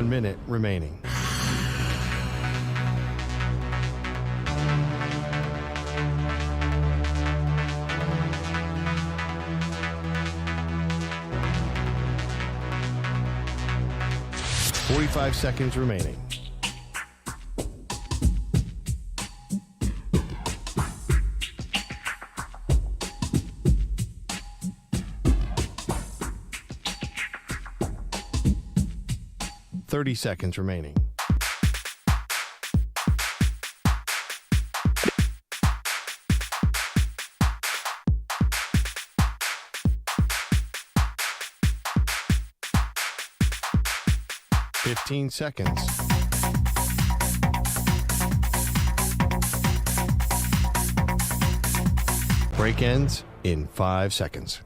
1 minute remaining. "45 seconds remaining. "30 seconds remaining. "15 seconds. Break ends in 5 seconds.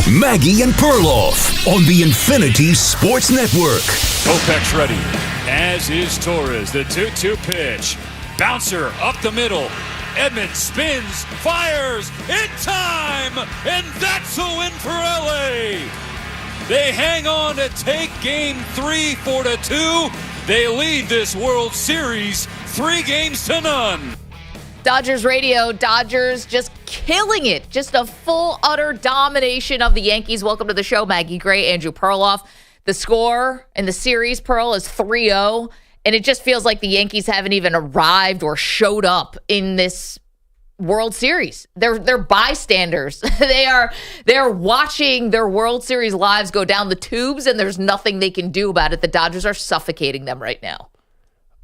Maggie and Perloff on the Infinity Sports Network. Kopech's ready, as is Torres. The 2-2 pitch. Bouncer up the middle. Edmonds spins, fires, in time! And that's a win for LA! They hang on to take game 3 4-2. They lead this World Series 3-0. Dodgers radio, Dodgers just killing it. Just a full, utter domination of the Yankees. Welcome to the show, Maggie Gray, Andrew Perloff. The score in the series, Pearl, is 3-0, and it just feels like the Yankees haven't even arrived or showed up in this World Series. They're bystanders. They're watching their World Series lives go down the tubes, and there's nothing they can do about it. The Dodgers are suffocating them right now.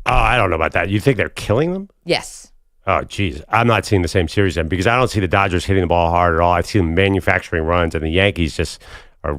Oh, I don't know about that. You think they're killing them? Yes. Oh, geez. I'm not seeing the same series then because I don't see the Dodgers hitting the ball hard at all. I see them manufacturing runs, and the Yankees just are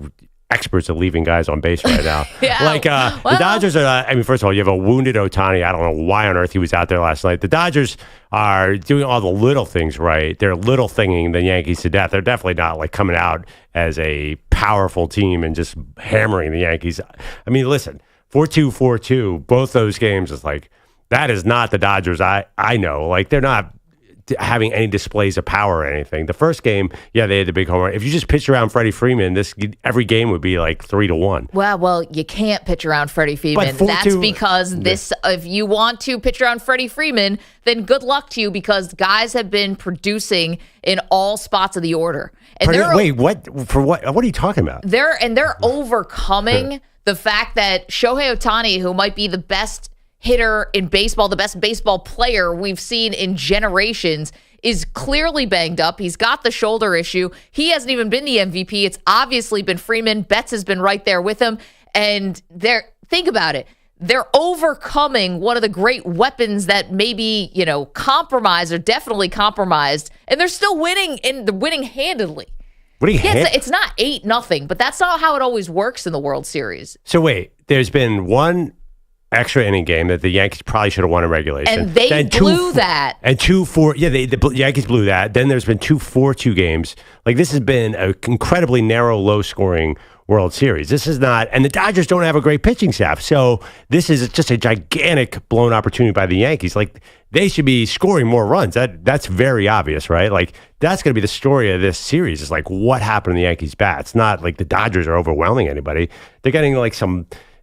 experts at leaving guys on base right now. The Dodgers are, first of all, you have a wounded Ohtani. I don't know why on earth he was out there last night. The Dodgers are doing all the little things right. They're little thinging the Yankees to death. They're definitely not like coming out as a powerful team and just hammering the Yankees. I mean, listen, 4-2, 4-2, both those games is like, that is not the Dodgers I know. Like, they're not having any displays of power or anything. The first game, yeah, they had the big home run. If you just pitch around Freddie Freeman, every game would be like 3-1. Well, you can't pitch around Freddie Freeman. That's because if you want to pitch around Freddie Freeman, then good luck to you because guys have been producing in all spots of the order. And what? For what? What are you talking about? They're overcoming the fact that Shohei Ohtani, who might be the best hitter in baseball, the best baseball player we've seen in generations, is clearly banged up. He's got the shoulder issue. He hasn't even been the MVP. It's obviously been Freeman. Betts has been right there with him. And think about it. They're overcoming one of the great weapons that maybe, compromised or definitely compromised. And they're still winning winning handedly. It's not 8-0, but that's not how it always works in the World Series. So wait, there's been one extra inning game that the Yankees probably should have won in regulation. And they blew that. And 2-4. Yeah, the Yankees blew that. Then there's been 2 4-2 games. Like, this has been an incredibly narrow, low-scoring World Series. This is not, and the Dodgers don't have a great pitching staff. So this is just a gigantic blown opportunity by the Yankees. Like, they should be scoring more runs. That's very obvious, right? Like, that's going to be the story of this series. Is like, what happened to the Yankees' bats? Not like the Dodgers are overwhelming anybody. They're getting like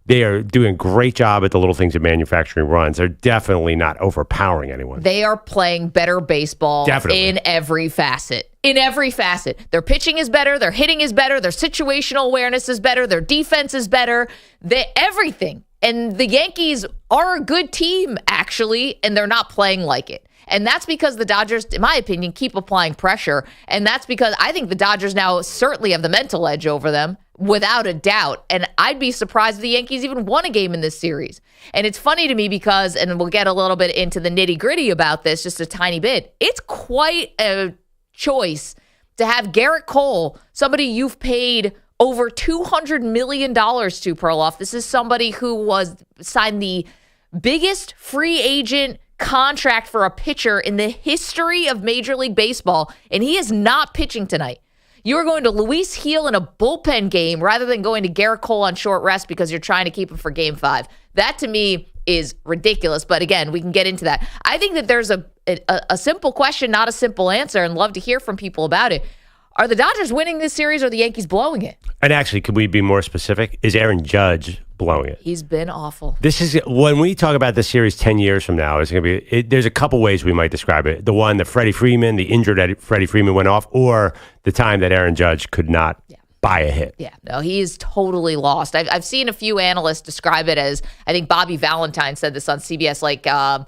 they are doing a great job at the little things of manufacturing runs. They're definitely not overpowering anyone. They are playing better baseball in every facet. In every facet. Their pitching is better. Their hitting is better. Their situational awareness is better. Their defense is better. Everything. And the Yankees are a good team, actually, and they're not playing like it. And that's because the Dodgers, in my opinion, keep applying pressure. And that's because I think the Dodgers now certainly have the mental edge over them, without a doubt. And I'd be surprised if the Yankees even won a game in this series. And it's funny to me because, and we'll get a little bit into the nitty-gritty about this, just a tiny bit, it's quite a choice to have Garrett Cole, somebody you've paid over $200 million to, Perloff. This is somebody who signed the biggest free agent contract for a pitcher in the history of Major League Baseball, and he is not pitching tonight. You are going to Luis Heel in a bullpen game rather than going to Garrett Cole on short rest because you're trying to keep him for Game 5. That, to me, is ridiculous. But again, we can get into that. I think that there's a simple question, not a simple answer, and love to hear from people about it. Are the Dodgers winning this series or are the Yankees blowing it? And actually, could we be more specific? Is Aaron Judge blowing it? He's been awful. This is when we talk about this series 10 years from now. It's going to be. There's a couple ways we might describe it. The one that Freddie Freeman, the injured Freddie Freeman, went off, or the time that Aaron Judge could not buy a hit. Yeah, no, he is totally lost. I've seen a few analysts describe it as, I think Bobby Valentine said this on CBS, like a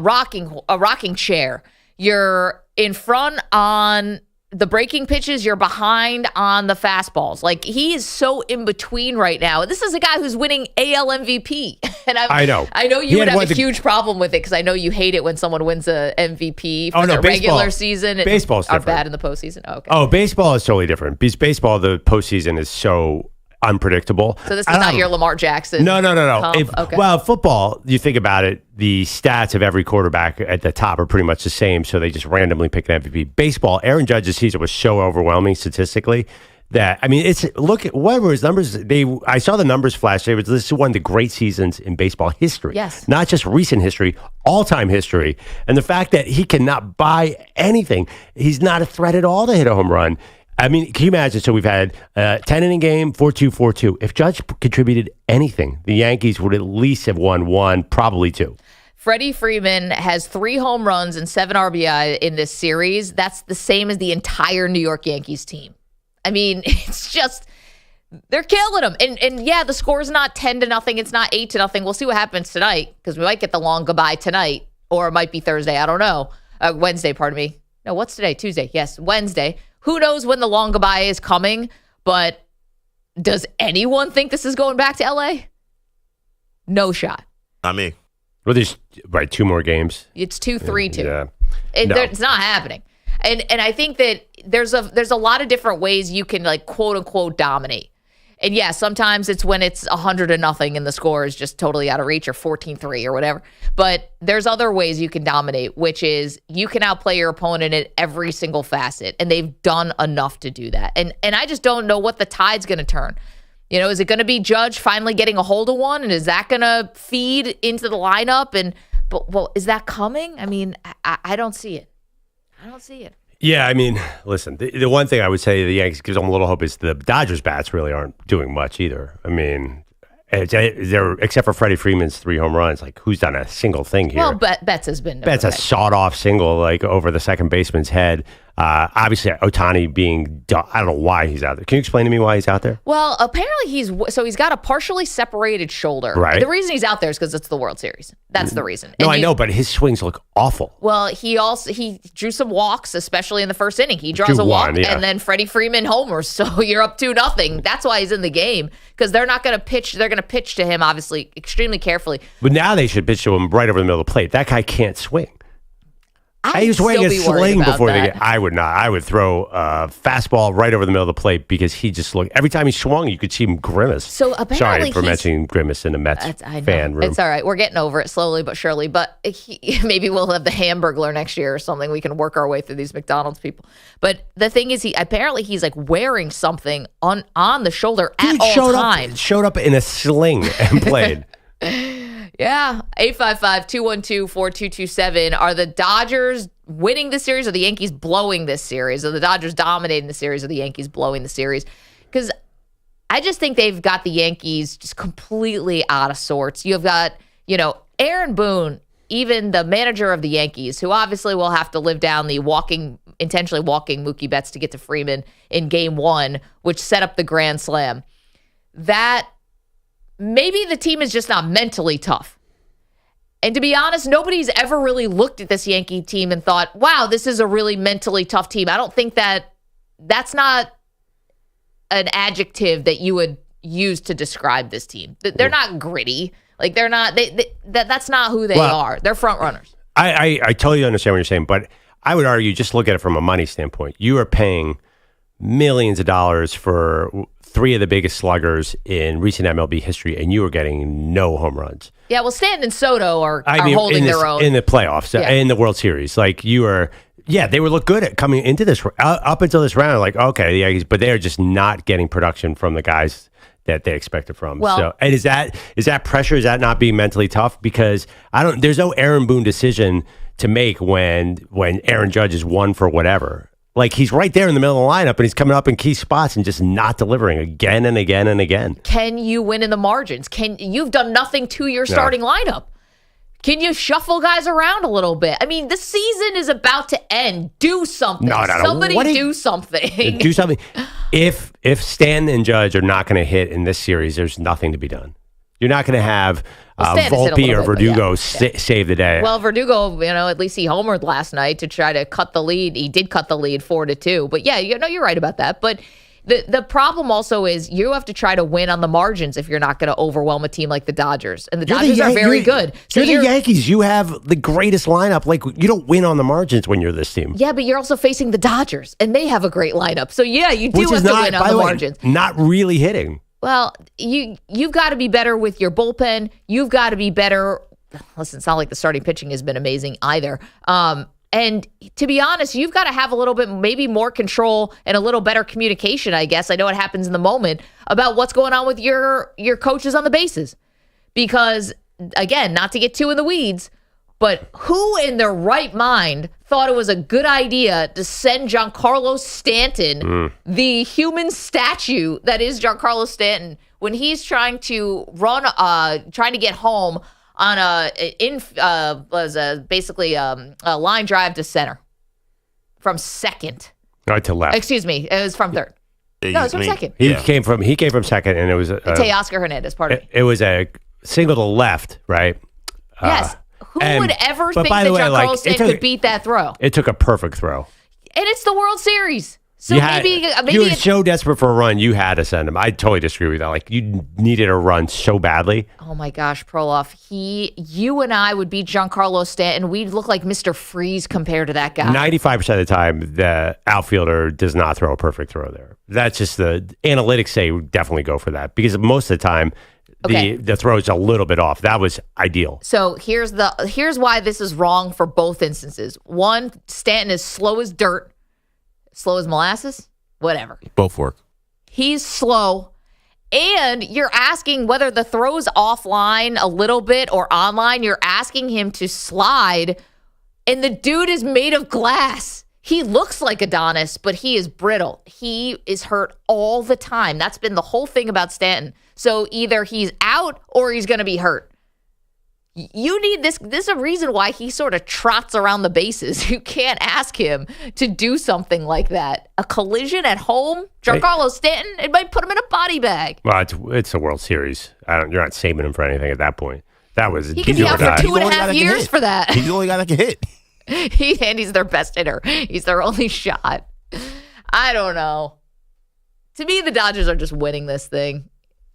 rocking chair. You're in front on the breaking pitches, you're behind on the fastballs. Like, he is so in between right now. This is a guy who's winning AL MVP. And I know you would have a huge problem with it because I know you hate it when someone wins a MVP for their regular season and baseball's are different. bad in the postseason. Oh, okay. Oh, baseball is totally different because baseball, the postseason is so unpredictable. So this is not your Lamar Jackson. No. Okay. Well, football, you think about it, the stats of every quarterback at the top are pretty much the same, so they just randomly pick an MVP. Baseball, Aaron Judge's season was so overwhelming statistically that, I mean, look at what were his numbers. I saw the numbers flash. This is one of the great seasons in baseball history. Yes. Not just recent history, all-time history. And the fact that he cannot buy anything, he's not a threat at all to hit a home run. I mean, can you imagine? So we've had 10-inning game, 4-2, 4-2. If Judge contributed anything, the Yankees would at least have won one, probably two. Freddie Freeman has 3 home runs and 7 RBI in this series. That's the same as the entire New York Yankees team. I mean, it's just, they're killing them. And yeah, the score's not 10-0. It's not 8-0. We'll see what happens tonight because we might get the long goodbye tonight, or it might be Thursday. I don't know. Wednesday, pardon me. No, what's today? Tuesday. Yes, Wednesday. Who knows when the long goodbye is coming, but does anyone think this is going back to LA? No shot. Not me. Well, there's 2 more games. It's 2-3-2. Yeah. It's not happening. And I think that there's a lot of different ways you can, like, quote unquote dominate. And yeah, sometimes it's when it's 100-0 and the score is just totally out of reach, or 14-3 or whatever. But there's other ways you can dominate, which is you can outplay your opponent at every single facet. And they've done enough to do that. And I just don't know what the tide's going to turn. You know, is it going to be Judge finally getting a hold of one? And is that going to feed into the lineup? But is that coming? I mean, I don't see it. I don't see it. Yeah, I mean, listen, the one thing I would say the Yankees gives them a little hope is the Dodgers bats really aren't doing much either. I mean, they're, except for Freddie Freeman's 3 home runs, like, who's done a single thing here? Well, Betts has been. Betts a sawed-off single, like, over the second baseman's head. Obviously, Ohtani being, I don't know why he's out there. Can you explain to me why he's out there? Well, apparently he's got a partially separated shoulder. Right. The reason he's out there is because it's the World Series. That's the reason. No, I know, but his swings look awful. Well, he drew some walks, especially in the first inning. He draws a walk, and then Freddie Freeman homers, so you're up 2-0. That's why he's in the game, because they're not going to pitch. They're going to pitch to him, obviously, extremely carefully. But now they should pitch to him right over the middle of the plate. That guy can't swing. He was wearing a sling before the game. I would not. I would throw a fastball right over the middle of the plate because he just looked. Every time he swung, you could see him grimace. So apparently, sorry for mentioning grimace in the Mets fan room. It's all right. We're getting over it slowly but surely. But maybe we'll have the Hamburglar next year or something. We can work our way through these McDonald's people. But the thing is, he's like wearing something on the shoulder at all times. Showed up in a sling and played. Yeah, 855-212-4227. Are the Dodgers winning the series or the Yankees blowing this series? Are the Dodgers dominating the series or the Yankees blowing the series? Because I just think they've got the Yankees just completely out of sorts. You've got, Aaron Boone, even the manager of the Yankees, who obviously will have to live down the intentionally walking Mookie Betts to get to Freeman in Game 1, which set up the Grand Slam. That maybe the team is just not mentally tough. And to be honest, nobody's ever really looked at this Yankee team and thought, wow, this is a really mentally tough team. I don't think that's not an adjective that you would use to describe this team. They're not gritty. Like, they're not, that's not who they are. They're front runners. I totally understand what you're saying, but I would argue, just look at it from a money standpoint. You are paying millions of dollars for 3 of the biggest sluggers in recent MLB history, and you are getting no home runs. Yeah, well, Stanton and Soto are holding their own. In the playoffs, in the World Series. Like, you are they would look good at coming into this up until this round. Like, okay, the Yankees, but they are just not getting production from the guys that they expected from. Well, so, and is that pressure? Is that not being mentally tough? Because there's no Aaron Boone decision to make when Aaron Judge is one for whatever. Like, he's right there in the middle of the lineup, and he's coming up in key spots and just not delivering again and again and again. Can you win in the margins? You've done nothing to your starting lineup. Can you shuffle guys around a little bit? I mean, the season is about to end. Do something. No. Somebody do something. Do something. If Stan and Judge are not going to hit in this series, there's nothing to be done. You're not going to have Volpe or Verdugo save the day. Well, Verdugo, at least he homered last night to try to cut the lead. He did cut the lead 4-2. But yeah, you're right about that. But the problem also is you have to try to win on the margins if you're not going to overwhelm a team like the Dodgers. And the Dodgers are very good. So you're the Yankees. You have the greatest lineup. Like, you don't win on the margins when you're this team. Yeah, but you're also facing the Dodgers, and they have a great lineup. So yeah, you do have to win on the margins. Not really hitting. Well, you've got to be better with your bullpen. You've got to be better. Listen, it's not like the starting pitching has been amazing either. And to be honest, you've got to have a little bit, maybe more control and a little better communication, I guess. I know it happens in the moment about what's going on with your coaches on the bases. Because, again, not to get too in the weeds, but who in their right mind thought it was a good idea to send Giancarlo Stanton, the human statue that is Giancarlo Stanton, when he's trying to trying to get home on basically a line drive to center from second. Right to left. Excuse me, it was from third. No, it's from second. He came from second, and it was Teoscar Hernandez. Pardon me. It was a single to left, right? Yes. Who would ever think that Giancarlo Stanton could beat that throw? It took a perfect throw, and it's the World Series. So maybe you were so desperate for a run, you had to send him. I totally disagree with that. Like, you needed a run so badly. Oh my gosh, Perloff. You and I would beat Giancarlo Stanton. We'd look like Mr. Freeze compared to that guy. 95% of the time, the outfielder does not throw a perfect throw there. That's just the analytics say definitely go for that, because most of the time, the throw is a little bit off. That was ideal. So here's why this is wrong for both instances. One, Stanton is slow as dirt. Slow as molasses? Whatever. Both work. He's slow. And you're asking whether the throw's offline a little bit or online. You're asking him to slide. And the dude is made of glass. He looks like Adonis, but he is brittle. He is hurt all the time. That's been the whole thing about Stanton. So either he's out or he's going to be hurt. You need this. This is a reason why he sort of trots around the bases. You can't ask him to do something like that. A collision at home, Giancarlo Stanton, it might put him in a body bag. Well, it's a World Series. You're not saving him for anything at that point. That was he could be out for 2.5 years for that. He's the only guy that can hit. He's their best hitter. He's their only shot. I don't know. To me, the Dodgers are just winning this thing.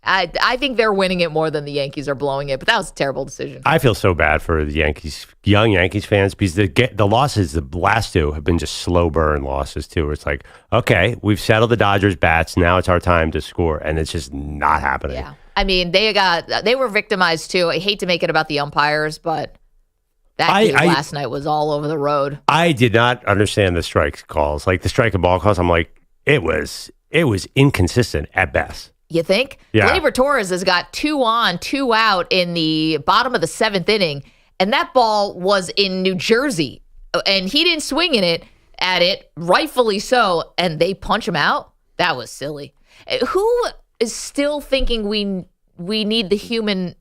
I think they're winning it more than the Yankees are blowing it, but that was a terrible decision. I feel so bad for the young Yankees fans, because the losses, the last two, have been just slow burn losses too. Where it's like, okay, we've settled the Dodgers' bats, now it's our time to score, and it's just not happening. Yeah, I mean they were victimized too. I hate to make it about the umpires, but that game last night was all over the road. I did not understand the strike calls, like the strike and ball calls. I'm like, it was inconsistent at best. You think? Yeah. Gleyber Torres has got 2 on, 2 out in the bottom of the 7th inning, and that ball was in New Jersey, and he didn't swing at it, rightfully so, and they punch him out? That was silly. Who is still thinking we need the human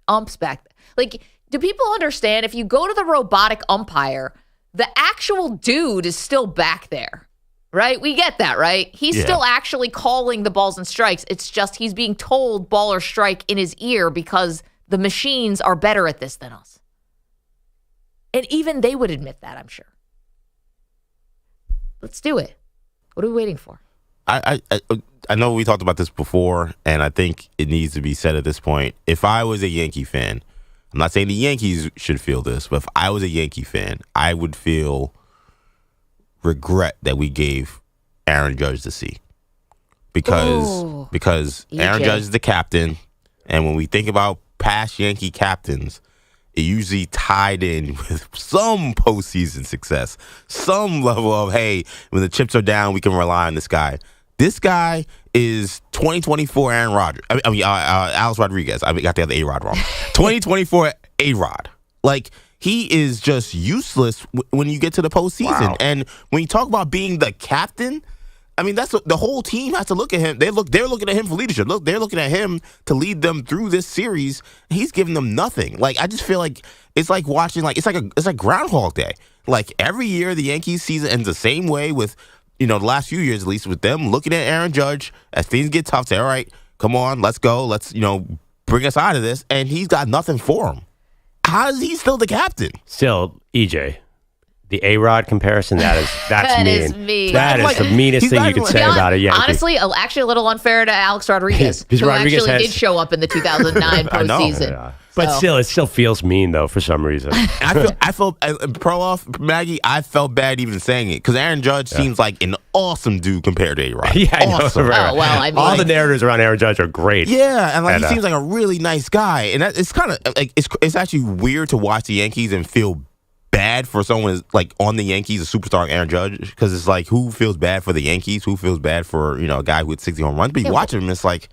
umps back? Like, do people understand if you go to the robotic umpire, the actual dude is still back there? Right? We get that, right? He's still actually calling the balls and strikes. It's just he's being told ball or strike in his ear because the machines are better at this than us. And even they would admit that, I'm sure. Let's do it. What are we waiting for? I know we talked about this before, and I think it needs to be said at this point. If I was a Yankee fan, I'm not saying the Yankees should feel this, but if I was a Yankee fan, I would feel regret that we gave Aaron Judge the C, because Aaron Judge is the captain, and when we think about past Yankee captains, it usually tied in with some postseason success, some level of, hey, when the chips are down, we can rely on this guy. This guy is 2024 Aaron Rodgers. Alex Rodriguez. I got the other A-Rod wrong. 2024 A-Rod. Like, he is just useless when you get to the postseason. Wow. And when you talk about being the captain, I mean, that's the whole team has to look at him. They're looking at him for leadership. Look, they're looking at him to lead them through this series. He's giving them nothing. Like, I just feel like it's like watching, like it's like Groundhog Day. Like, every year the Yankees season ends the same way with, the last few years at least, with them looking at Aaron Judge as things get tough. Say, all right, come on, let's go. Let's bring us out of this. And he's got nothing for him. How is he still the captain? Still, EJ. The A-Rod comparison, that's that mean. Is mean. That is the meanest thing you can say about a Yankee. Honestly, actually a little unfair to Alex Rodriguez, who Rodriguez did show up in the 2009 postseason. Yeah. But still, it still feels mean, though, for some reason. I felt Perloff, Maggie, I felt bad even saying it, because Aaron Judge seems like an awesome dude compared to A-Rod. Yeah, I know. Awesome. Right. Oh, well, I mean, all the narratives around Aaron Judge are great. Yeah, and he seems like a really nice guy. And it's kind of, like, it's actually weird to watch the Yankees and feel bad for someone who's like on the Yankees, a superstar like Aaron Judge, because it's like, who feels bad for the Yankees? Who feels bad for a guy who had 60 home runs? But you watch him, it's like,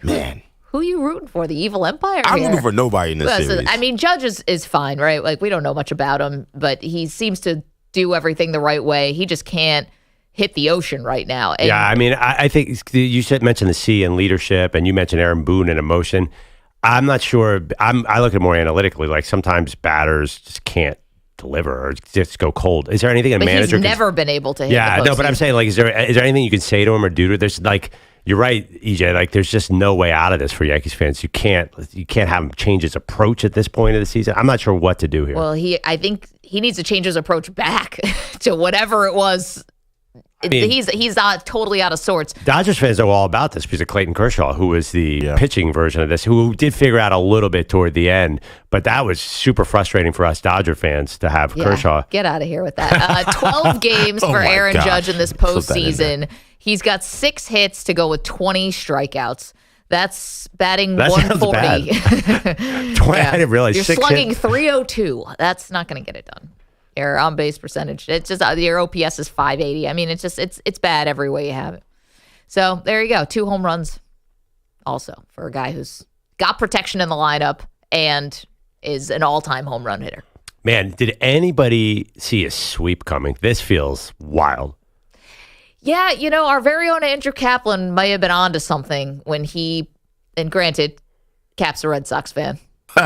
man. Who are you rooting for? The evil empire? I'm rooting for nobody in this series. I mean, Judge is fine, right? Like, we don't know much about him, but he seems to do everything the right way. He just can't hit the ocean right now. And I mean, I think you mentioned the C in leadership, and you mentioned Aaron Boone in emotion. I'm not sure. I look at it more analytically. Like, sometimes batters just can't deliver or just go cold. Is there anything a manager? He's never been able to hit. Yeah, no, but I'm saying, like, is there anything you can say to him or do to him? There's like, you're right, EJ. Like, there's just no way out of this for Yankees fans. You can't have him change his approach at this point of the season. I'm not sure what to do here. Well, I think he needs to change his approach back to whatever it was. I mean, he's totally out of sorts. Dodgers fans are all about this because of Clayton Kershaw, who was the pitching version of this, who did figure out a little bit toward the end. But that was super frustrating for us Dodger fans to have Kershaw. Get out of here with that. 12 games for Aaron Judge in this postseason. He's got 6 hits to go with 20 strikeouts. That's batting 140. I didn't realize. You're slugging 302. That's not going to get it done. Your on-base percentage. It's just your OPS is 580. I mean, it's bad every way you have it. So there you go. 2 home runs also for a guy who's got protection in the lineup and is an all-time home run hitter. Man, did anybody see a sweep coming? This feels wild. Yeah, our very own Andrew Kaplan may have been onto something when and granted, Cap's a Red Sox fan.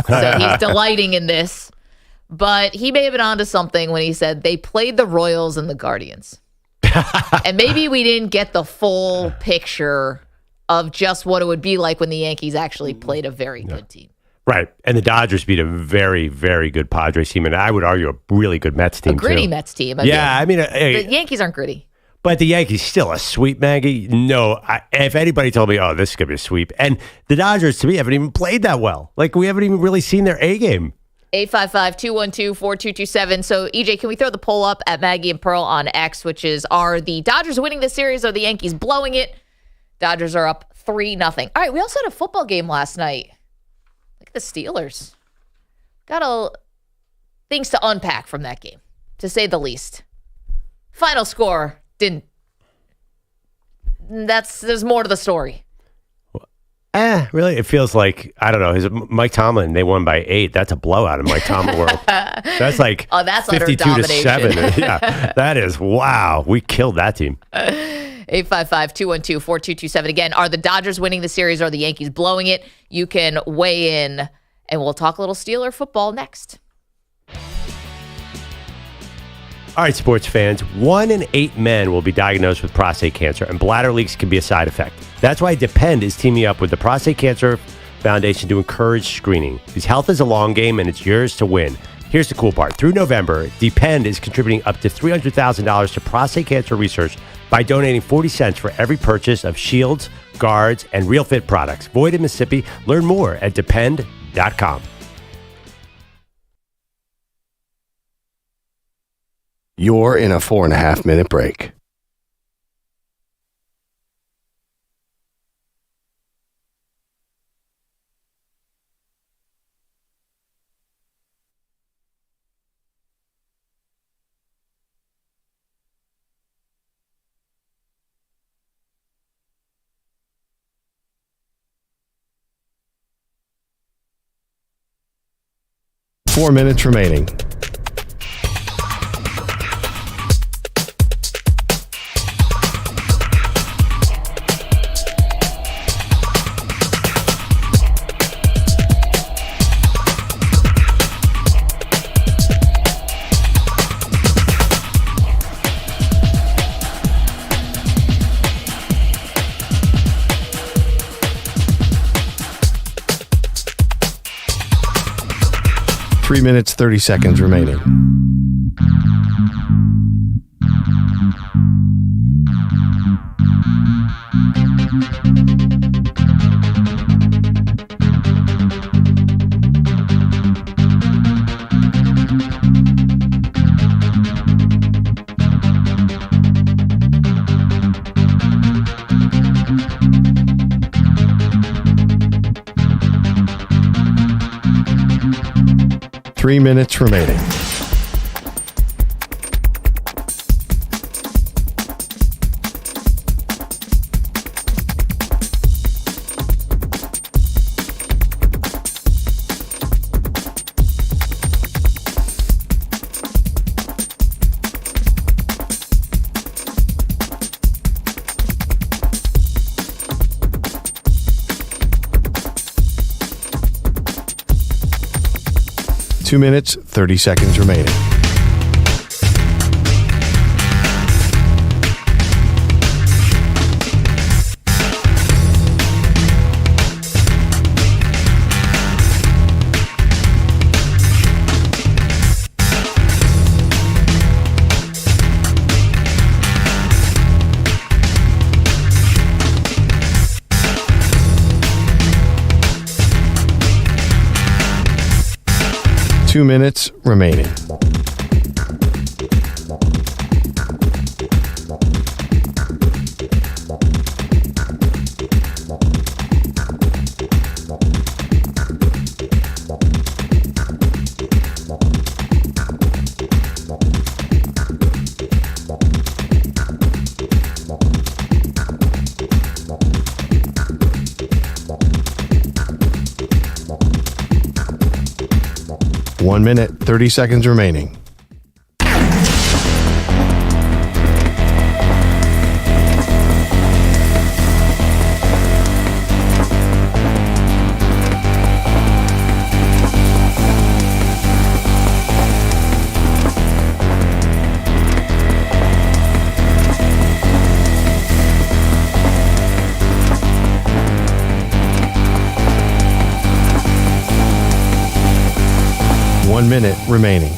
So he's delighting in this. But he may have been onto something when he said they played the Royals and the Guardians. And maybe we didn't get the full picture of just what it would be like when the Yankees actually played a very good team. Right. And the Dodgers beat a very, very good Padres team. And I would argue a really good Mets team, a gritty too. Mets team. I mean, the Yankees aren't gritty. But the Yankees still a sweep, Maggie. No, if anybody told me, this is going to be a sweep. And the Dodgers, to me, haven't even played that well. Like, we haven't even really seen their A game. 855-212-4227. So, EJ, can we throw the poll up at Maggie and Pearl on X, which is, are the Dodgers winning this series or the Yankees blowing it? Dodgers are up 3-0. All right, we also had a football game last night. Look at the Steelers. Got things to unpack from that game, to say the least. Final score didn't. There's more to the story. Really? It feels like, I don't know, Mike Tomlin, they won by 8. That's a blowout in Mike Tomlin world. That's like that's 52-7. Yeah, that is, wow. We killed that team. 855-212-4227. Again, are the Dodgers winning the series or the Yankees blowing it? You can weigh in, and we'll talk a little Steeler football next. All right, sports fans, 1 in 8 men will be diagnosed with prostate cancer, and bladder leaks can be a side effect. That's why Depend is teaming up with the Prostate Cancer Foundation to encourage screening. Because health is a long game, and it's yours to win. Here's the cool part. Through November, Depend is contributing up to $300,000 to prostate cancer research by donating 40 cents for every purchase of Shields, Guards, and Real Fit products. Void in Mississippi. Learn more at depend.com. You're in a 4.5-minute break. 4 minutes remaining. Three minutes, 30 seconds remaining. Three minutes remaining. Two minutes, 30 seconds remaining. Two minutes remaining. One minute, 30 seconds remaining. One minute remaining.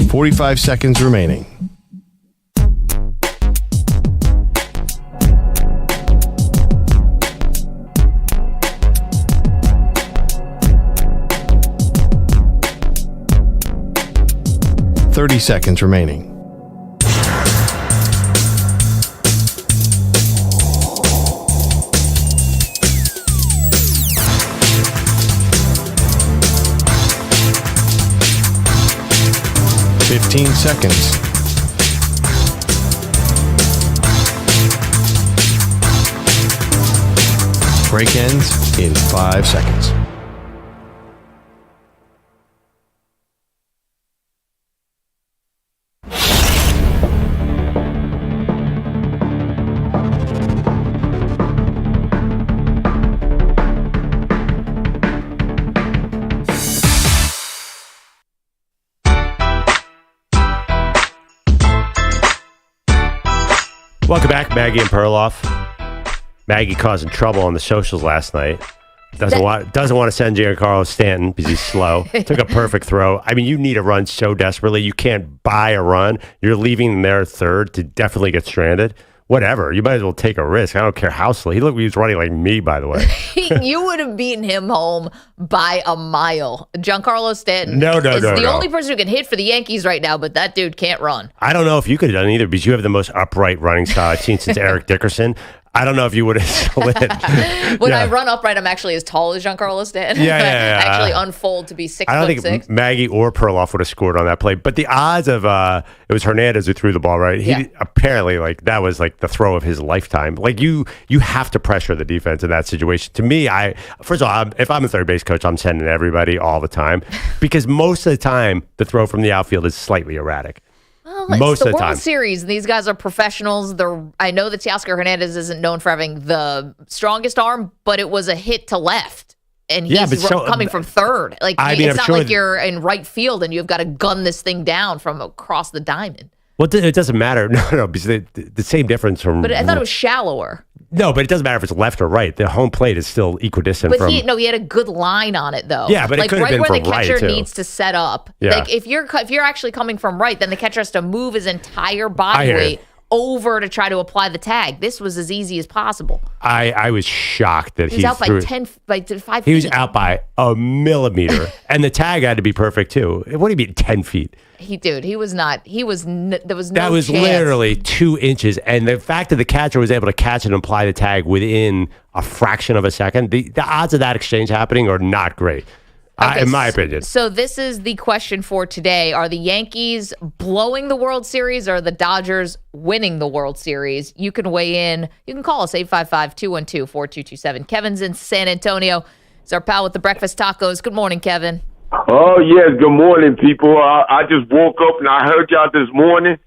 Forty-five seconds remaining. Thirty seconds remaining. Fifteen seconds. Break ends in 5 seconds. Welcome back, Maggie and Perloff. Maggie causing trouble on the socials last night. Doesn't want to send Giancarlo Stanton because he's slow. Took a perfect throw. I mean, you need a run so desperately. You can't buy a run. You're leaving them there third to definitely get stranded. Whatever. You might as well take a risk. I don't care how slow. He looked like he was running like me, by the way. You would have beaten him home by a mile. Giancarlo Stanton is the only person who can hit for the Yankees right now, but that dude can't run. I don't know if you could have done either because you have the most upright running style I've seen since Eric Dickerson. I don't know if you would have slid. When I run upright, I'm actually as tall as Giancarlo Stanton. Yeah. I actually unfold to be 6'6". I don't think Maggie or Perloff would have scored on that play. But the odds of it was Hernandez who threw the ball, right? He apparently that was like the throw of his lifetime. Like you have to pressure the defense in that situation. To me, first of all, if I'm a third base coach, I'm sending everybody all the time because most of the time the throw from the outfield is slightly erratic. Well, most it's of the World time. Series. These guys are professionals. I know that Teoscar Hernandez isn't known for having the strongest arm, but it was a hit to left, and he's coming from third. Like it's not like you're in right field and you've got to gun this thing down from across the diamond. Well, it doesn't matter. No, because the same difference from. But I thought it was shallower. No, but it doesn't matter if it's left or right. The home plate is still equidistant. But he had a good line on it though. Yeah, but it could have been right where from the catcher right, too. needs to set up. Yeah. Like if you're actually coming from right, then the catcher has to move his entire body weight over to try to apply the tag. This was as easy as possible. I was shocked that he was out by 5 feet. He was out by a millimeter, and the tag had to be perfect too. What do you mean 10 feet? There was no That was chance. literally 2 inches, and the fact that the catcher was able to catch it and apply the tag within a fraction of a second, the odds of that exchange happening are not great. Okay, in my opinion. So this is the question for today. Are the Yankees blowing the World Series or are the Dodgers winning the World Series? You can weigh in. You can call us 855-212-4227. Kevin's in San Antonio. It's our pal with the breakfast tacos. Good morning, Kevin. Oh, yes. Good morning, people. I just woke up and I heard y'all this morning.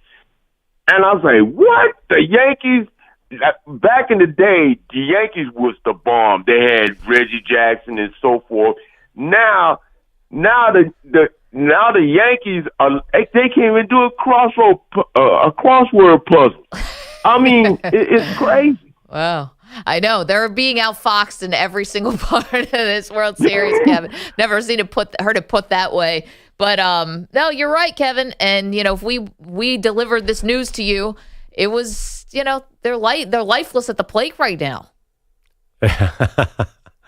And I was like, what? The Yankees? Back in the day, the Yankees was the bomb. They had Reggie Jackson and so forth. Now the Yankees they can't even do a crossword puzzle. I mean, it's crazy. Wow. I know. They're being outfoxed in every single part of this World Series, Kevin. Never seen heard it put that way. But no, you're right, Kevin. And if we delivered this news to you, it was, they're lifeless at the plate right now.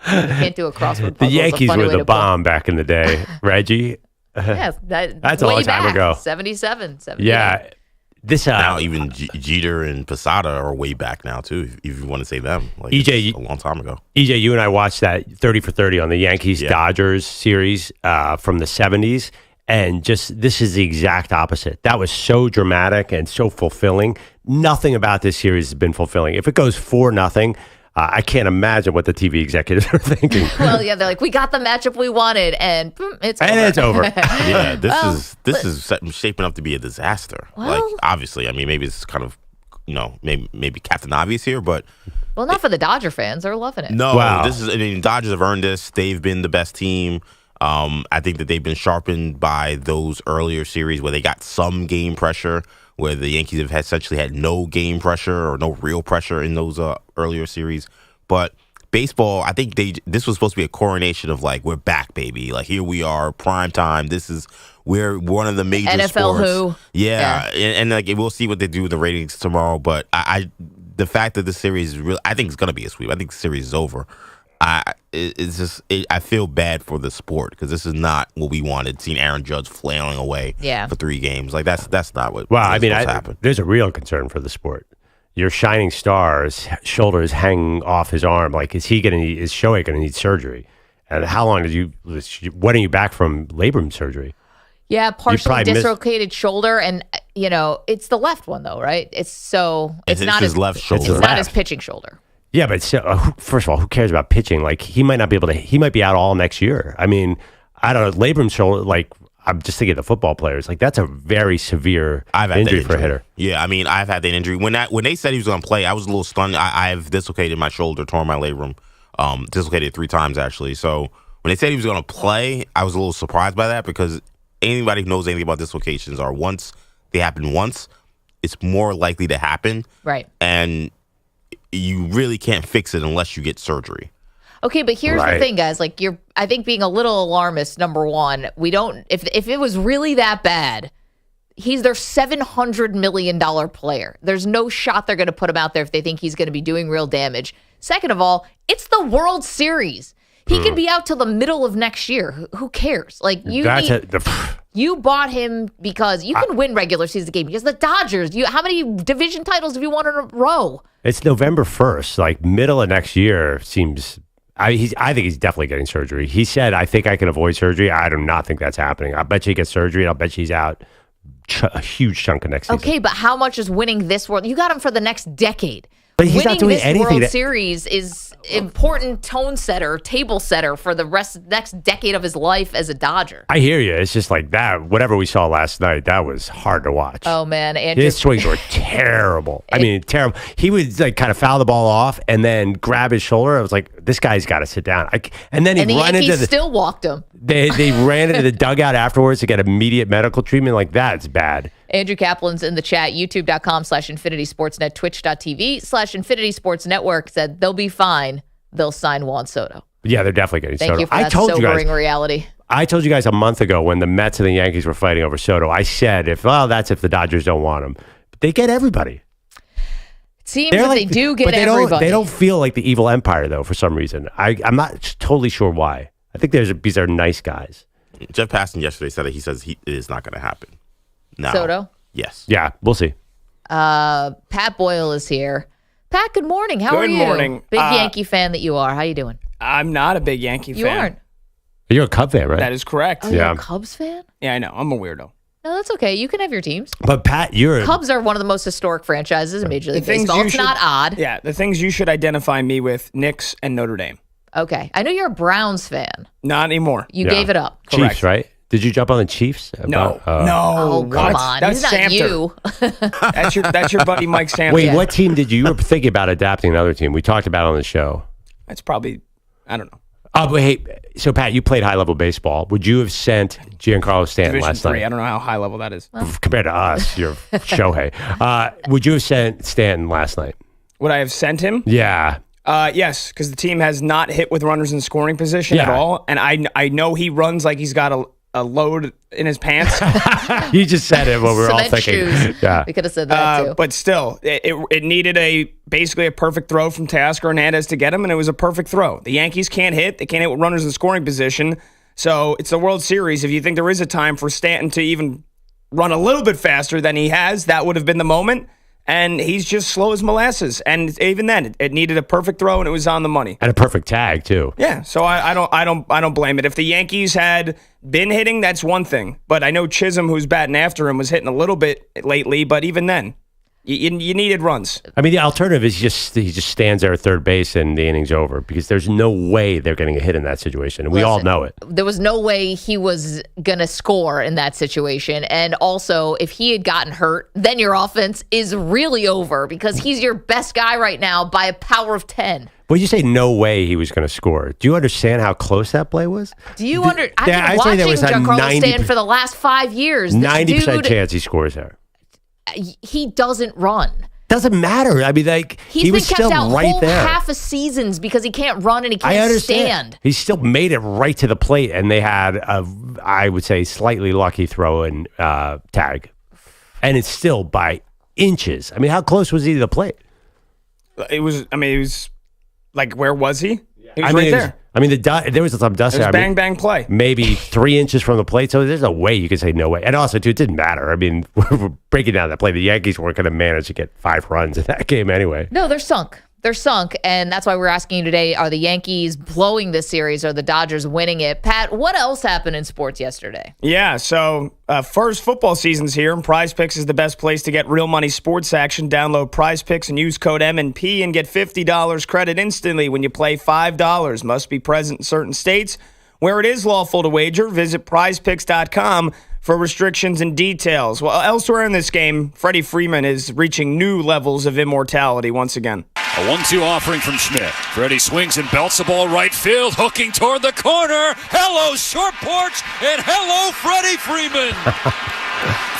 You can't do a crossword puzzle. The Yankees were the bomb back in the day, Reggie. Yes, that's a long time ago. 77. Yeah. Now even Jeter and Posada are way back now too. If you want to say them, EJ, a long time ago. EJ, you and I watched that 30 for 30 on the Yankees Dodgers series from the 70s, and this is the exact opposite. That was so dramatic and so fulfilling. Nothing about this series has been fulfilling. If it goes 4-0. I can't imagine what the TV executives are thinking. Well, yeah, they're like, we got the matchup we wanted, and it's over. And it's over. Yeah, this is shaping up to be a disaster. Well, obviously, I mean, maybe it's kind of, maybe Captain Obvious here, but not for the Dodger fans. They're loving it. No, wow. Dodgers have earned this. They've been the best team. I think that they've been sharpened by those earlier series where they got some game pressure, where the Yankees have essentially had no game pressure or no real pressure in those earlier series. But baseball, I think this was supposed to be a coronation of we're back, baby. Here we are, prime time. We're one of the major NFL sports. who? Yeah. And we'll see what they do with the ratings tomorrow. But the fact that this series is real, I think it's going to be a sweep. I think the series is over. I feel bad for the sport because this is not what we wanted. Seeing Aaron Judge flailing away for 3 games, that's not what. Well, I mean, happen. There's a real concern for the sport. Your shining star's shoulders hanging off his arm. Is Shohei going to need surgery? And how long when are you back from labrum surgery? Yeah, partially dislocated shoulder, and it's the left one though, right? It's not his left shoulder. It's not his pitching shoulder. Yeah, but first of all, who cares about pitching? He might not be able to. He might be out all next year. I mean, I don't know. Labrum shoulder. I'm just thinking of the football players. That's a very severe injury for a hitter. Yeah, I mean, I've had that injury. When they said he was going to play, I was a little stunned. I've dislocated my shoulder, torn my labrum, dislocated it 3 times actually. So when they said he was going to play, I was a little surprised by that because anybody who knows anything about dislocations are once they happen once, it's more likely to happen. Right. And you really can't fix it unless you get surgery. Okay, but here's the thing, guys. I think being a little alarmist. Number one, we don't. If it was really that bad, he's their $700 million player. There's no shot they're going to put him out there if they think he's going to be doing real damage. Second of all, it's the World Series. He could be out till the middle of next year. Who cares? You bought him because you can win regular season game. Because the Dodgers, how many division titles have you won in a row? It's November 1st. Like, middle of next year seems... I think he's definitely getting surgery. He said, I think I can avoid surgery. I do not think that's happening. I bet you he gets surgery, and I'll bet you he's out a huge chunk of next season. Okay, but how much is winning this World? You got him for the next decade. But he's winning not doing this anything. World Series is important tone setter, table setter for the next decade of his life as a Dodger. I hear you. It's just like that. Whatever we saw last night, that was hard to watch. Oh, man. His swings were terrible. I mean, terrible. He would like kind of foul the ball off and then grab his shoulder. I was like, this guy's got to sit down. And then the Yankees still walked him. They ran into the dugout afterwards to get immediate medical treatment. Like, that's bad. Andrew Kaplan's in the chat, youtube.com/Infinity Sportsnet, twitch.tv/Infinity Sports Network, said they'll be fine. They'll sign Juan Soto. Yeah, they're definitely getting Soto. Thank you for that sobering reality. I told you guys a month ago when the Mets and the Yankees were fighting over Soto, I said, that's if the Dodgers don't want him. But they get everybody. It seems that they do get everybody. They don't feel like the evil empire, though, for some reason. I'm not totally sure why. I think these are nice guys. Jeff Passan yesterday said that he says it is not going to happen. No. Soto? Yes. Yeah, we'll see. Pat Boyle is here. Pat, good morning. How are you? Good morning. Big Yankee fan that you are. How you doing? I'm not a big Yankee fan. You aren't? You're a Cub fan, right? That is correct. Oh, you're a Cubs fan? Yeah, I know. I'm a weirdo. No, that's okay. You can have your teams. But Pat, Cubs are one of the most historic franchises in Major League Baseball. It's not odd. Yeah, the things you should identify me with, Knicks and Notre Dame. Okay. I know you're a Browns fan. Not anymore. You gave it up. Chiefs, Correct. Right? Did you jump on the Chiefs? No. Oh, come on. That's He's not Samter. you. That's your buddy Mike Samter. Wait, what team did you were thinking about adapting another team? We talked about it on the show. That's probably, I don't know. Oh, but hey, so Pat, you played high-level baseball. Would you have sent Giancarlo Stanton Division last 3. night? I don't know how high level that is. Compared to us, you're Shohei. Would you have sent Stanton last night? Would I have sent him? Yeah. Yes, because the team has not hit with runners in scoring position at all. And I know he runs like he's got a load in his pants. You just said it when we were all Cement thinking. shoes. Yeah. We could have said that too. But still, it needed basically a perfect throw from Teoscar Hernandez to get him, and it was a perfect throw. The Yankees can't hit. They can't hit with runners in scoring position. So it's the World Series. If you think there is a time for Stanton to even run a little bit faster than he has, that would have been the moment. And he's just slow as molasses. And even then, it needed a perfect throw, and it was on the money. And a perfect tag too. Yeah, so I don't blame it. If the Yankees had been hitting, that's one thing. But I know Chisholm, who's batting after him, was hitting a little bit lately. But even then, you needed runs. I mean, the alternative is he just stands there at third base and the inning's over because there's no way they're getting a hit in that situation. And we all know it. There was no way he was going to score in that situation. And also, if he had gotten hurt, then your offense is really over because he's your best guy right now by a power of 10. Well, you say no way he was going to score. Do you understand how close that play was? Do you I've been watching Giancarlo Stanton for the last 5 years. 90% chance he scores there. He doesn't run. Doesn't matter. I mean, like he was still right there. He's been kept out whole half of seasons because he can't run and he can't stand. He still made it right to the plate, and they had I would say, slightly lucky throw and tag, and it's still by inches. I mean, how close was he to the plate? It was like, where was he? He was right there. There was some dust there. Bang, bang play. Maybe 3 inches from the plate. So there's no way you could say no way. And also, too, it didn't matter. I mean, we're breaking down that play. The Yankees weren't going to manage to get 5 runs in that game anyway. No, they're sunk. They're sunk. And that's why we're asking you today, are the Yankees blowing this series or are the Dodgers winning it? Pat, what else happened in sports yesterday? Yeah, so first football season's here, and Prize Picks is the best place to get real money sports action. Download Prize Picks and use code MNP and get $50 credit instantly when you play $5. Must be present in certain states. Where it is lawful to wager, visit prizepicks.com for restrictions and details. Well, elsewhere in this game, Freddie Freeman is reaching new levels of immortality once again. A 1-2 offering from Schmidt. Freddie swings and belts the ball right field, hooking toward the corner. Hello, short porch, and hello, Freddie Freeman.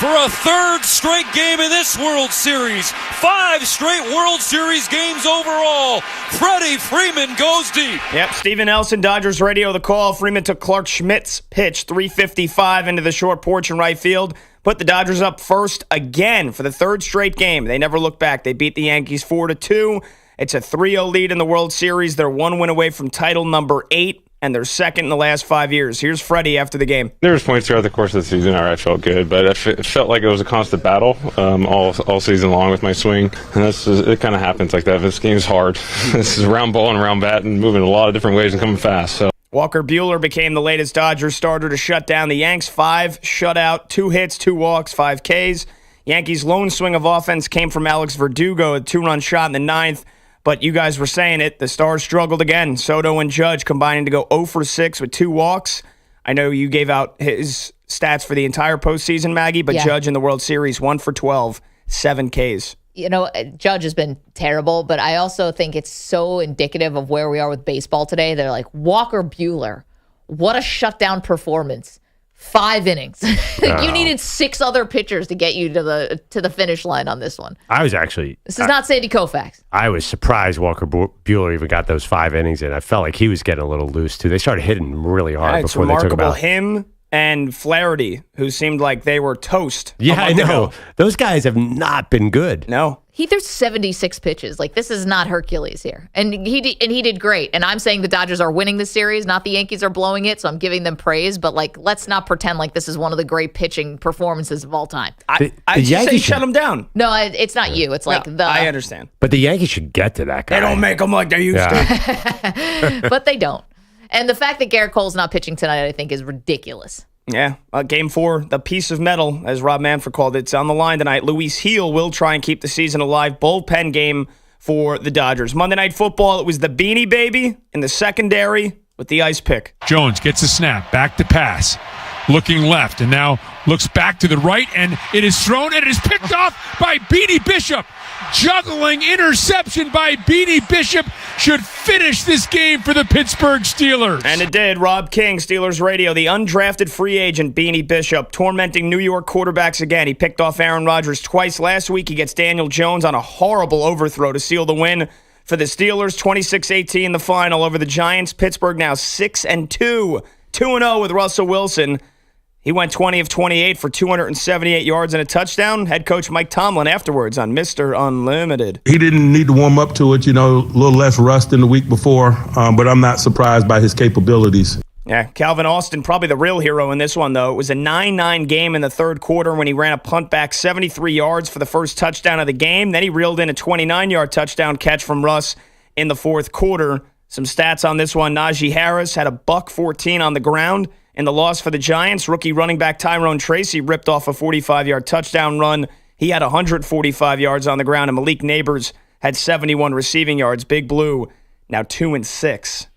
For a third straight game in this World Series. 5 straight World Series games overall. Freddie Freeman goes deep. Yep, Stephen Nelson, Dodgers Radio, the call. Freeman took Clark Schmidt's pitch, 355 into the short porch in right field. Put the Dodgers up first again for the third straight game. They never looked back. They beat the Yankees 4-2. It's a 3-0 lead in the World Series. They're 1 win away from title number 8, and they're second in the last 5 years. Here's Freddie after the game. There was points throughout the course of the season where I felt good, but it felt like it was a constant battle all season long with my swing. And it kind of happens like that. This game's hard. This is round ball and round bat and moving a lot of different ways and coming fast. So. Walker Buehler became the latest Dodgers starter to shut down the Yanks. 5 shutout, 2 hits, 2 walks, 5 Ks. Yankees' lone swing of offense came from Alex Verdugo, a 2-run shot in the 9th. But you guys were saying it. The Stars struggled again. Soto and Judge combining to go 0 for 6 with 2 walks. I know you gave out his stats for the entire postseason, Maggie, but Judge in the World Series, 1 for 12, 7 Ks. You know, Judge has been terrible, but I also think it's so indicative of where we are with baseball today. They're like, Walker Buehler, what a shutdown performance. 5 innings. You needed 6 other pitchers to get you to the finish line on this one. This is not Sandy Koufax. I was surprised Walker Buehler even got those 5 innings in. I felt like he was getting a little loose too. They started hitting him really hard before they took him out. Him and Flaherty, who seemed like they were toast. Yeah, I know. Those guys have not been good. No. He threw 76 pitches. Like, this is not Hercules here. And he did great. And I'm saying the Dodgers are winning the series, not the Yankees are blowing it, so I'm giving them praise. But, like, let's not pretend like this is one of the great pitching performances of all time. I just say shut them down. No, it's not you. It's like I understand. But the Yankees should get to that guy. They don't make them like they used to. But they don't. And the fact that Garrett Cole's not pitching tonight, I think, is ridiculous. Yeah, Game 4, the piece of metal, as Rob Manfred called it. It's on the line tonight. Luis Heel will try and keep the season alive. Bullpen game for the Dodgers. Monday Night Football, it was the Beanie Baby in the secondary with the ice pick. Jones gets the snap, back to pass, looking left, and now looks back to the right, and it is thrown, and it is picked off by Beanie Bishop. Juggling interception by Beanie Bishop should finish this game for the Pittsburgh Steelers. And it did. Rob King, Steelers Radio, the undrafted free agent Beanie Bishop, tormenting New York quarterbacks again. He picked off Aaron Rodgers twice last week. He gets Daniel Jones on a horrible overthrow to seal the win for the Steelers. 26-18 the final over the Giants. Pittsburgh now 6-2. 2-0 with Russell Wilson. He went 20 of 28 for 278 yards and a touchdown. Head coach Mike Tomlin afterwards on Mr. Unlimited. He didn't need to warm up to it, a little less rust than the week before, but I'm not surprised by his capabilities. Yeah, Calvin Austin, probably the real hero in this one, though. It was a 9-9 game in the third quarter when he ran a punt back 73 yards for the first touchdown of the game. Then he reeled in a 29-yard touchdown catch from Russ in the fourth quarter. Some stats on this one. Najee Harris had a $114 on the ground. In the loss for the Giants, rookie running back Tyrone Tracy ripped off a 45-yard touchdown run. He had 145 yards on the ground, and Malik Neighbors had 71 receiving yards. Big Blue now 2-6.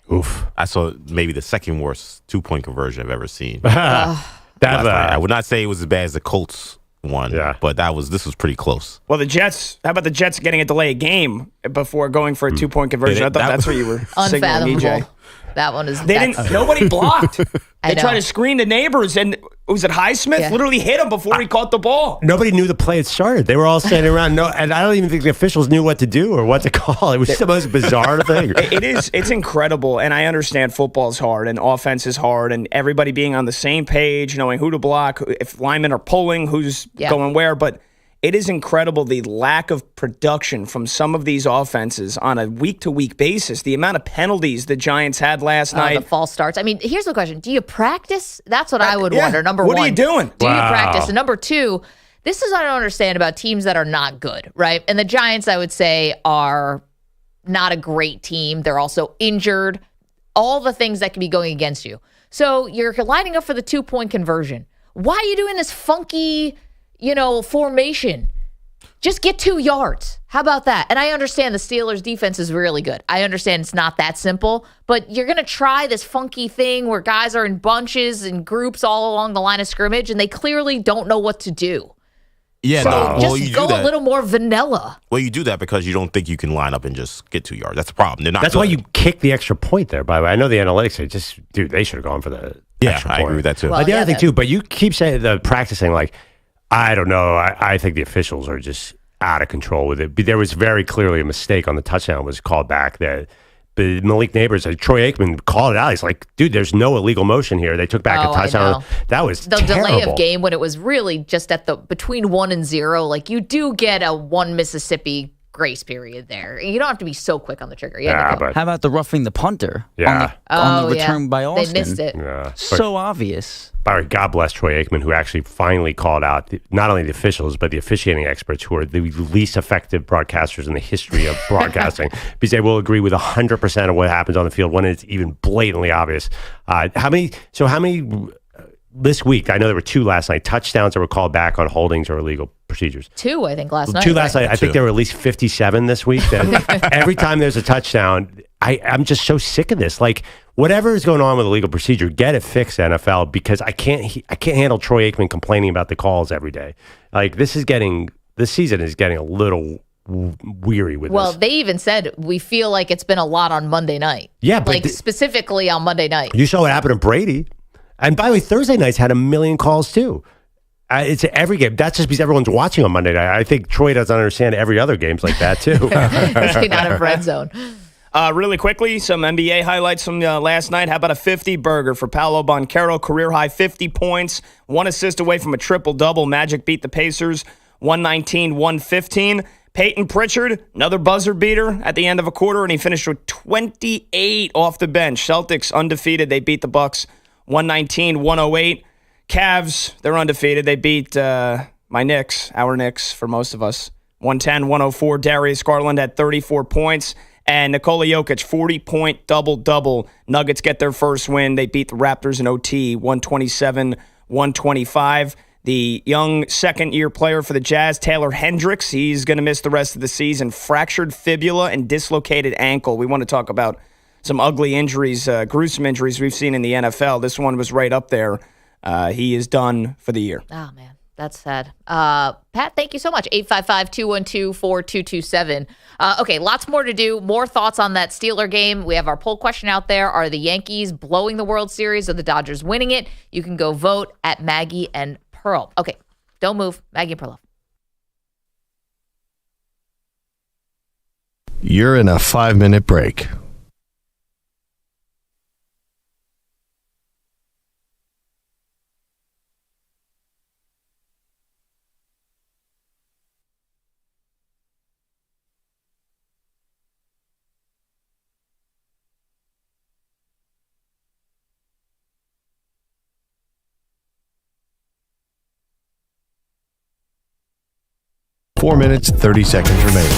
Oof. I saw maybe the second worst 2-point conversion I've ever seen. I would not say it was as bad as the Colts one, but this was pretty close. Well, the Jets, how about the Jets getting a delay game before going for a 2-point conversion? I thought that's what you were signaling, EJ. That one is. Nobody blocked. They tried to screen the Neighbors, and was it Highsmith? Yeah. Literally hit him before he caught the ball. Nobody knew the play had started. They were all standing around. And I don't even think the officials knew what to do or what to call. It was the most bizarre thing. It is. It's incredible, and I understand football's hard and offense is hard, and everybody being on the same page, knowing who to block, if linemen are pulling, who's going where, but. It is incredible the lack of production from some of these offenses on a week-to-week basis. The amount of penalties the Giants had last night. The false starts. I mean, here's the question. Do you practice? That's what I would wonder. Number one. What are you doing? Do you practice? And number two, this is what I don't understand about teams that are not good, right? And the Giants, I would say, are not a great team. They're also injured. All the things that can be going against you. So you're lining up for the 2-point conversion. Why are you doing this funky... formation? Just get 2 yards. How about that? And I understand the Steelers' defense is really good. I understand it's not that simple, but you're going to try this funky thing where guys are in bunches and groups all along the line of scrimmage, and they clearly don't know what to do. Yeah, so just go a little more vanilla. Well, you do that because you don't think you can line up and just get 2 yards. That's the problem. They're not. That's why you kick the extra point there, by the way. I know the analytics say they should have gone for the extra point. I agree with that too. Well, the other thing too, but you keep saying the practicing like, I don't know. I think the officials are just out of control with it. But there was very clearly a mistake on the touchdown was called back there. But Malik Neighbors, Troy Aikman called it out. He's like, dude, there's no illegal motion here. They took back a touchdown. That was the terrible. delay of game when it was really just at between 1 and 0. Like you do get a 1 Mississippi grace period there. You don't have to be so quick on the trigger. But how about the roughing the punter Yeah. on the return by Austin? They missed it. Yeah. So obvious. By the way, God bless Troy Aikman, who actually finally called out not only the officials, but the officiating experts, who are the least effective broadcasters in the history of broadcasting, because they will agree with 100% of what happens on the field when it's even blatantly obvious. How many this week? I know there were 2 last night, touchdowns that were called back on holdings or illegal procedures. 2, I think, last night. 2 last night. I think there were at least 57 this week. Every time there's a touchdown, I'm just so sick of this. Like, whatever is going on with the legal procedure, get it fixed, NFL, because I can't handle Troy Aikman complaining about the calls every day. Like, this season is getting a little weary with this. Well, they even said we feel like it's been a lot on Monday night. Yeah, but like specifically on Monday night. You saw what happened to Brady. And by the way, Thursday nights had 1 million calls too. It's every game. That's just because everyone's watching on Monday night. I think Troy doesn't understand every other game's like that too. Especially not in red zone. Really quickly, some NBA highlights from last night. How about a 50-burger for Paolo Banchero, career-high 50 points, 1 assist away from a triple-double. Magic beat the Pacers 119-115. Peyton Pritchard, another buzzer beater at the end of a quarter, and he finished with 28 off the bench. Celtics undefeated. They beat the Bucks 119-108. Cavs, they're undefeated. They beat my Knicks, our Knicks for most of us, 110-104. Darius Garland had 34 points. And Nikola Jokic, 40-point double-double. Nuggets get their first win. They beat the Raptors in OT, 127-125. The young second-year player for the Jazz, Taylor Hendricks, he's going to miss the rest of the season. Fractured fibula and dislocated ankle. We want to talk about some ugly injuries, gruesome injuries we've seen in the NFL. This one was right up there. He is done for the year. Oh, man. That's sad. Pat, thank you so much. 855-212-4227. Okay, lots more to do. More thoughts on that Steeler game. We have our poll question out there. Are the Yankees blowing the World Series or the Dodgers winning it? You can go vote at Maggie and Pearl. Okay, don't move. Maggie and Perloff. You're in a 5-minute break. Four minutes, 30 seconds remaining.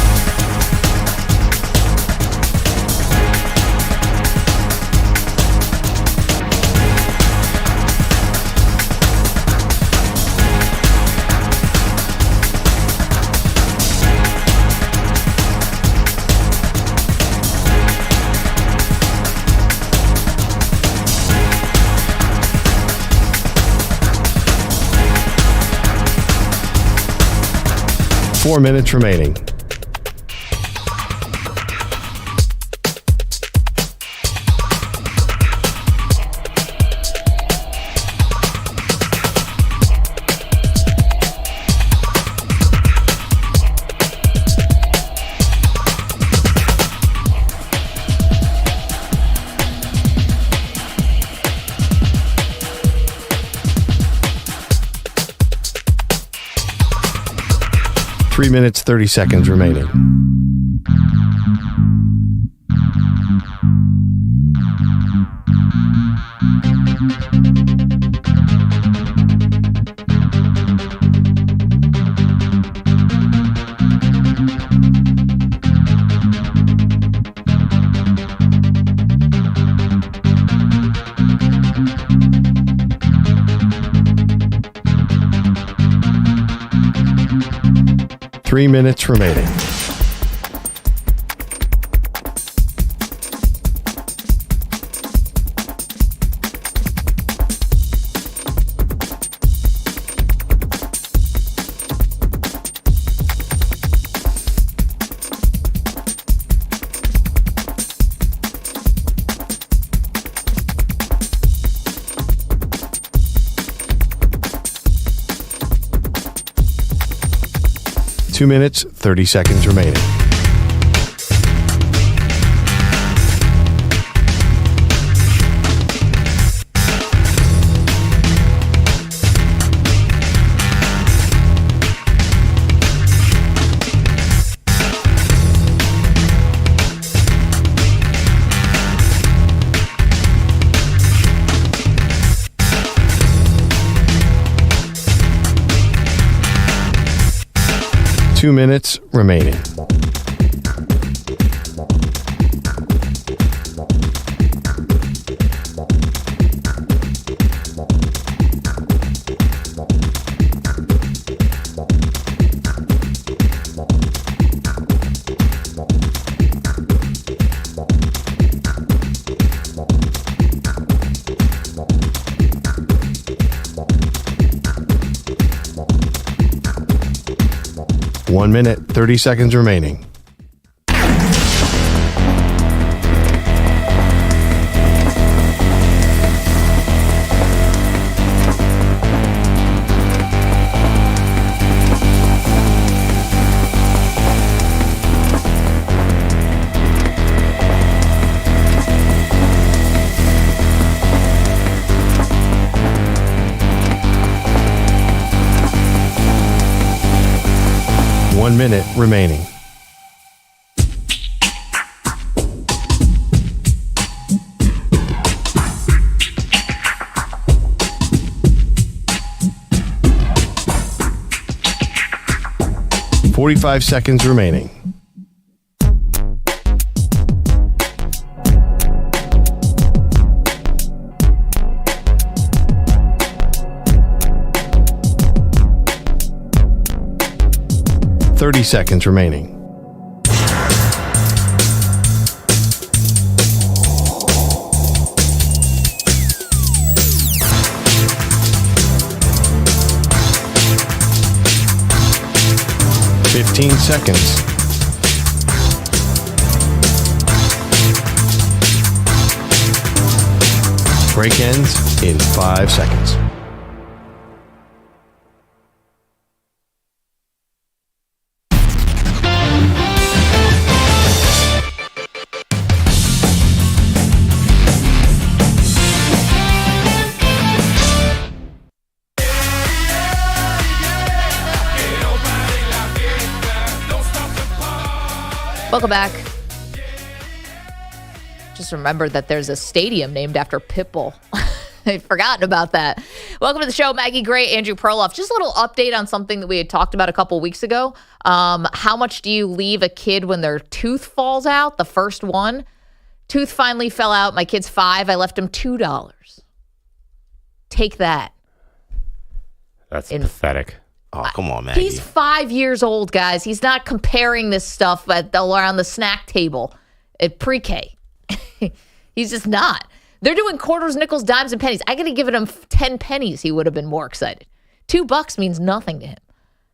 Four minutes remaining. Three minutes, 30 seconds remaining. Three minutes remaining. Two minutes, 30 seconds remaining. 2 minutes remaining. One minute, 30 seconds remaining. One minute remaining. "45 seconds remaining. "30 seconds remaining. "15 seconds. Break ends in 5 seconds. Welcome back. Just remembered that there's a stadium named after Pitbull. I'd forgotten about that. Welcome to the show, Maggie Gray, Andrew Perloff. Just a little update on something that we had talked about a couple weeks ago. How much do you leave a kid when their tooth falls out? The first one. Tooth finally fell out. My kid's 5. I left him $2. Take that. That's pathetic. Oh, come on, Maggie. He's 5 years old, guys. He's not comparing this stuff around the snack table at pre-K. He's just not. They're doing quarters, nickels, dimes, and pennies. I could have given him 10 pennies. He would have been more excited. $2 means nothing to him.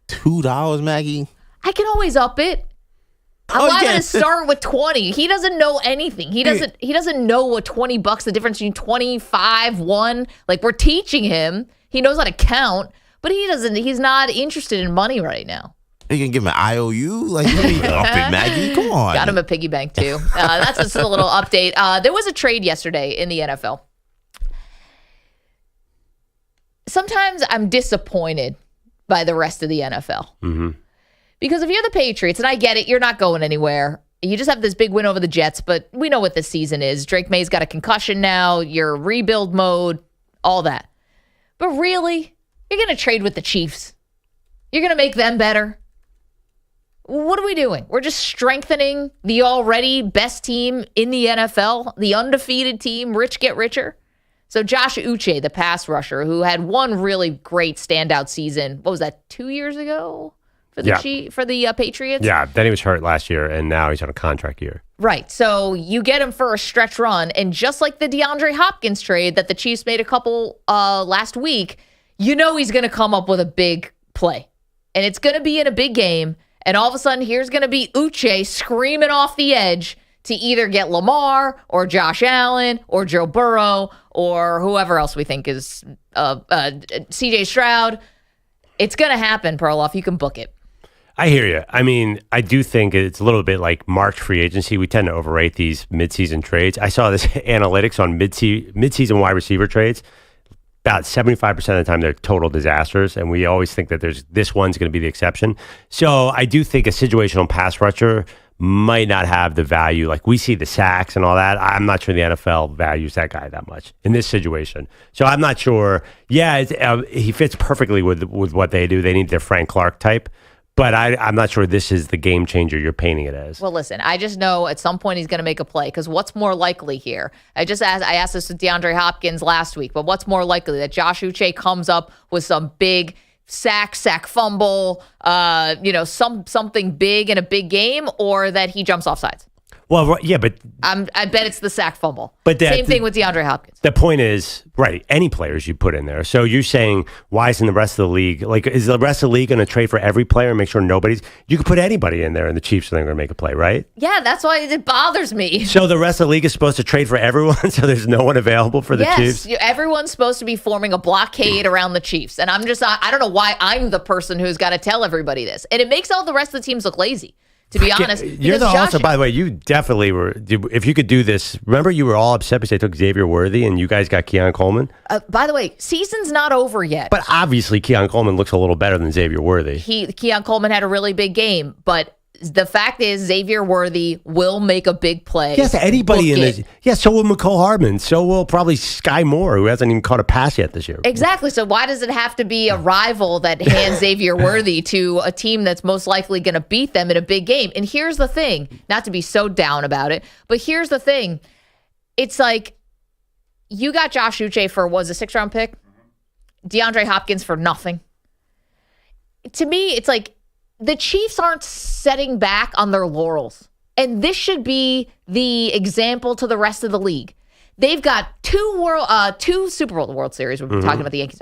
$2, Maggie? I can always up it. I'm not going to start with 20. He doesn't know anything. He doesn't know what $20, the difference between 25, 1. Like, we're teaching him. He knows how to count. But he's not interested in money right now. You can give him an IOU? Like, let me up it, Maggie. Come on. Got him a piggy bank, too. That's just a little update. There was a trade yesterday in the NFL. Sometimes I'm disappointed by the rest of the NFL. Mm-hmm. Because if you're the Patriots, and I get it, you're not going anywhere. You just have this big win over the Jets, but we know what this season is. Drake May's got a concussion now. You're rebuild mode, all that. But really? You're going to trade with the Chiefs. You're going to make them better. What are we doing? We're just strengthening the already best team in the NFL, the undefeated team, rich get richer. So Josh Uche, the pass rusher, who had one really great standout season. What was that, 2 years ago for the Patriots? Yeah, then he was hurt last year, and now he's on a contract year. Right. So you get him for a stretch run, and just like the DeAndre Hopkins trade that the Chiefs made a couple last week, you know he's going to come up with a big play. And it's going to be in a big game. And all of a sudden, here's going to be Uche screaming off the edge to either get Lamar or Josh Allen or Joe Burrow or whoever else we think is CJ Stroud. It's going to happen, Perloff. You can book it. I hear you. I mean, I do think it's a little bit like March free agency. We tend to overrate these midseason trades. I saw this analytics on midseason wide receiver trades. About 75% of the time, they're total disasters, and we always think that this one's going to be the exception. So I do think a situational pass rusher might not have the value. Like, we see the sacks and all that. I'm not sure the NFL values that guy that much in this situation. So I'm not sure. Yeah, he fits perfectly with what they do. They need their Frank Clark type. But I'm not sure this is the game changer you're painting it as. Well, listen, I just know at some point he's going to make a play because what's more likely here? I asked this with DeAndre Hopkins last week, but what's more likely that Josh Uche comes up with some big sack fumble, something big in a big game, or that he jumps off sides? Well, yeah, but I bet it's the sack fumble. But same thing with DeAndre Hopkins. The point is, right, any players you put in there. So you're saying, why isn't the rest of the league, like, is the rest of the league going to trade for every player and make sure you could put anybody in there and the Chiefs are going to make a play, right? Yeah, that's why it bothers me. So the rest of the league is supposed to trade for everyone, so there's no one available for the Chiefs? Yes, everyone's supposed to be forming a blockade around the Chiefs. And I don't know why I'm the person who's got to tell everybody this. And it makes all the rest of the teams look lazy. To be honest, also, by the way, you definitely were. If you could do this, remember you were all upset because they took Xavier Worthy and you guys got Keon Coleman. By the way, season's not over yet. But obviously, Keon Coleman looks a little better than Xavier Worthy. Keon Coleman had a really big game, but the fact is Xavier Worthy will make a big play. Yes, anybody in this. Yeah, so will McCole Hardman. So will probably Sky Moore, who hasn't even caught a pass yet this year. Exactly. So why does it have to be a rival that hands Xavier Worthy to a team that's most likely going to beat them in a big game? And here's the thing, not to be so down about it, but here's the thing. It's like you got Josh Uche for, was a 6th-round pick? DeAndre Hopkins for nothing. To me, it's like, the Chiefs aren't setting back on their laurels. And this should be the example to the rest of the league. They've got two Super Bowl, the World Series. We've been talking about the Yankees.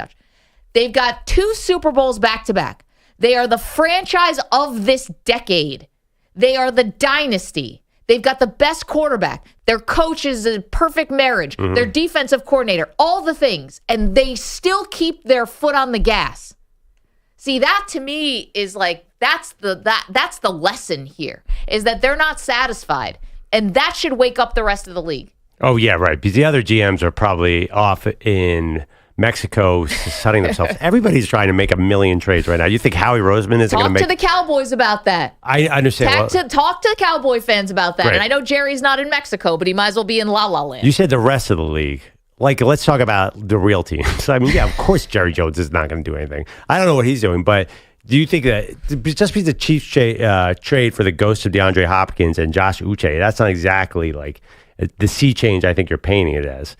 They've got 2 Super Bowls back-to-back. They are the franchise of this decade. They are the dynasty. They've got the best quarterback. Their coach is a perfect marriage. Their defensive coordinator, all the things. And they still keep their foot on the gas. See, that to me is like, that's the lesson here, is that they're not satisfied. And that should wake up the rest of the league. Oh, yeah, right. Because the other GMs are probably off in Mexico setting themselves. Everybody's trying to make a million trades right now. You think Howie Roseman isn't going to make... Talk to the Cowboys about that. I understand. Talk to the Cowboy fans about that. Great. And I know Jerry's not in Mexico, but he might as well be in La La Land. You said the rest of the league. Like, let's talk about the real teams. I mean, yeah, of course Jerry Jones is not going to do anything. I don't know what he's doing, but do you think that just because the Chiefs trade for the ghost of DeAndre Hopkins and Josh Uche, that's not exactly like the sea change I think you're painting it as?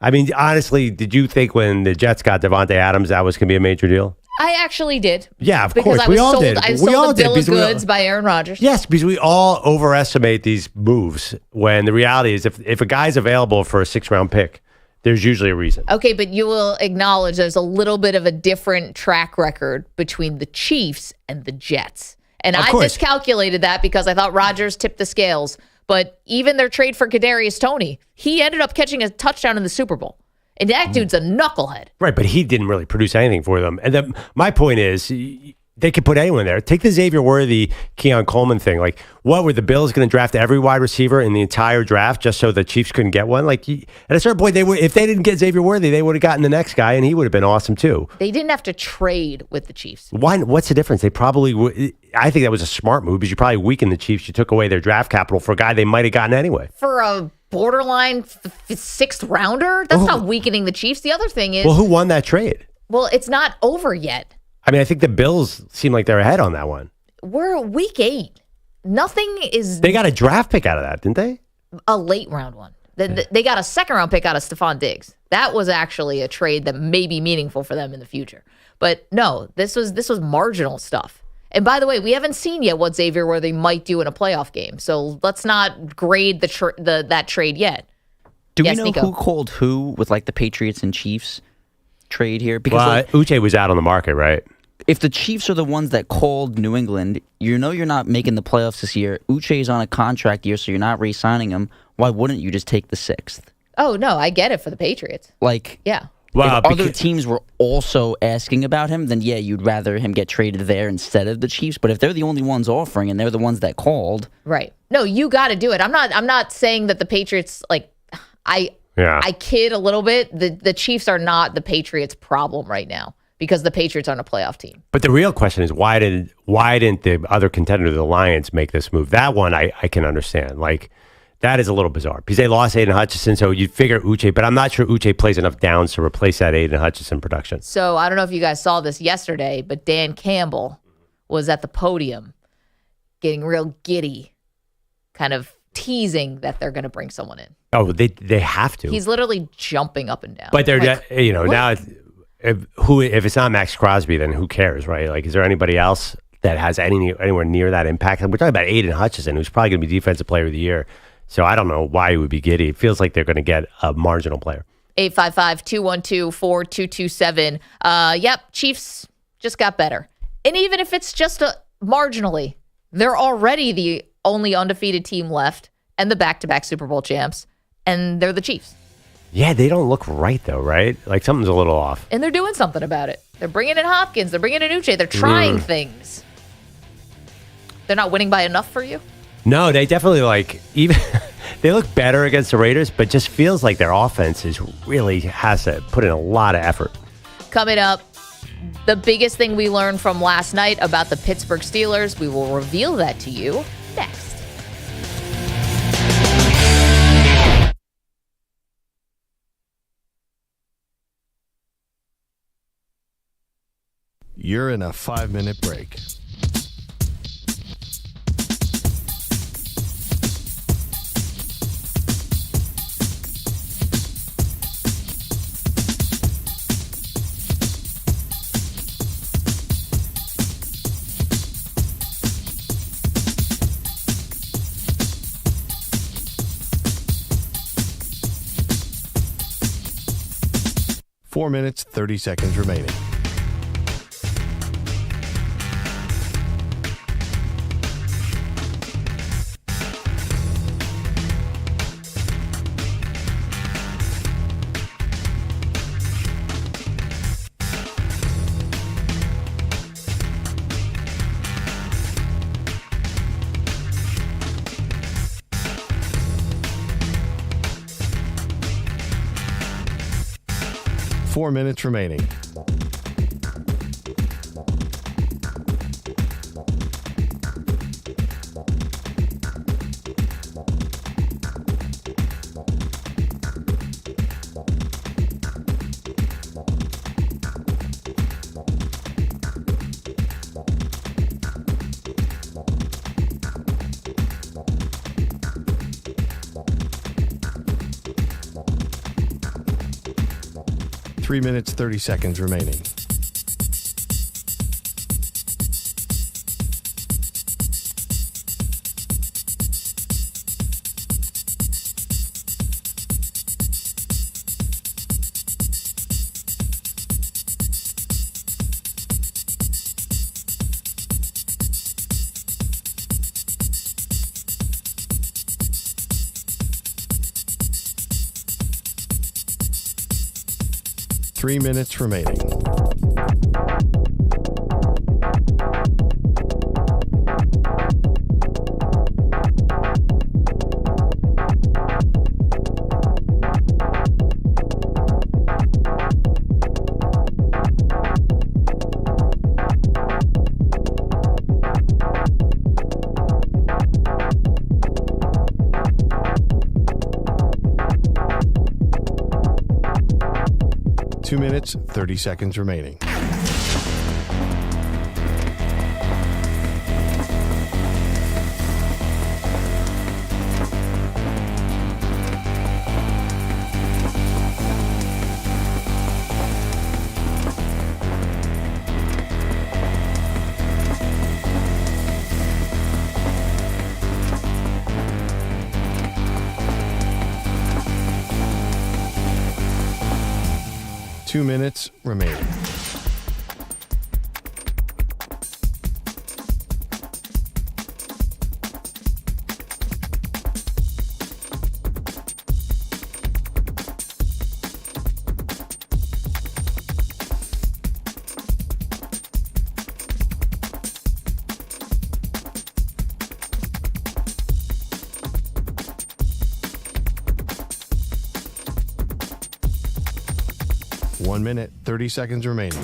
I mean, honestly, did you think when the Jets got Devontae Adams that was going to be a major deal? I actually did. Yeah, of course. We all did. I sold the bill of goods by Aaron Rodgers. Yes, because we all overestimate these moves when the reality is if a guy's available for a 6th-round pick, there's usually a reason. Okay, but you will acknowledge there's a little bit of a different track record between the Chiefs and the Jets. And I miscalculated that because I thought Rodgers tipped the scales. But even their trade for Kadarius Toney, he ended up catching a touchdown in the Super Bowl. And that dude's a knucklehead. Right, but he didn't really produce anything for them. And then my point is, they could put anyone there. Take the Xavier Worthy, Keon Coleman thing. Like, what were the Bills going to draft every wide receiver in the entire draft just so the Chiefs couldn't get one? Like, at a certain point, if they didn't get Xavier Worthy, they would have gotten the next guy, and he would have been awesome too. They didn't have to trade with the Chiefs. Why? What's the difference? They probably would. I think that was a smart move because you probably weakened the Chiefs. You took away their draft capital for a guy they might have gotten anyway. For a borderline 6th rounder? That's not weakening the Chiefs. The other thing is... Well, who won that trade? Well, it's not over yet. I mean, I think the Bills seem like they're ahead on that one. We're week 8. Nothing is... They got a draft pick out of that, didn't they? A late round one. They got a 2nd-round pick out of Stephon Diggs. That was actually a trade that may be meaningful for them in the future. But no, this was marginal stuff. And by the way, we haven't seen yet what Xavier Worthy might do in a playoff game. So let's not grade that trade yet. Do we know Nico? Who called who with like the Patriots and Chiefs trade here? Because Uche was out on the market, right? If the Chiefs are the ones that called New England, you know you're not making the playoffs this year. Uche is on a contract year, so you're not re-signing him. Why wouldn't you just take the 6th? Oh, no, I get it for the Patriots. Yeah. If other teams were also asking about him, then yeah, you'd rather him get traded there instead of the Chiefs. But if they're the only ones offering and they're the ones that called, right? No, you got to do it. I'm not saying that the Patriots I kid a little bit. The Chiefs are not the Patriots' problem right now because the Patriots aren't a playoff team. But the real question is why didn't the other contender, the Lions, make this move? That one I can understand. Like. That is a little bizarre because they lost Aiden Hutchinson, so you'd figure Uche, but I'm not sure Uche plays enough downs to replace that Aiden Hutchinson production. So I don't know if you guys saw this yesterday, but Dan Campbell was at the podium getting real giddy, kind of teasing that they're going to bring someone in. Oh, they have to. He's literally jumping up and down. But they're, now if it's not Max Crosby, then who cares, right? Like, is there anybody else that has anywhere near that impact? And we're talking about Aiden Hutchinson, who's probably going to be Defensive Player of the Year. So I don't know why he would be giddy. It feels like they're going to get a marginal player. 855-212-4227. Yep, Chiefs just got better. And even if it's just marginally, they're already the only undefeated team left and the back-to-back Super Bowl champs, and they're the Chiefs. Yeah, they don't look right, though, right? Like, something's a little off. And they're doing something about it. They're bringing in Hopkins. They're bringing in Uche. They're trying things. They're not winning by enough for you? No, they definitely, even they look better against the Raiders, but just feels like their offense really has to put in a lot of effort. Coming up, the biggest thing we learned from last night about the Pittsburgh Steelers, we will reveal that to you next. You're in a 5-minute break. Four minutes, 30 seconds remaining. Four minutes remaining. Three minutes, 30 seconds remaining. Three minutes remaining. Two minutes, 30 seconds remaining. Two minutes remaining. One minute, 30 seconds remaining.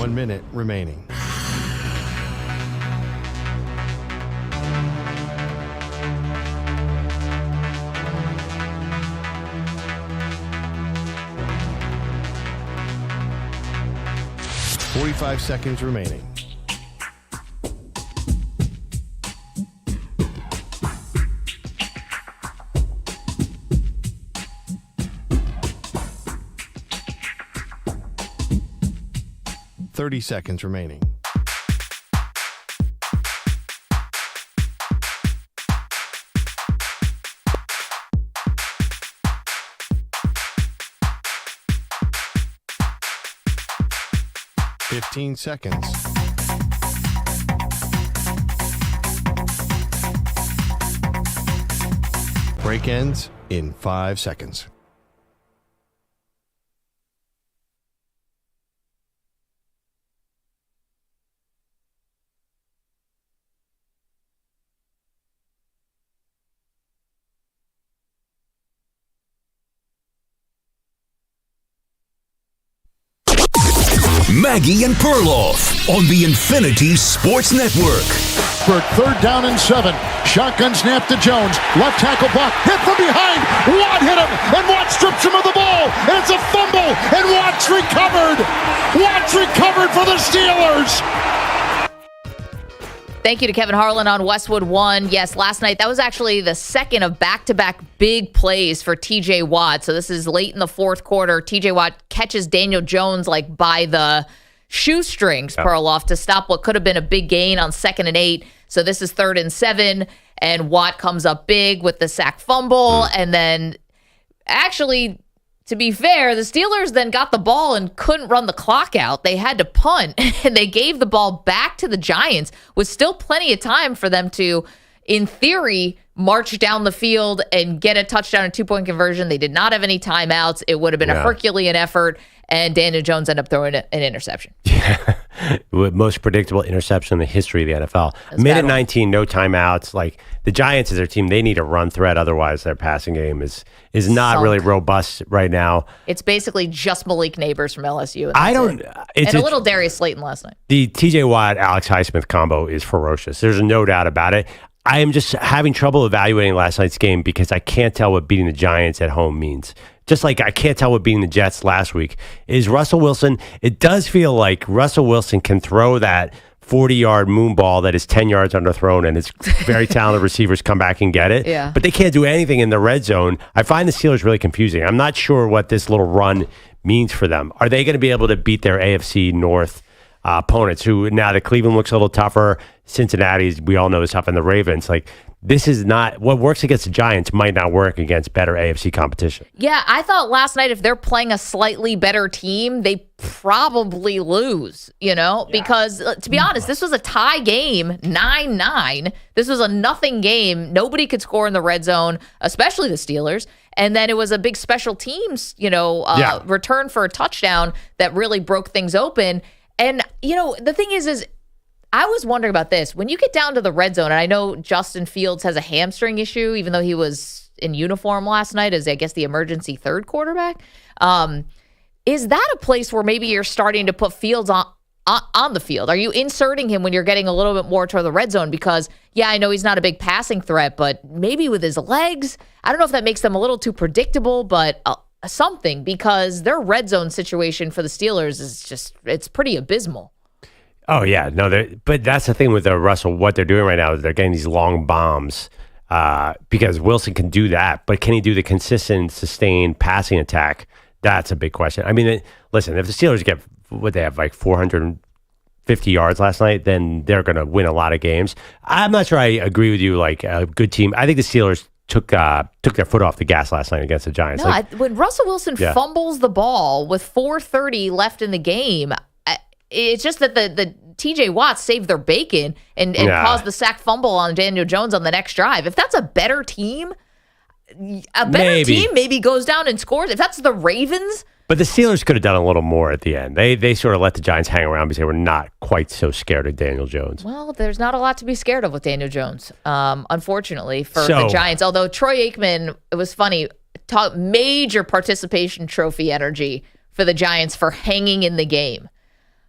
1 minute remaining. $45 seconds remaining. $30 seconds remaining. $15 seconds. Break ends in 5 seconds. Maggie and Perloff on the Infinity Sports Network. For 3rd down and 7. Shotgun snap to Jones. Left tackle block. Hit from behind. Watt hit him. And Watt strips him of the ball. And it's a fumble. And Watt's recovered. Watt's recovered for the Steelers. Thank you to Kevin Harlan on Westwood One. Yes, last night, that was actually the second of back-to-back big plays for T.J. Watt. So this is late in the fourth quarter. T.J. Watt catches Daniel Jones like by the shoestrings, Perloff, to stop what could have been a big gain on 2nd and 8. So this is 3rd and 7, and Watt comes up big with the sack fumble. And then actually, to be fair, the Steelers then got the ball and couldn't run the clock out. They had to punt, and they gave the ball back to the Giants with still plenty of time for them to, in theory, march down the field and get a touchdown and 2-point conversion. They did not have any timeouts. It would have been a Herculean effort, and Daniel Jones ended up throwing an interception. Yeah. Most predictable interception in the history of the NFL. Minute 19, no timeouts. Like, the Giants as their team, they need a run threat. Otherwise, their passing game is not really robust right now. It's basically just Malik Neighbors from LSU. And a little Darius Slayton last night. The TJ Watt, Alex Highsmith combo is ferocious. There's no doubt about it. I am just having trouble evaluating last night's game because I can't tell what beating the Giants at home means. Just like I can't tell what beating the Jets last week. Is Russell Wilson, it does feel like Russell Wilson can throw that 40-yard moon ball that is 10 yards underthrown, and his very talented receivers come back and get it. Yeah. But they can't do anything in the red zone. I find the Steelers really confusing. I'm not sure what this little run means for them. Are they going to be able to beat their AFC North opponents, who now the Cleveland looks a little tougher, Cincinnati, we all know, is tough, and the Ravens? Like, this is not what works against the Giants might not work against better AFC competition. Yeah, I thought last night if they're playing a slightly better team, they probably lose, because to be honest, this was a tie game, 9-9. This was a nothing game. Nobody could score in the red zone, especially the Steelers. And then it was a big special teams, return for a touchdown that really broke things open. And, the thing is I was wondering about this. When you get down to the red zone, and I know Justin Fields has a hamstring issue, even though he was in uniform last night as, I guess, the emergency third quarterback. Is that a place where maybe you're starting to put Fields on the field? Are you inserting him when you're getting a little bit more toward the red zone? Because, I know he's not a big passing threat, but maybe with his legs, I don't know if that makes them a little too predictable, but something, because their red zone situation for the Steelers is it's pretty abysmal. Oh, yeah. No, but that's the thing with Russell. What they're doing right now is they're getting these long bombs because Wilson can do that. But can he do the consistent, sustained passing attack? That's a big question. I mean, listen, if the Steelers get, they have like 450 yards last night, then they're going to win a lot of games. I'm not sure I agree with you, like a good team. I think the Steelers took their foot off the gas last night against the Giants. No, when Russell Wilson fumbles the ball with 4:30 left in the game, it's just that the TJ Watt saved their bacon and caused the sack fumble on Daniel Jones on the next drive. If that's a better team, team maybe goes down and scores. If that's the Ravens. But the Steelers could have done a little more at the end. They sort of let the Giants hang around because they were not quite so scared of Daniel Jones. Well, there's not a lot to be scared of with Daniel Jones, unfortunately, for the Giants. Although Troy Aikman, it was funny, major participation trophy energy for the Giants for hanging in the game.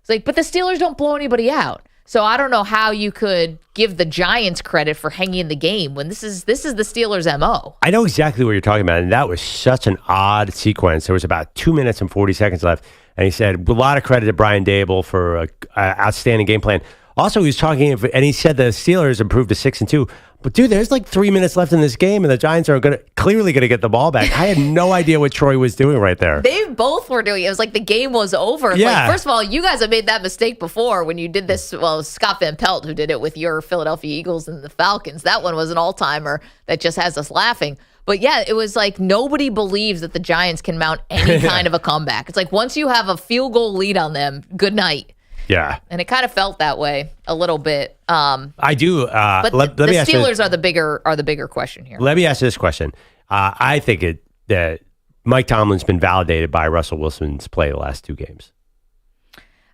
It's like, but the Steelers don't blow anybody out. So I don't know how you could give the Giants credit for hanging the game when this is the Steelers' MO. I know exactly what you're talking about, and that was such an odd sequence. There was about 2 minutes and 40 seconds left, and he said a lot of credit to Brian Dable for an outstanding game plan. Also, he was talking, and he said the Steelers improved to 6-2. But dude, there's like 3 minutes left in this game, and the Giants are clearly going to get the ball back. I had no idea what Troy was doing right there. They both were doing it. It was like the game was over. Yeah. Like, first of all, you guys have made that mistake before when you did this. Well, Scott Van Pelt, who did it with your Philadelphia Eagles and the Falcons. That one was an all-timer that just has us laughing. But yeah, it was like nobody believes that the Giants can mount any kind of a comeback. It's like once you have a field goal lead on them, good night. Yeah. And it kind of felt that way a little bit. I do. But the Steelers are the bigger question here. Let me ask you this question. I think that Mike Tomlin's been validated by Russell Wilson's play the last 2 games.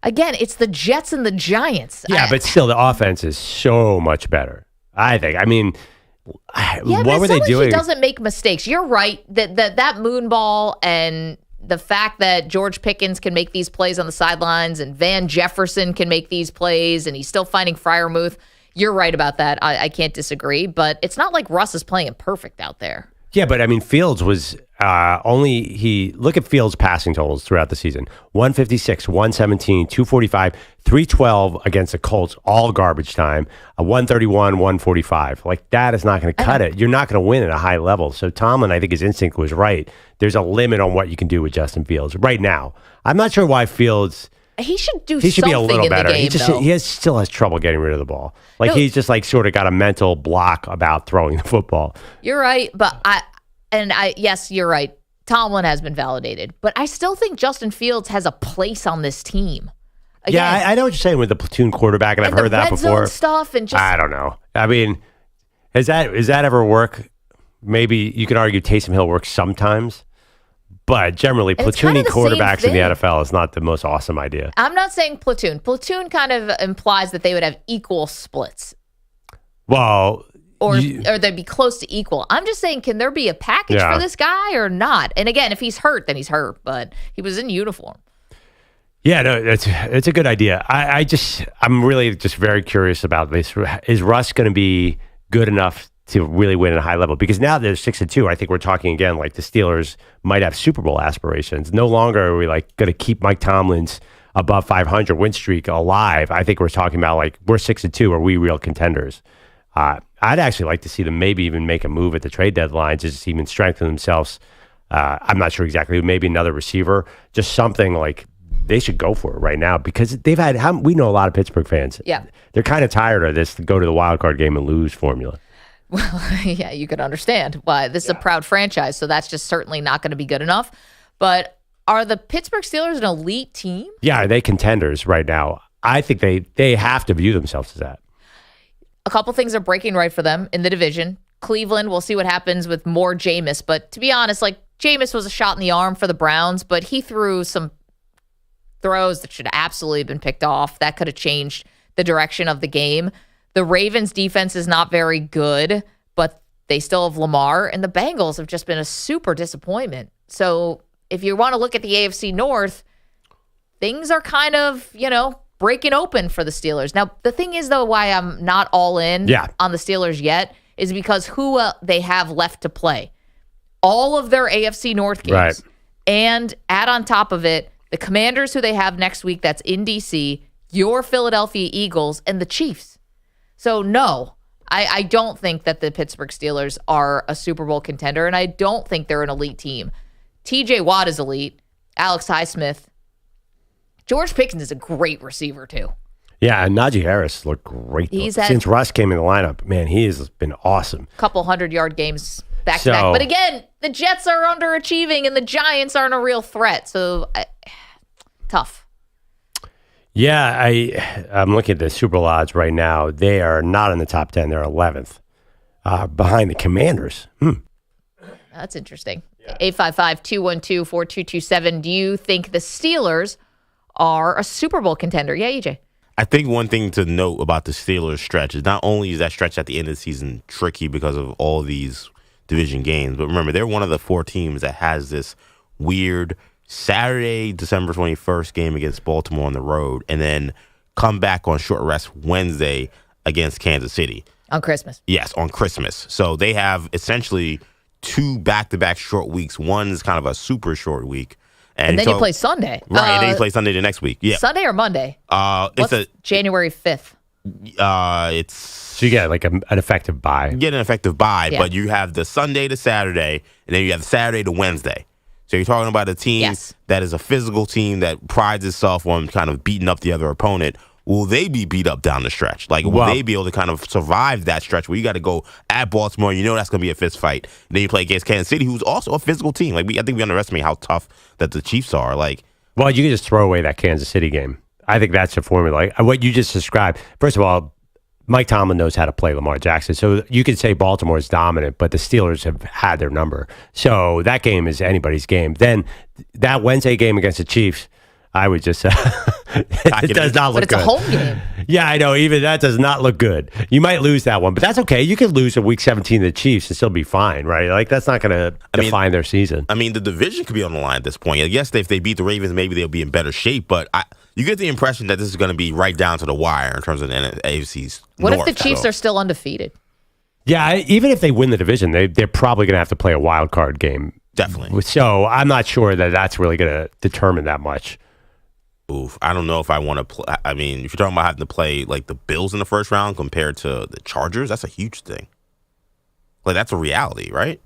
Again, it's the Jets and the Giants. Yeah, but still, the offense is so much better, I think. I mean, what were they doing? He doesn't make mistakes. You're right. That moon ball and the fact that George Pickens can make these plays on the sidelines and Van Jefferson can make these plays and he's still finding Freiermuth. You're right about that. I can't disagree, but it's not like Russ is playing perfect out there. Yeah, but I mean, Fields was look at Fields' passing totals throughout the season. 156, 117, 245, 312 against the Colts, all garbage time, 131, 145. Like, that is not going to cut it. You're not going to win at a high level. So Tomlin, I think his instinct was right. There's a limit on what you can do with Justin Fields right now. I'm not sure why Fields... He should do He should something be a little in better. The game, He still has trouble getting rid of the ball. Like, he's just like sort of got a mental block about throwing the football. You're right, but yes, you're right. Tomlin has been validated, but I still think Justin Fields has a place on this team. Again, yeah, I know what you're saying with the platoon quarterback, and I've heard that before. Zone stuff and just I don't know. I mean, does that ever work? Maybe you could argue Taysom Hill works sometimes. But generally, platooning quarterbacks in the NFL is not the most awesome idea. I'm not saying platoon. Platoon kind of implies that they would have equal splits. Well, or they'd be close to equal. I'm just saying, can there be a package for this guy or not? And again, if he's hurt, then he's hurt. But he was in uniform. Yeah, no, it's a good idea. I'm really just very curious about this. Is Russ going to be good enough to really win at a high level? Because now they're 6-2. I think we're talking again like the Steelers might have Super Bowl aspirations. No longer are we like going to keep Mike Tomlin's above 500 win streak alive. I think we're talking about like we're 6-2. Are we real contenders? I'd actually like to see them maybe even make a move at the trade deadline to just even strengthen themselves. I'm not sure exactly. Maybe another receiver, just something like they should go for it right now because they've had. We know a lot of Pittsburgh fans. Yeah, they're kind of tired of this go to the wild card game and lose formula. Well, yeah, you could understand why. This is a proud franchise, so that's just certainly not going to be good enough. But are the Pittsburgh Steelers an elite team? Yeah, are they contenders right now? I think they have to view themselves as that. A couple things are breaking right for them in the division. Cleveland, we'll see what happens with more Jameis. But to be honest, like Jameis was a shot in the arm for the Browns, but he threw some throws that should absolutely have been picked off. That could have changed the direction of the game. The Ravens' defense is not very good, but they still have Lamar, and the Bengals have just been a super disappointment. So if you want to look at the AFC North, things are kind of, breaking open for the Steelers. Now, the thing is, though, why I'm not all in on the Steelers yet is because who they have left to play. All of their AFC North games. Right. And add on top of it, the Commanders who they have next week, that's in D.C., your Philadelphia Eagles, and the Chiefs. So, no, I don't think that the Pittsburgh Steelers are a Super Bowl contender, and I don't think they're an elite team. T.J. Watt is elite. Alex Highsmith. George Pickens is a great receiver, too. Yeah, and Najee Harris looked great. Since Russ came in the lineup, man, he has been awesome. Couple 100-yard games back-to-back. But again, the Jets are underachieving, and the Giants aren't a real threat. So, tough. Yeah, I'm looking at the Super Bowl odds right now. They are not in the top 10. They're 11th, behind the Commanders. That's interesting. 855-212-4227. Do you think the Steelers are a Super Bowl contender? Yeah, EJ. I think one thing to note about the Steelers stretch is not only is that stretch at the end of the season tricky because of all these division games, but remember, they're one of the 4 teams that has this weird Saturday, December 21st game against Baltimore on the road, and then come back on short rest Wednesday against Kansas City. On Christmas. Yes, on Christmas. So they have essentially 2 back-to-back short weeks. One's kind of a super short week. And then you play Sunday. Right, and then you play Sunday the next week. Yeah. Sunday or Monday? It's January 5th. So you get like an effective bye. You get an effective bye, but you have the Sunday to Saturday, and then you have the Saturday to Wednesday. So you're talking about a team that is a physical team that prides itself on kind of beating up the other opponent. Will they be beat up down the stretch? Like, will they be able to kind of survive that stretch where you got to go at Baltimore? You know that's going to be a fist fight. And then you play against Kansas City, who's also a physical team. Like, I think we underestimate how tough that the Chiefs are. Like, well, you can just throw away that Kansas City game. I think that's the formula. Like, what you just described. First of all, Mike Tomlin knows how to play Lamar Jackson. So you could say Baltimore is dominant, but the Steelers have had their number. So that game is anybody's game. Then that Wednesday game against the Chiefs, I would just it does not look good. But it's a home game. Yeah, I know. Even that does not look good. You might lose that one, but that's okay. You could lose a Week 17 to the Chiefs and still be fine, right? Like, that's not going to define their season. I mean, the division could be on the line at this point. I guess if they beat the Ravens, maybe they'll be in better shape, but you get the impression that this is going to be right down to the wire in terms of the AFC's What North, if the Chiefs are still undefeated? Yeah, even if they win the division, they're probably going to have to play a wild card game. Definitely. So I'm not sure that that's really going to determine that much. Oof, I don't know if I want to play. I mean, if you're talking about having to play like the Bills in the first round compared to the Chargers, that's a huge thing. Like, that's a reality, right?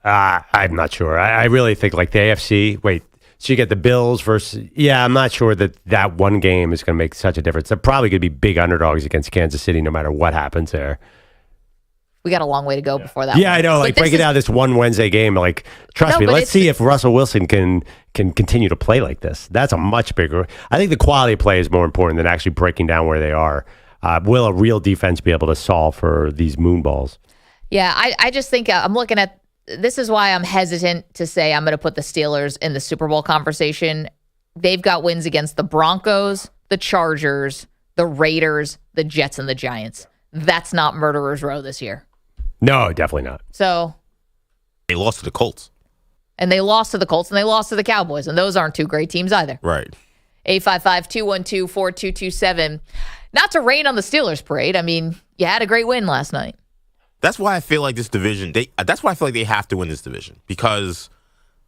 I'm not sure. I really think like the AFC. Wait, so you get the Bills versus. Yeah, I'm not sure that one game is going to make such a difference. They're probably going to be big underdogs against Kansas City, no matter what happens there. We got a long way to go before that. Yeah, I know. Like, breaking out this one Wednesday game, like, trust me, let's see if Russell Wilson can continue to play like this. That's a much bigger. I think the quality of play is more important than actually breaking down where they are. Will a real defense be able to solve for these moon balls? Yeah, I just think I'm looking at this is why I'm hesitant to say I'm going to put the Steelers in the Super Bowl conversation. They've got wins against the Broncos, the Chargers, the Raiders, the Jets, and the Giants. That's not Murderer's Row this year. No, definitely not. So they lost to the Colts. And they lost to the Colts, and they lost to the Cowboys, and those aren't two great teams either. Right. 855-212-4227. Not to rain on the Steelers parade. I mean, you had a great win last night. That's why I feel like this division, that's why I feel like they have to win this division. Because,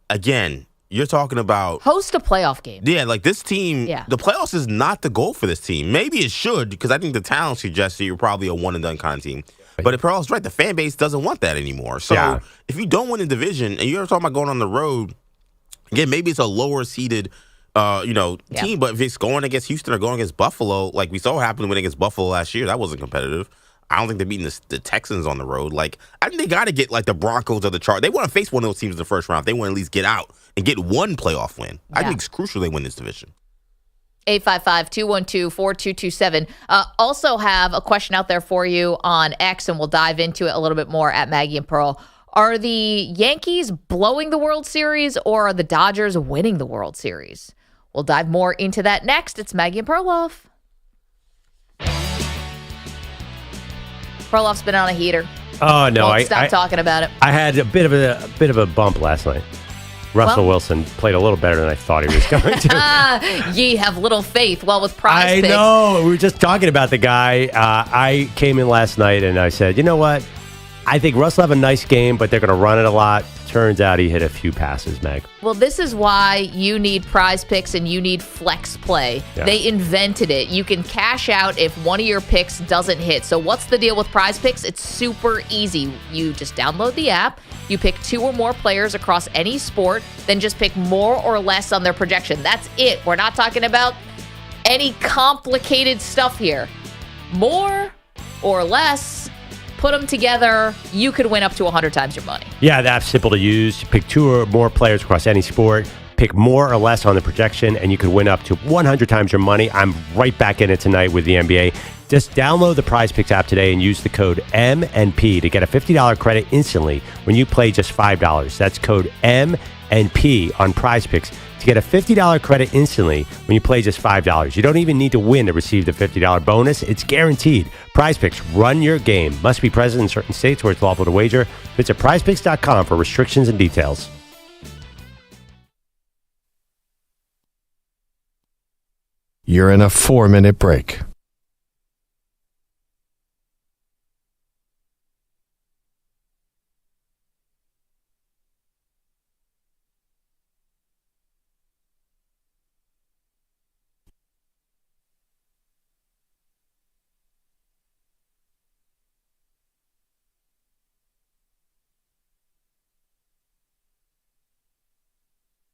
again, you're talking about... Host a playoff game. Yeah, like this team, the playoffs is not the goal for this team. Maybe it should, because I think the talent suggests that you're probably a one-and-done kind of team. But if Perloff's right, the fan base doesn't want that anymore. So if you don't win a division, and you're talking about going on the road, again, maybe it's a lower-seeded team, but if it's going against Houston or going against Buffalo, like we saw what happened when against Buffalo last year, that wasn't competitive. I don't think they're beating the Texans on the road. Like, I think they got to get like the Broncos or the Chargers. They want to face one of those teams in the first round. They want to at least get out and get one playoff win. I think it's crucial they win this division. 855-212-4227. Also have a question out there for you on X, and we'll dive into it a little bit more at Maggie and Pearl. Are the Yankees blowing the World Series, or are the Dodgers winning the World Series? We'll dive more into that next. It's Maggie and Perloff. Perloff's been on a heater. Oh no! Stop talking about it. I had a bit of a bump last night. Russell Wilson played a little better than I thought he was going to. Ye have little faith. Well, with Prize Picks. I know. We were just talking about the guy. I came in last night and I said, you know what? I think Russ will have a nice game, but they're going to run it a lot. Turns out he hit a few passes, Meg. Well, this is why you need Prize Picks and you need Flex Play. Yeah. They invented it. You can cash out if one of your picks doesn't hit. So what's the deal with Prize Picks? It's super easy. You just download the app. You pick two or more players across any sport, then just pick more or less on their projection. That's it. We're not talking about any complicated stuff here. More or less, put them together, you could win up to 100 times your money. Yeah, the app's simple to use. You pick two or more players across any sport, pick more or less on the projection, and you could win up to 100 times your money. I'm right back in it tonight with the NBA. Just download the Prize Picks app today and use the code MNP to get a $50 credit instantly when you play just $5. That's code MNP on Prize Picks to get a $50 credit instantly when you play just $5. You don't even need to win to receive the $50 bonus. It's guaranteed. Prize Picks, run your game. Must be present in certain states where it's lawful to wager. Visit prizepicks.com for restrictions and details. You're in a 4-minute break.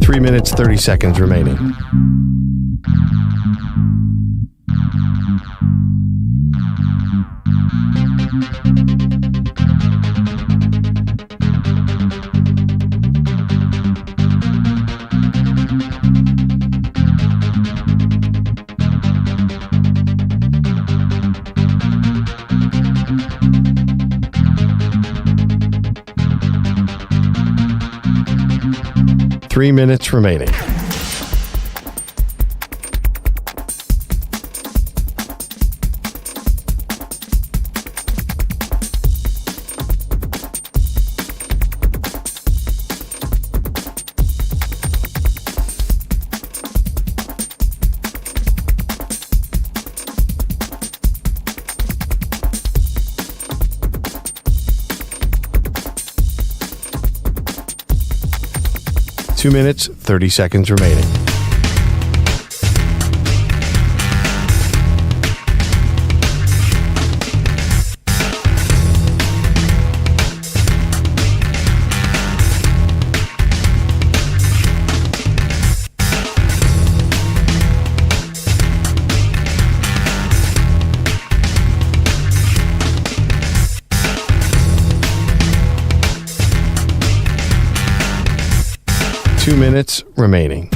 Three minutes, 30 seconds remaining. Three minutes remaining. Two minutes, 30 seconds remaining. Two minutes remaining.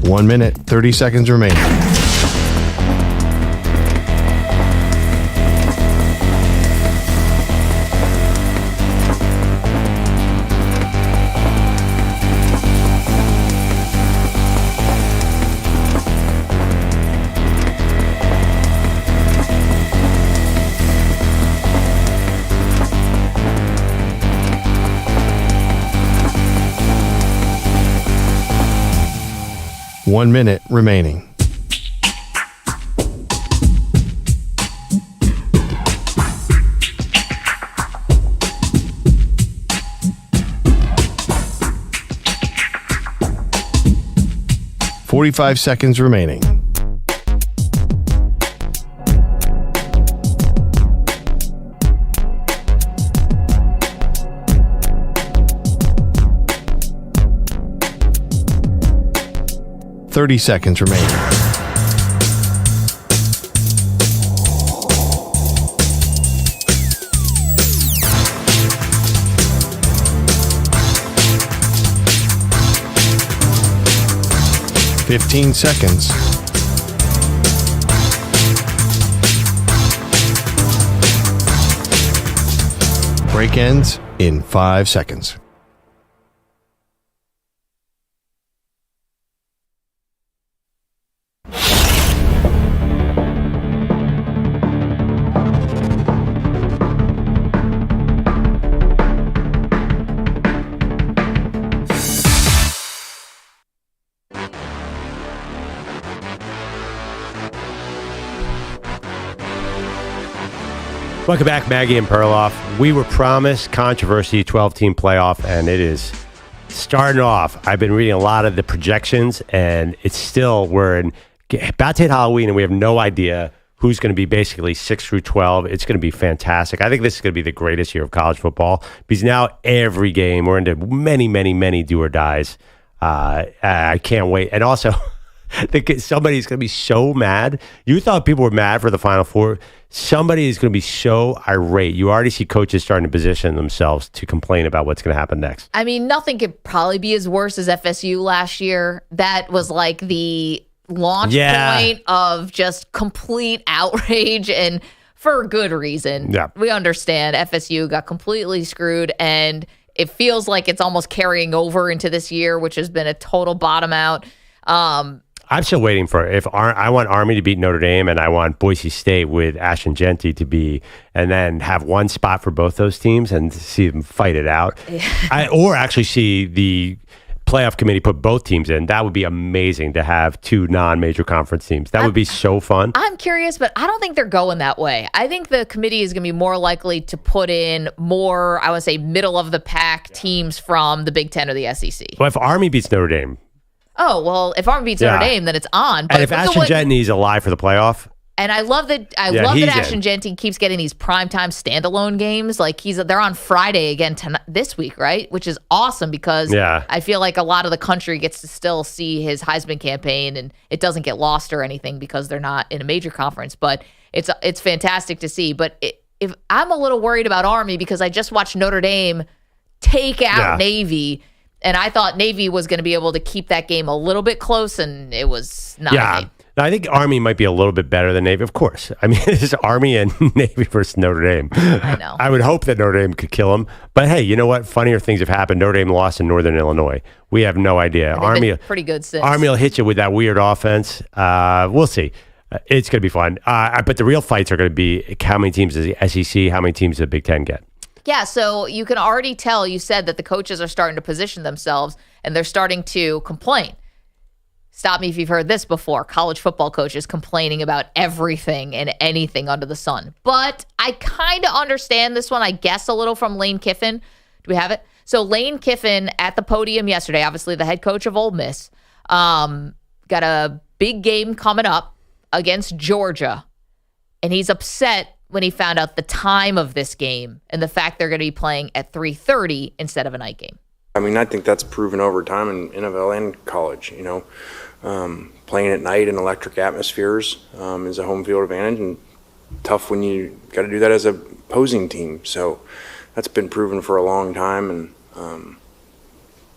One minute, 30 seconds remaining. One minute remaining. $45 seconds remaining. $30 seconds remaining. $15 seconds. Break ends in 5 seconds. Welcome back, Maggie and Perloff. We were promised controversy 12-team playoff, and it is starting off. I've been reading a lot of the projections, and it's still, we're about to hit Halloween, and we have no idea who's going to be basically 6 through 12. It's going to be fantastic. I think this is going to be the greatest year of college football because now every game, we're into many, many, many do or dies. I can't wait. And also, somebody's going to be so mad. You thought people were mad for the Final Four. Somebody is going to be so irate. You already see coaches starting to position themselves to complain about what's going to happen next. I mean, nothing could probably be as worse as FSU last year. That was like the launch point of just complete outrage, and for good reason. Yeah. We understand FSU got completely screwed, and it feels like it's almost carrying over into this year, which has been a total bottom out. I'm still waiting for I want Army to beat Notre Dame, and I want Boise State with Ashton Genty to be, and then have one spot for both those teams and see them fight it out. Or actually see the playoff committee put both teams in. That would be amazing to have two non-major conference teams. That would be so fun. I'm curious, but I don't think they're going that way. I think the committee is going to be more likely to put in more, I would say, middle-of-the-pack teams from the Big Ten or the SEC. Well, if Army beats Notre Dame. Oh, well, if Army beats Notre Dame, then it's on. But and if Ashton Genty is alive for the playoff. And I love that Ashton Genty keeps getting these primetime standalone games. Like they're on Friday again this week, right? Which is awesome because I feel like a lot of the country gets to still see his Heisman campaign, and it doesn't get lost or anything because they're not in a major conference. But it's fantastic to see. But if I'm a little worried about Army because I just watched Notre Dame take out Navy. And I thought Navy was going to be able to keep that game a little bit close, and it was not a game. No, I think Army might be a little bit better than Navy, of course. I mean, it's Army and Navy versus Notre Dame. I know. I would hope that Notre Dame could kill them. But hey, you know what? Funnier things have happened. Notre Dame lost in Northern Illinois. We have no idea. Army pretty good since. Army will hit you with that weird offense. We'll see. It's going to be fun. But the real fights are going to be how many teams does the SEC, how many teams does the Big Ten get? Yeah, so you can already tell, you said that the coaches are starting to position themselves and they're starting to complain. Stop me if you've heard this before. College football coaches complaining about everything and anything under the sun. But I kind of understand this one, I guess, a little from Lane Kiffin. Do we have it? So Lane Kiffin at the podium yesterday, obviously the head coach of Ole Miss, got a big game coming up against Georgia. And he's upset when he found out the time of this game and the fact they're going to be playing at 3:30 instead of a night game. I mean, I think that's proven over time in NFL and college. Playing at night in electric atmospheres is a home field advantage, and tough when you got to do that as a opposing team. So that's been proven for a long time. And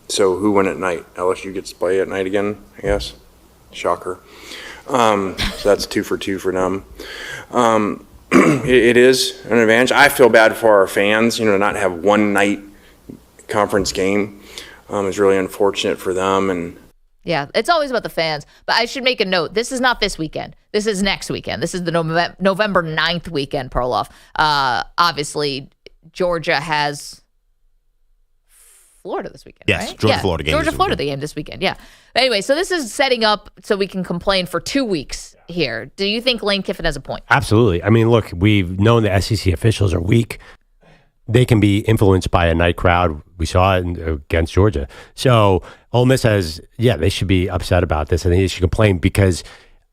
so who won at night? LSU gets to play at night again, I guess. Shocker. So that's 2 for 2 for them. It is an advantage. I feel bad for our fans, to not have one night conference game is really unfortunate for them. And yeah, it's always about the fans. But I should make a note. This is not this weekend. This is next weekend. This is the November 9th weekend, Perloff. Obviously, Georgia has Florida this weekend, yes, right? Georgia-Florida game. Georgia-Florida the game this weekend, yeah. Anyway, so this is setting up so we can complain for 2 weeks here. Do you think Lane Kiffin has a point? Absolutely. I mean, look, we've known the SEC officials are weak. They can be influenced by a night crowd. We saw it against Georgia. So Ole Miss they should be upset about this, and they should complain because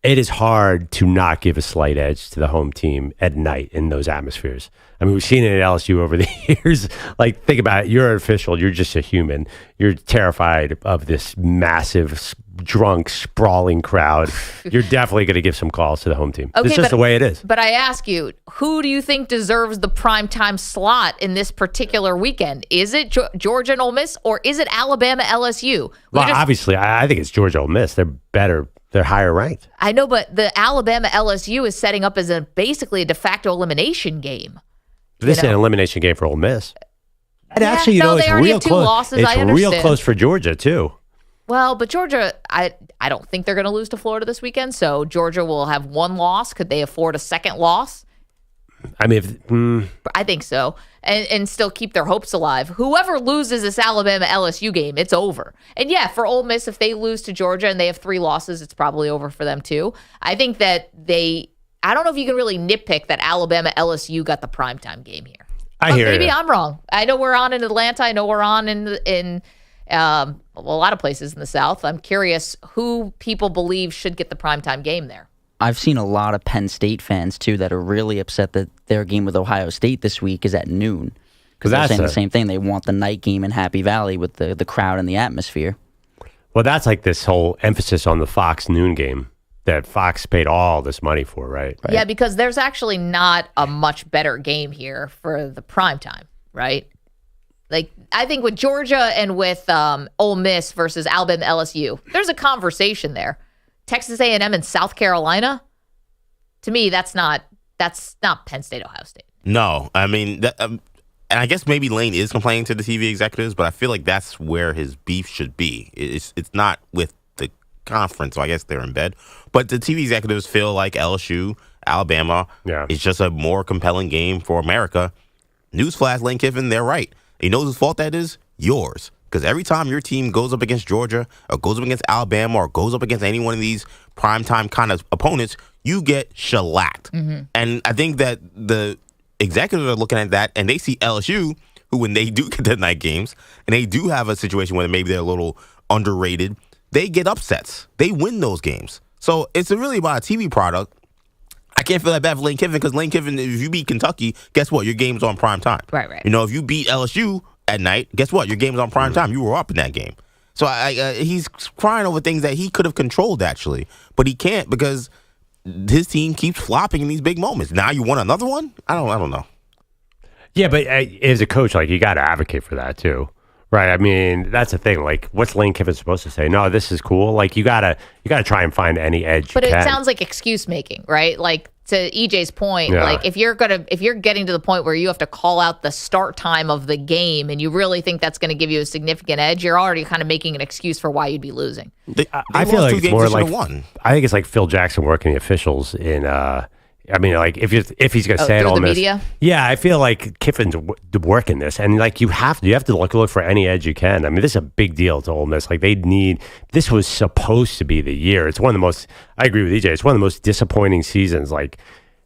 it is hard to not give a slight edge to the home team at night in those atmospheres. I mean, we've seen it at LSU over the years. Like, think about it. You're an official. You're just a human. You're terrified of this massive, drunk, sprawling crowd. You're definitely going to give some calls to the home team. Okay, it's just the way it is. But I ask you, who do you think deserves the primetime slot in this particular weekend? Is it Georgia and Ole Miss, or is it Alabama LSU? Obviously, I think it's Georgia Ole Miss. They're better. They're higher ranked. I know, but the Alabama LSU is setting up as basically a de facto elimination game. This is an elimination game for Ole Miss. And actually, it's real close. It's real close for Georgia, too. Well, but Georgia, I don't think they're going to lose to Florida this weekend. So Georgia will have one loss. Could they afford a second loss? I mean, I think so. And still keep their hopes alive. Whoever loses this Alabama LSU game, it's over. And yeah, for Ole Miss, if they lose to Georgia and they have 3 losses, it's probably over for them too. I think that I don't know if you can really nitpick that Alabama LSU got the primetime game here. Maybe I'm wrong. I know we're on in Atlanta. I know we're on in a lot of places in the South. I'm curious who people believe should get the primetime game there. I've seen a lot of Penn State fans, too, that are really upset that their game with Ohio State this week is at noon. Because they're saying the same thing. They want the night game in Happy Valley with the crowd and the atmosphere. Well, that's like this whole emphasis on the Fox noon game that Fox paid all this money for, right? Yeah, because there's actually not a much better game here for the primetime, right? Like, I think with Georgia and with Ole Miss versus Alabama LSU, there's a conversation there. Texas A&M and South Carolina. To me, that's not Penn State, Ohio State. No, I mean, and I guess maybe Lane is complaining to the TV executives, but I feel like that's where his beef should be. It's not with the conference, so I guess they're in bed. But the TV executives feel like LSU, Alabama, is just a more compelling game for America. Newsflash, Lane Kiffin, they're right. You know whose fault that is? Yours. Because every time your team goes up against Georgia or goes up against Alabama or goes up against any one of these primetime kind of opponents, you get shellacked. Mm-hmm. And I think that the executives are looking at that and they see LSU, who when they do get to night games and they do have a situation where maybe they're a little underrated, they get upsets. They win those games. So it's really about a TV product. I can't feel that bad for Lane Kiffin because Lane Kiffin, if you beat Kentucky, guess what? Your game's on prime time. Right. You know, if you beat LSU at night, guess what? Your game's on prime time. You were up in that game. So he's crying over things that he could have controlled, actually. But he can't because his team keeps flopping in these big moments. Now you want another one? I don't know. Yeah, but as a coach, like, you got to advocate for that, too. Right? I mean, that's the thing. Like, what's Lane Kiffin supposed to say? No, this is cool. Like, you gotta try and find any edge But you can. It sounds like excuse making, right? Like, to EJ's point, like if you're getting to the point where you have to call out the start time of the game and you really think that's going to give you a significant edge, you're already kind of making an excuse for why you'd be losing. I feel like it's more like I think it's like Phil Jackson working the officials in. I mean, like if he's going to say it all, media. Yeah, I feel like Kiffin's working this, and like you have to look for any edge you can. I mean, this is a big deal to Ole Miss. Like this was supposed to be the year. It's one of the most. I agree with EJ. It's one of the most disappointing seasons. Like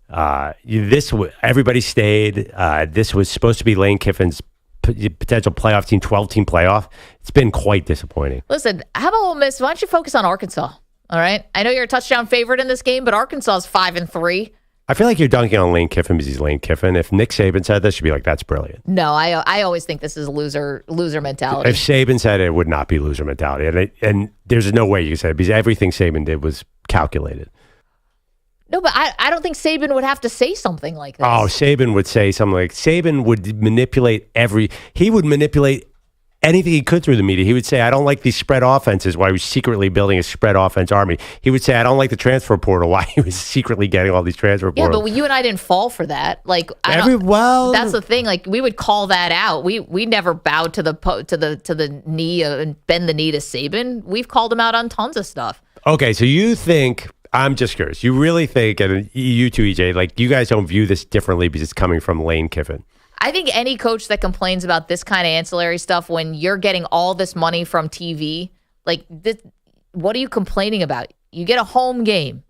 everybody stayed. This was supposed to be Lane Kiffin's potential playoff team, 12-team playoff. It's been quite disappointing. Listen, how about Ole Miss? Why don't you focus on Arkansas? All right, I know you're a touchdown favorite in this game, but Arkansas is 5-3. I feel like you're dunking on Lane Kiffin because he's Lane Kiffin. If Nick Saban said this, you'd be like, that's brilliant. No, I always think this is loser mentality. If Saban said it, it would not be loser mentality. And there's no way you can say it because everything Saban did was calculated. No, but I don't think Saban would have to say something like this. Oh, Saban would say something like, Saban would manipulate anything he could through the media. He would say, I don't like these spread offenses, while he was secretly building a spread offense army. He would say, I don't like the transfer portal, while he was secretly getting all these transfer portals. Yeah, but you and I didn't fall for that. Like, that's the thing. Like, we would call that out. We never bowed to the knee and bend the knee to Saban. We've called him out on tons of stuff. Okay, so you think, I'm just curious, you really think, and you too, EJ, like, you guys don't view this differently because it's coming from Lane Kiffin? I think any coach that complains about this kind of ancillary stuff when you're getting all this money from TV, like, what are you complaining about? You get a home game.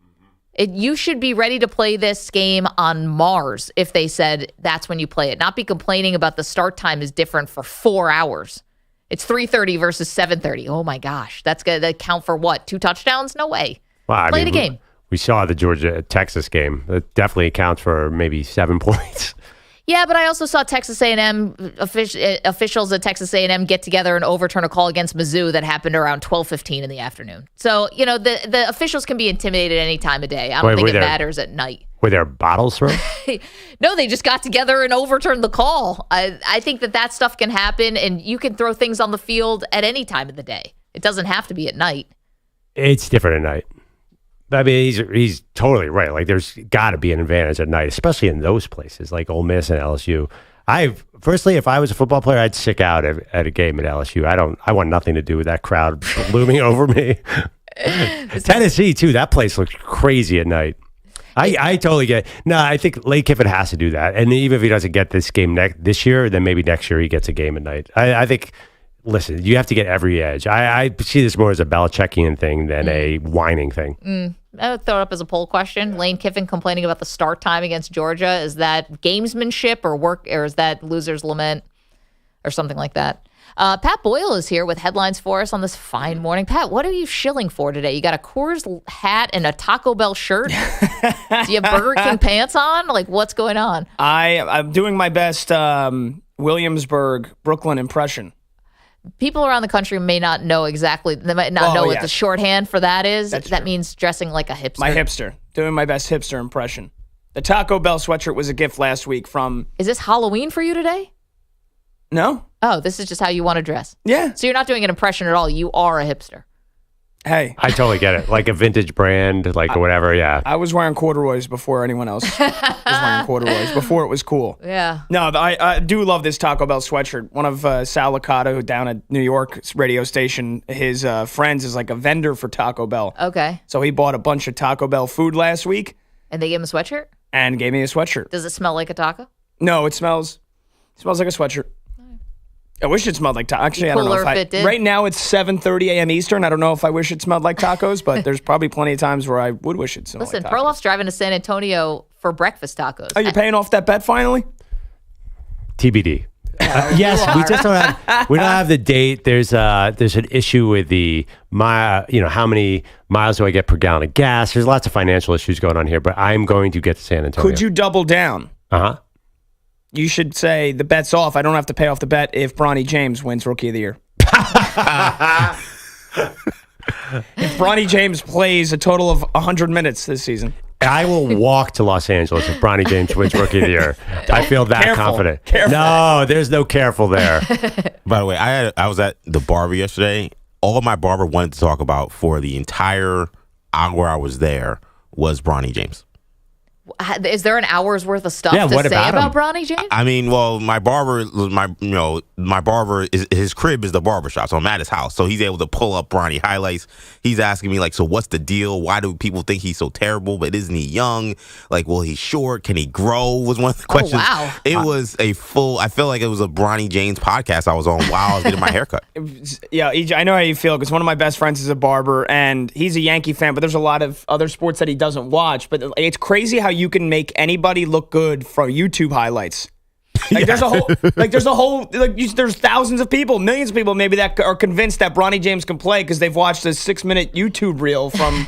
You should be ready to play this game on Mars if they said that's when you play it. Not be complaining about the start time is different for 4 hours. It's 3:30 versus 7:30. Oh, my gosh. That's going to count for what? 2 touchdowns? No way. Well, play the game. We saw the Georgia-Texas game. That definitely accounts for maybe 7 points. Yeah, but I also saw Texas A&M officials at Texas A&M get together and overturn a call against Mizzou that happened around 12:15 in the afternoon. So, you know, the officials can be intimidated any time of day. I don't think it matters at night. Were there bottles thrown? No, they just got together and overturned the call. I think that stuff can happen, and you can throw things on the field at any time of the day. It doesn't have to be at night. It's different at night. I mean, he's totally right. Like, there's got to be an advantage at night, especially in those places like Ole Miss and LSU. Personally, if I was a football player, I'd stick out at a game at LSU. I want nothing to do with that crowd looming over me. Tennessee too. That place looks crazy at night. I totally get it. No, I think Lane Kiffin has to do that. And even if he doesn't get this game this year, then maybe next year he gets a game at night. I think. Listen, you have to get every edge. I see this more as a Belichickian thing than a whining thing. I would throw it up as a poll question. Lane Kiffin complaining about the start time against Georgia. Is that gamesmanship or is that loser's lament or something like that? Pat Boyle is here with headlines for us on this fine morning. Pat, what are you shilling for today? You got a Coors hat and a Taco Bell shirt? Do you have Burger King pants on? Like, what's going on? I'm doing my best Williamsburg, Brooklyn impression. People around the country may not know exactly. They might not know what the shorthand for that is. That means dressing like a hipster. My hipster. Doing my best hipster impression. The Taco Bell sweatshirt was a gift last week from... Is this Halloween for you today? No. Oh, this is just how you want to dress. Yeah. So you're not doing an impression at all. You are a hipster. Hey. I totally get it. Like a vintage brand, like or whatever, yeah. I was wearing corduroys before anyone else was wearing corduroys, before it was cool. Yeah. No, I do love this Taco Bell sweatshirt. One of Sal Licata, down at New York radio station, his friends is like a vendor for Taco Bell. Okay. So he bought a bunch of Taco Bell food last week. And they gave him a sweatshirt? And gave me a sweatshirt. Does it smell like a taco? No, it smells like a sweatshirt. I wish it smelled like tacos. Actually, I don't know if it did. Right now, it's 7:30 a.m. Eastern. I don't know if I wish it smelled like tacos, but there's probably plenty of times where I would wish it smelled like tacos. Listen, Perloff's driving to San Antonio for breakfast tacos. Oh, you're paying off that bet finally? TBD. Yes, we don't have the date. There's an issue with the how many miles do I get per gallon of gas? There's lots of financial issues going on here, but I'm going to get to San Antonio. Could you double down? Uh-huh. You should say the bet's off. I don't have to pay off the bet if Bronny James wins Rookie of the Year. If Bronny James plays a total of 100 minutes this season. I will walk to Los Angeles if Bronny James wins Rookie of the Year. I feel that confident. Careful. No, there's no careful there. By the way, I was at the barber yesterday. All my barber wanted to talk about for the entire hour I was there was Bronny James. Is there an hour's worth of stuff Yeah, to what say about Bronny James? I mean, well, my barber is his crib is the barbershop, so I'm at his house, so he's able to pull up Bronny highlights. He's asking me like, so what's the deal? Why do people think he's so terrible? But isn't he young? Like, well, he's short. Can he grow? Was one of the questions. Oh, wow. It was a full. I felt like it was a Bronny James podcast I was on while I was getting my haircut. Yeah, EJ, I know how you feel because one of my best friends is a barber and he's a Yankee fan, but there's a lot of other sports that he doesn't watch. But it's crazy how you can make anybody look good from YouTube highlights. Like there's thousands of people, millions of people maybe that are convinced that Bronny James can play because they've watched a 6-minute YouTube reel from.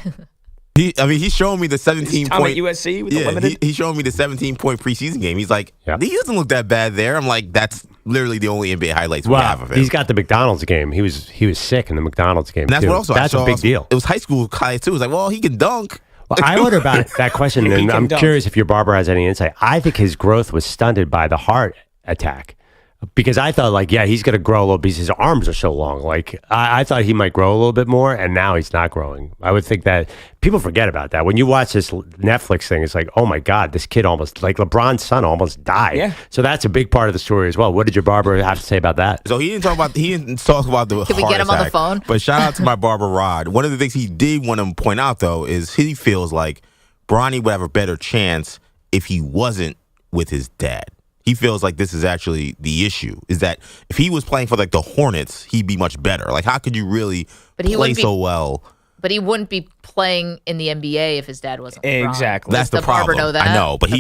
He's showing me the 17-point USC with the limited. He's showing me the 17-point preseason game. He's like, he doesn't look that bad there. I'm like, that's literally the only NBA highlights we have of him. He's got the McDonald's game. He was sick in the McDonald's game. And that's too. what also that's a big deal. It was high school guys too. It was like, well, he can dunk. Well, I wonder about that question, and I'm curious if your barber has any insight. I think his growth was stunted by the heart attack. Because I thought, like, yeah, he's going to grow a little because his arms are so long. Like, I thought he might grow a little bit more, and now he's not growing. I would think that people forget about that. When you watch this Netflix thing, it's like, oh, my God, this kid almost, like LeBron's son almost died. Yeah. So that's a big part of the story as well. What did your barber have to say about that? So he didn't talk about the Can we get him on the phone? But shout out to my barber, Rod. One of the things he did want to point out, though, is he feels like Bronny would have a better chance if he wasn't with his dad. He feels like this is actually the issue, is that if he was playing for like the Hornets, he'd be much better. Like, how could you really play so well? But he wouldn't be playing in the NBA if his dad wasn't LeBron. Exactly. That's the problem. Know that? I know, but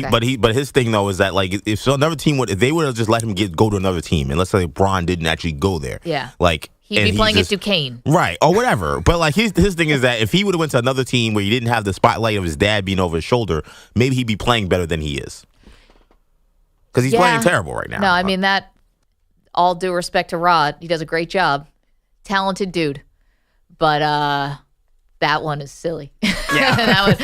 but his thing though is that like if another team if they would have just let him go to another team, and let's say LeBron didn't actually go there, like he'd be playing at Duquesne, right, or whatever. But like his thing is that if he would have went to another team where he didn't have the spotlight of his dad being over his shoulder, maybe he'd be playing better than he is. Because he's playing terrible right now. No, I mean, that, all due respect to Rod, he does a great job. Talented dude. But that one is silly. Yeah.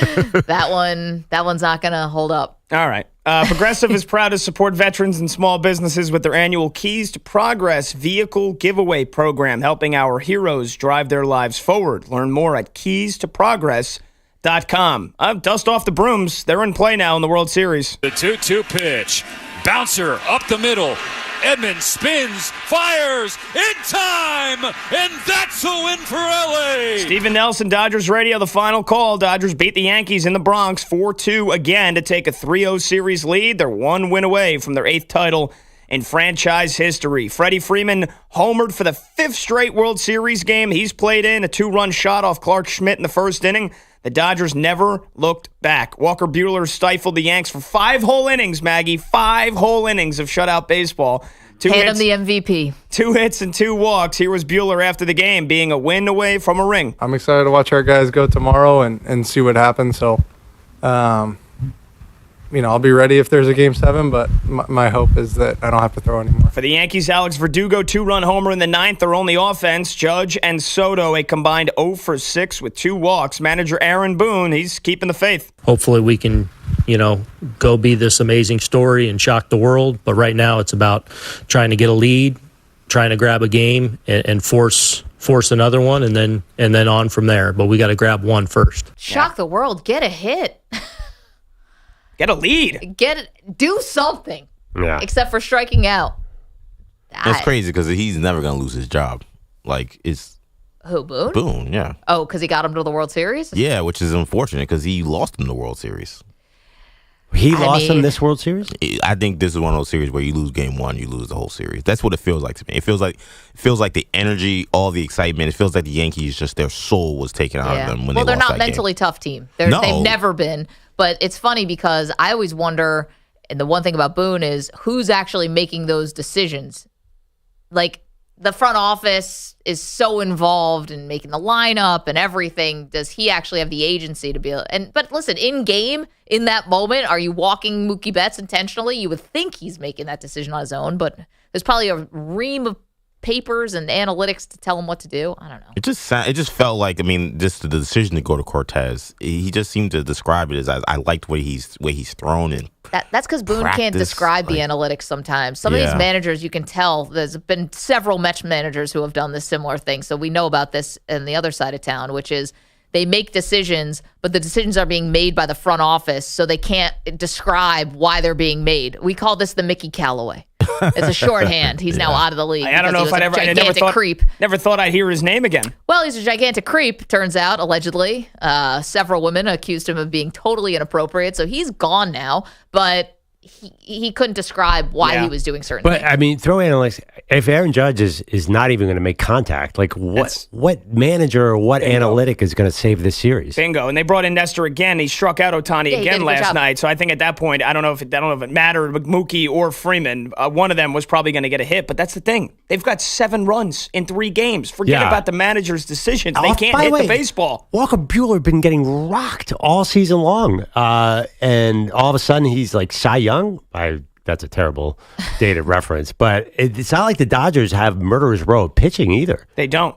that one's not going to hold up. All right. Progressive is proud to support veterans and small businesses with their annual Keys to Progress vehicle giveaway program, helping our heroes drive their lives forward. Learn more at keystoprogress.com. Dust off the brooms. They're in play now in the World Series. The 2-2 pitch. Bouncer up the middle. Edmonds spins, fires, in time, and that's a win for LA. Steven Nelson, Dodgers Radio, the final call. Dodgers beat the Yankees in the Bronx 4-2 again to take a 3-0 series lead. They're one win away from their 8th title in franchise history. Freddie Freeman homered for the 5th straight World Series game he's played in, a 2-run shot off Clark Schmidt in the first inning. The Dodgers never looked back. Walker Buehler stifled the Yanks for 5 whole innings, Maggie. 5 whole innings of shutout baseball. Hand him the MVP. 2 hits and 2 walks. Here was Buehler after the game, being a win away from a ring. I'm excited to watch our guys go tomorrow and see what happens. So, I'll be ready if there's a Game 7, but my hope is that I don't have to throw anymore. For the Yankees, Alex Verdugo, 2-run homer in the 9th. Their only offense, Judge and Soto, a combined 0 for 6 with 2 walks. Manager Aaron Boone, he's keeping the faith. Hopefully we can, go be this amazing story and shock the world. But right now it's about trying to get a lead, trying to grab a game, and force force another one, and then on from there. But we got to grab one first. Shock the world. Get a hit. Get a lead. Do something. Yeah. Except for striking out. That's crazy because he's never going to lose his job. Like, it's... Who, Boone? Boone, yeah. Oh, because he got him to the World Series? Yeah, which is unfortunate because he lost him the World Series. He lost him this World Series? I think this is one of those series where you lose game one, you lose the whole series. That's what it feels like to me. It feels like the energy, all the excitement. It feels like the Yankees, just their soul was taken out of them when they lost they're not that mentally game. Tough team. No. They've never been. But it's funny because I always wonder, and the one thing about Boone is who's actually making those decisions. Like, the front office is so involved in making the lineup and everything. Does he actually have the agency to be able? But listen, in game, in that moment, are you walking Mookie Betts intentionally? You would think he's making that decision on his own, but there's probably a ream of papers and analytics to tell him what to do. I don't know. It just felt like, I mean, just the decision to go to Cortez. He just seemed to describe it as I liked where he's thrown in. That's because Boone can't describe the analytics sometimes. Some of these managers, you can tell, there's been several Mets managers who have done this similar thing. So we know about this in the other side of town, which is they make decisions, but the decisions are being made by the front office, so they can't describe why they're being made. We call this the Mickey Callaway. It's a shorthand. He's now out of the league. I don't know if never thought I'd hear his name again. Well, he's a gigantic creep, turns out, allegedly. Several women accused him of being totally inappropriate, so he's gone now. But he couldn't describe why he was doing certain things. But, I mean, throw analytics. If Aaron Judge is not even going to make contact, like what manager or what analytic is going to save this series? Bingo. And they brought in Nestor again. He struck out Ohtani again last night. So I think at that point, I don't know if it mattered, Mookie or Freeman. One of them was probably going to get a hit. But that's the thing. They've got 7 runs in 3 games. Forget about the manager's decisions. They can't hit the baseball. Walker Buehler been getting rocked all season long. And all of a sudden, he's like Cy Young. That's a terrible dated reference, but it's not like the Dodgers have murderer's row of pitching either. They don't.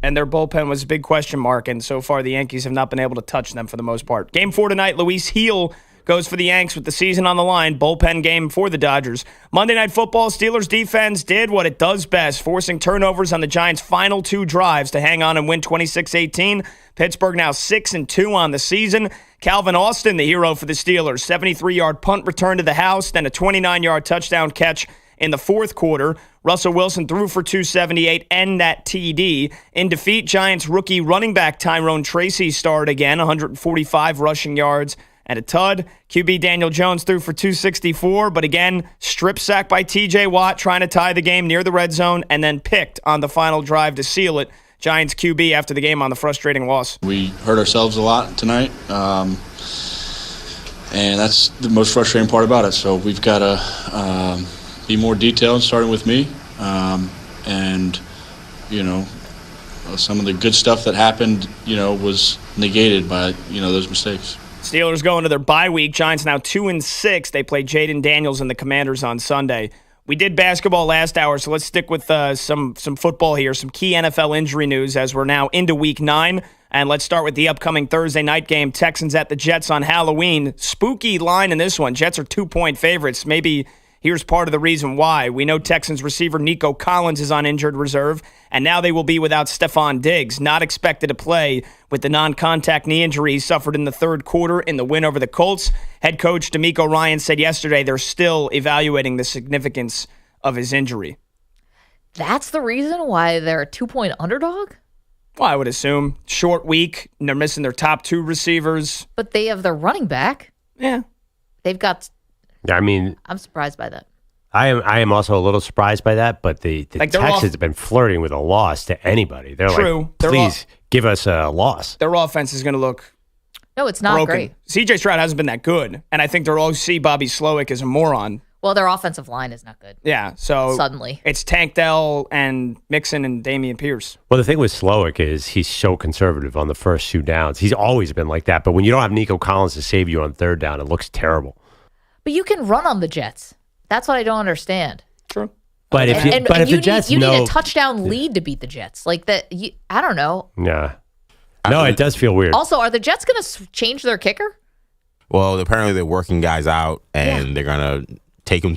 And their bullpen was a big question mark, and so far the Yankees have not been able to touch them for the most part. Game 4 tonight, Luis Heel goes for the Yanks with the season on the line. Bullpen game for the Dodgers. Monday Night Football, Steelers defense did what it does best, forcing turnovers on the Giants' final 2 drives to hang on and win 26-18. Pittsburgh now 6-2 on the season. Calvin Austin, the hero for the Steelers, 73-yard punt return to the house, then a 29-yard touchdown catch in the fourth quarter. Russell Wilson threw for 278 and that TD. In defeat, Giants rookie running back Tyrone Tracy starred again, 145 rushing yards and a tud. QB Daniel Jones threw for 264, but again, strip sack by TJ Watt trying to tie the game near the red zone and then picked on the final drive to seal it. Giants QB after the game on the frustrating loss. We hurt ourselves a lot tonight, and that's the most frustrating part about it. So we've got to be more detailed, starting with me, and, some of the good stuff that happened, was negated by, those mistakes. Steelers go into their bye week. Giants now 2-6. They play Jaden Daniels and the Commanders on Sunday. We did basketball last hour, so let's stick with some football here, some key NFL injury news as we're now into Week 9. And let's start with the upcoming Thursday night game, Texans at the Jets on Halloween. Spooky line in this one. Jets are 2-point favorites. Maybe here's part of the reason why. We know Texans receiver Nico Collins is on injured reserve, and now they will be without Stephon Diggs, not expected to play with the non-contact knee injury he suffered in the third quarter in the win over the Colts. Head coach DeMeco Ryans said yesterday they're still evaluating the significance of his injury. That's the reason why they're a 2-point underdog? Well, I would assume. Short week, and they're missing their top 2 receivers. But they have their running back. Yeah. They've got... I'm surprised by that. I am also a little surprised by that, but the Texans have been flirting with a loss to anybody. They're like, please give us a loss. Their offense is going to look No, it's not broken. great. CJ Stroud hasn't been that good, and I think they're all see Bobby Slowick as a moron. Well, their offensive line is not good. Yeah, so suddenly it's Tank Dell and Mixon and Damian Pierce. Well, the thing with Slowick is he's so conservative on the first 2 downs. He's always been like that, but when you don't have Nico Collins to save you on 3rd down, it looks terrible. But you can run on the Jets. That's what I don't understand. True. But if the Jets need a touchdown lead to beat the Jets. Like that, I don't know. Yeah. No, it does feel weird. Also, are the Jets going to change their kicker? Well, apparently they're working guys out, and they're going to take them.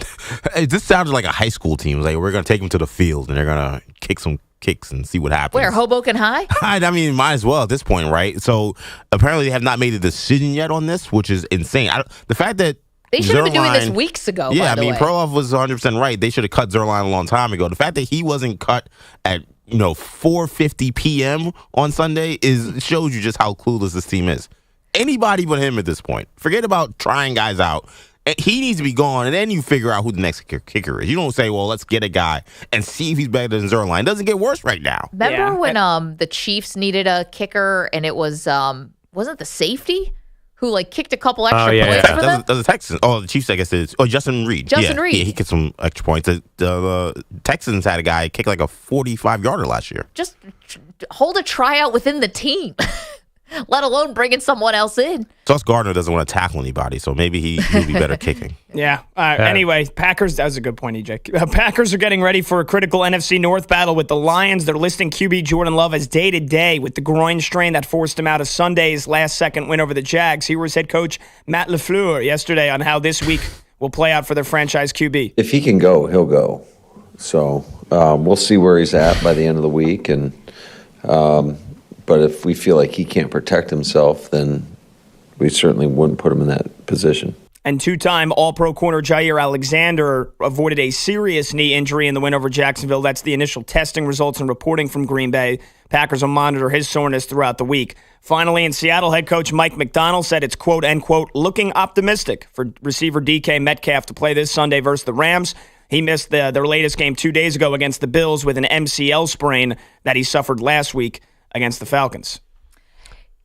This sounds like a high school team. Like, we're going to take them to the field, and they're going to kick kicks and see what happens. Where, Hoboken High? I mean, might as well at this point, right? So apparently they have not made a decision yet on this, which is insane. The fact that they should have been doing this weeks ago. Yeah, by the way. Perloff was 100% right. They should have cut Zuerlein a long time ago. The fact that he wasn't cut at 4:50 p.m. on Sunday shows you just how clueless this team is. Anybody but him at this point. Forget about trying guys out. He needs to be gone, and then you figure out who the next kicker is. You don't say, well, let's get a guy and see if he's better than Zuerlein. It doesn't get worse right now. Remember when the Chiefs needed a kicker, and it was, wasn't the safety who kicked a couple extra points for them? That was the Texans. Oh, the Chiefs, I guess it is. Oh, Justin Reed. Reed. Yeah, he kicked some extra points. The Texans had a guy kick like a 45-yarder last year. Just hold a tryout within the team. Let alone bringing someone else in. Sauce Gardner doesn't want to tackle anybody, so maybe he'd be better kicking. Yeah. Anyway, Packers, that was a good point, EJ. Packers are getting ready for a critical NFC North battle with the Lions. They're listing QB Jordan Love as day-to-day with the groin strain that forced him out of Sunday's last-second win over the Jags. Here was head coach Matt LaFleur yesterday on how this week will play out for their franchise QB. If he can go, he'll go. So we'll see where he's at by the end of the week, and but if we feel like he can't protect himself, then we certainly wouldn't put him in that position. And two-time All-Pro corner Jair Alexander avoided a serious knee injury in the win over Jacksonville. That's the initial testing results and reporting from Green Bay. Packers will monitor his soreness throughout the week. Finally, in Seattle, head coach Mike McDonald said it's, quote, end quote, looking optimistic for receiver DK Metcalf to play this Sunday versus the Rams. He missed their latest game 2 days ago against the Bills with an MCL sprain that he suffered last week against the Falcons.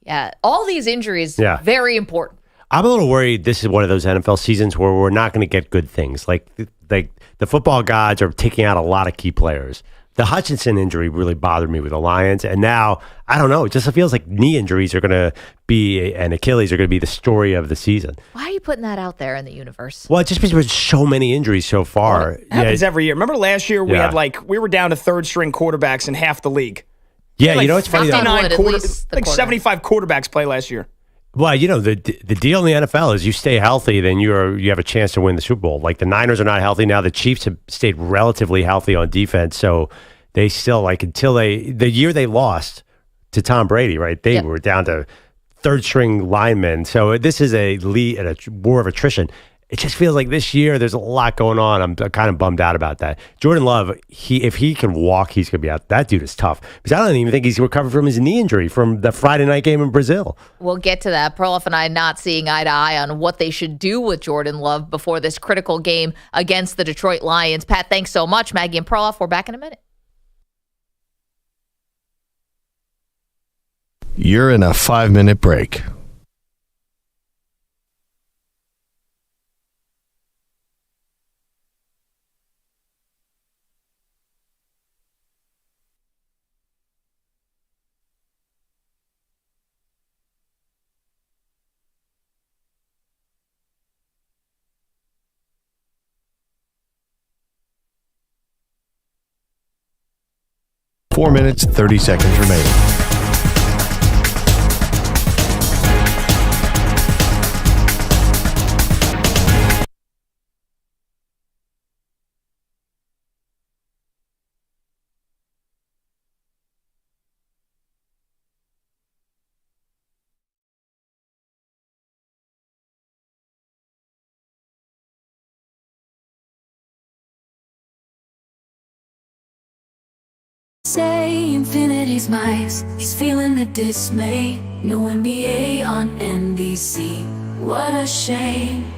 Yeah, all these injuries, very important. I'm a little worried this is one of those NFL seasons where we're not going to get good things. Like the football gods are taking out a lot of key players. The Hutchinson injury really bothered me with the Lions, and now, I don't know, it just feels like knee injuries are going to be, and Achilles are going to be the story of the season. Why are you putting that out there in the universe? Well, it's just because there's so many injuries so far. Well, it happens every year. Remember last year we had we were down to third-string quarterbacks in half the league. Yeah, it's funny. 75 quarterbacks play last year. Well, the deal in the NFL is you stay healthy, then you have a chance to win the Super Bowl. Like the Niners are not healthy now. The Chiefs have stayed relatively healthy on defense, so they still until the year they lost to Tom Brady, right? They were down to third string linemen. So this is a war of attrition. It just feels like this year there's a lot going on. I'm kind of bummed out about that. Jordan Love, if he can walk, he's going to be out. That dude is tough. Because I don't even think he's recovered from his knee injury from the Friday night game in Brazil. We'll get to that. Perloff and I not seeing eye to eye on what they should do with Jordan Love before this critical game against the Detroit Lions. Pat, thanks so much. Maggie and Perloff, we're back in a minute. You're in a 5-minute break. Four minutes, 30 seconds remaining. Say infinity's mice, he's feeling the dismay. No NBA on NBC, what a shame.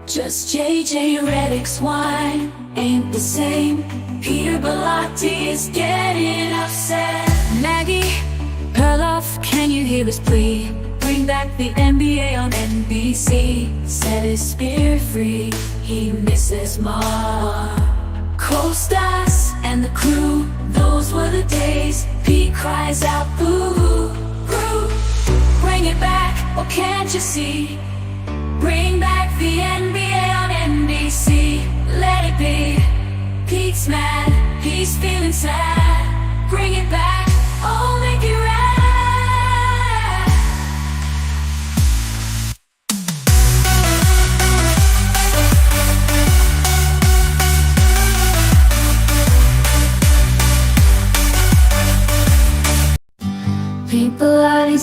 Just JJ Redick's wine ain't the same. Peter Bellotti is getting upset. Maggie, Perloff, can you hear his plea? Bring back the NBA on NBC. Set his spirit free, he misses more. Co-stars and the crew, those were the days. Pete cries out, boo, boo. Bring it back, or can't you see? Bring back the NBA on NBC. Let it be. Pete's mad, he's feeling sad. Bring it back, oh, make it right.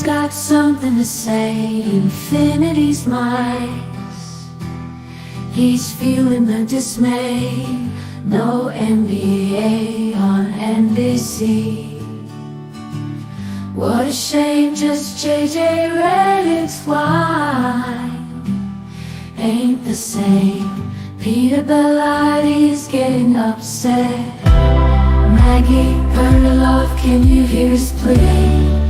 He's got something to say, infinity's mice. He's feeling the dismay. No NBA on NBC. What a shame, just JJ Redick's wine ain't the same. Peter Bellatti's getting upset. Maggie, Perloff, can you hear us play?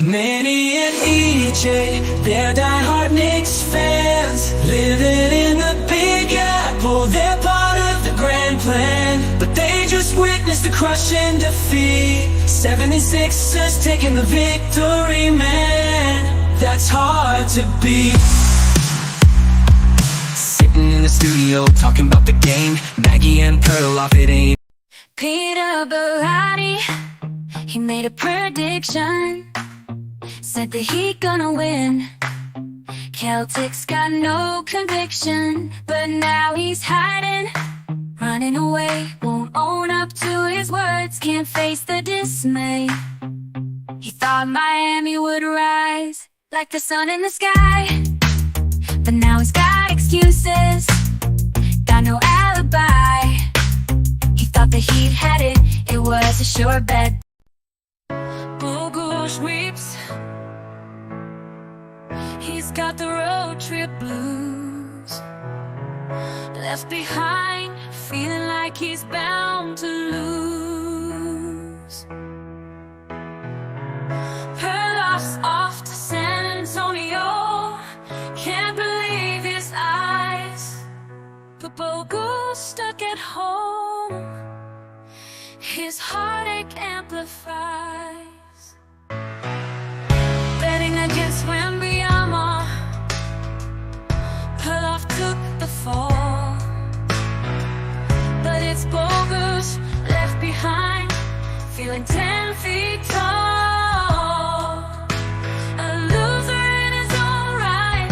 Manny and Uche, they're diehard Knicks fans, living in the Big Apple. They're part of the grand plan, but they just witnessed the crushing defeat. 76ers taking the victory, man. That's hard to beat. Sitting in the studio talking about the game, Maggie and Perloff, it ain't. Peter Bellotti, he made a prediction. Said the Heat gonna win. Celtics got no conviction, but now he's hiding, running away. Won't own up to his words, can't face the dismay. He thought Miami would rise like the sun in the sky, but now he's got excuses, got no alibi. He thought the Heat had it, it was a sure bet. Bogle sweeps. He's got the road trip blues. Left behind, feeling like he's bound to lose. Perloff's off to San Antonio. Can't believe his eyes. But Bogle's stuck at home. His heartache amplifies. Betting against Wembyama, Perloff took the fall. But it's Bogus left behind, feeling 10 feet tall. A loser in his own right,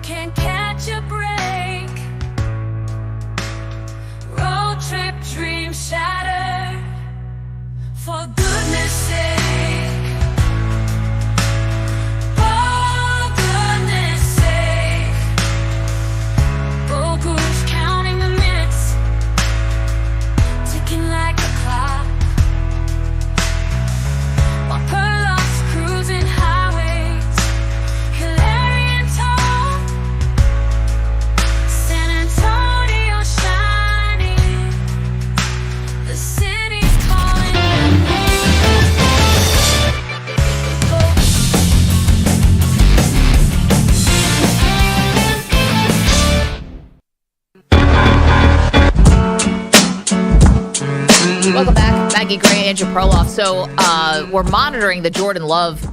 can't catch a break. Road trip dreams shattered, for goodness sake. Welcome back, Maggie Gray, Andrew Perloff. So we're monitoring the Jordan Love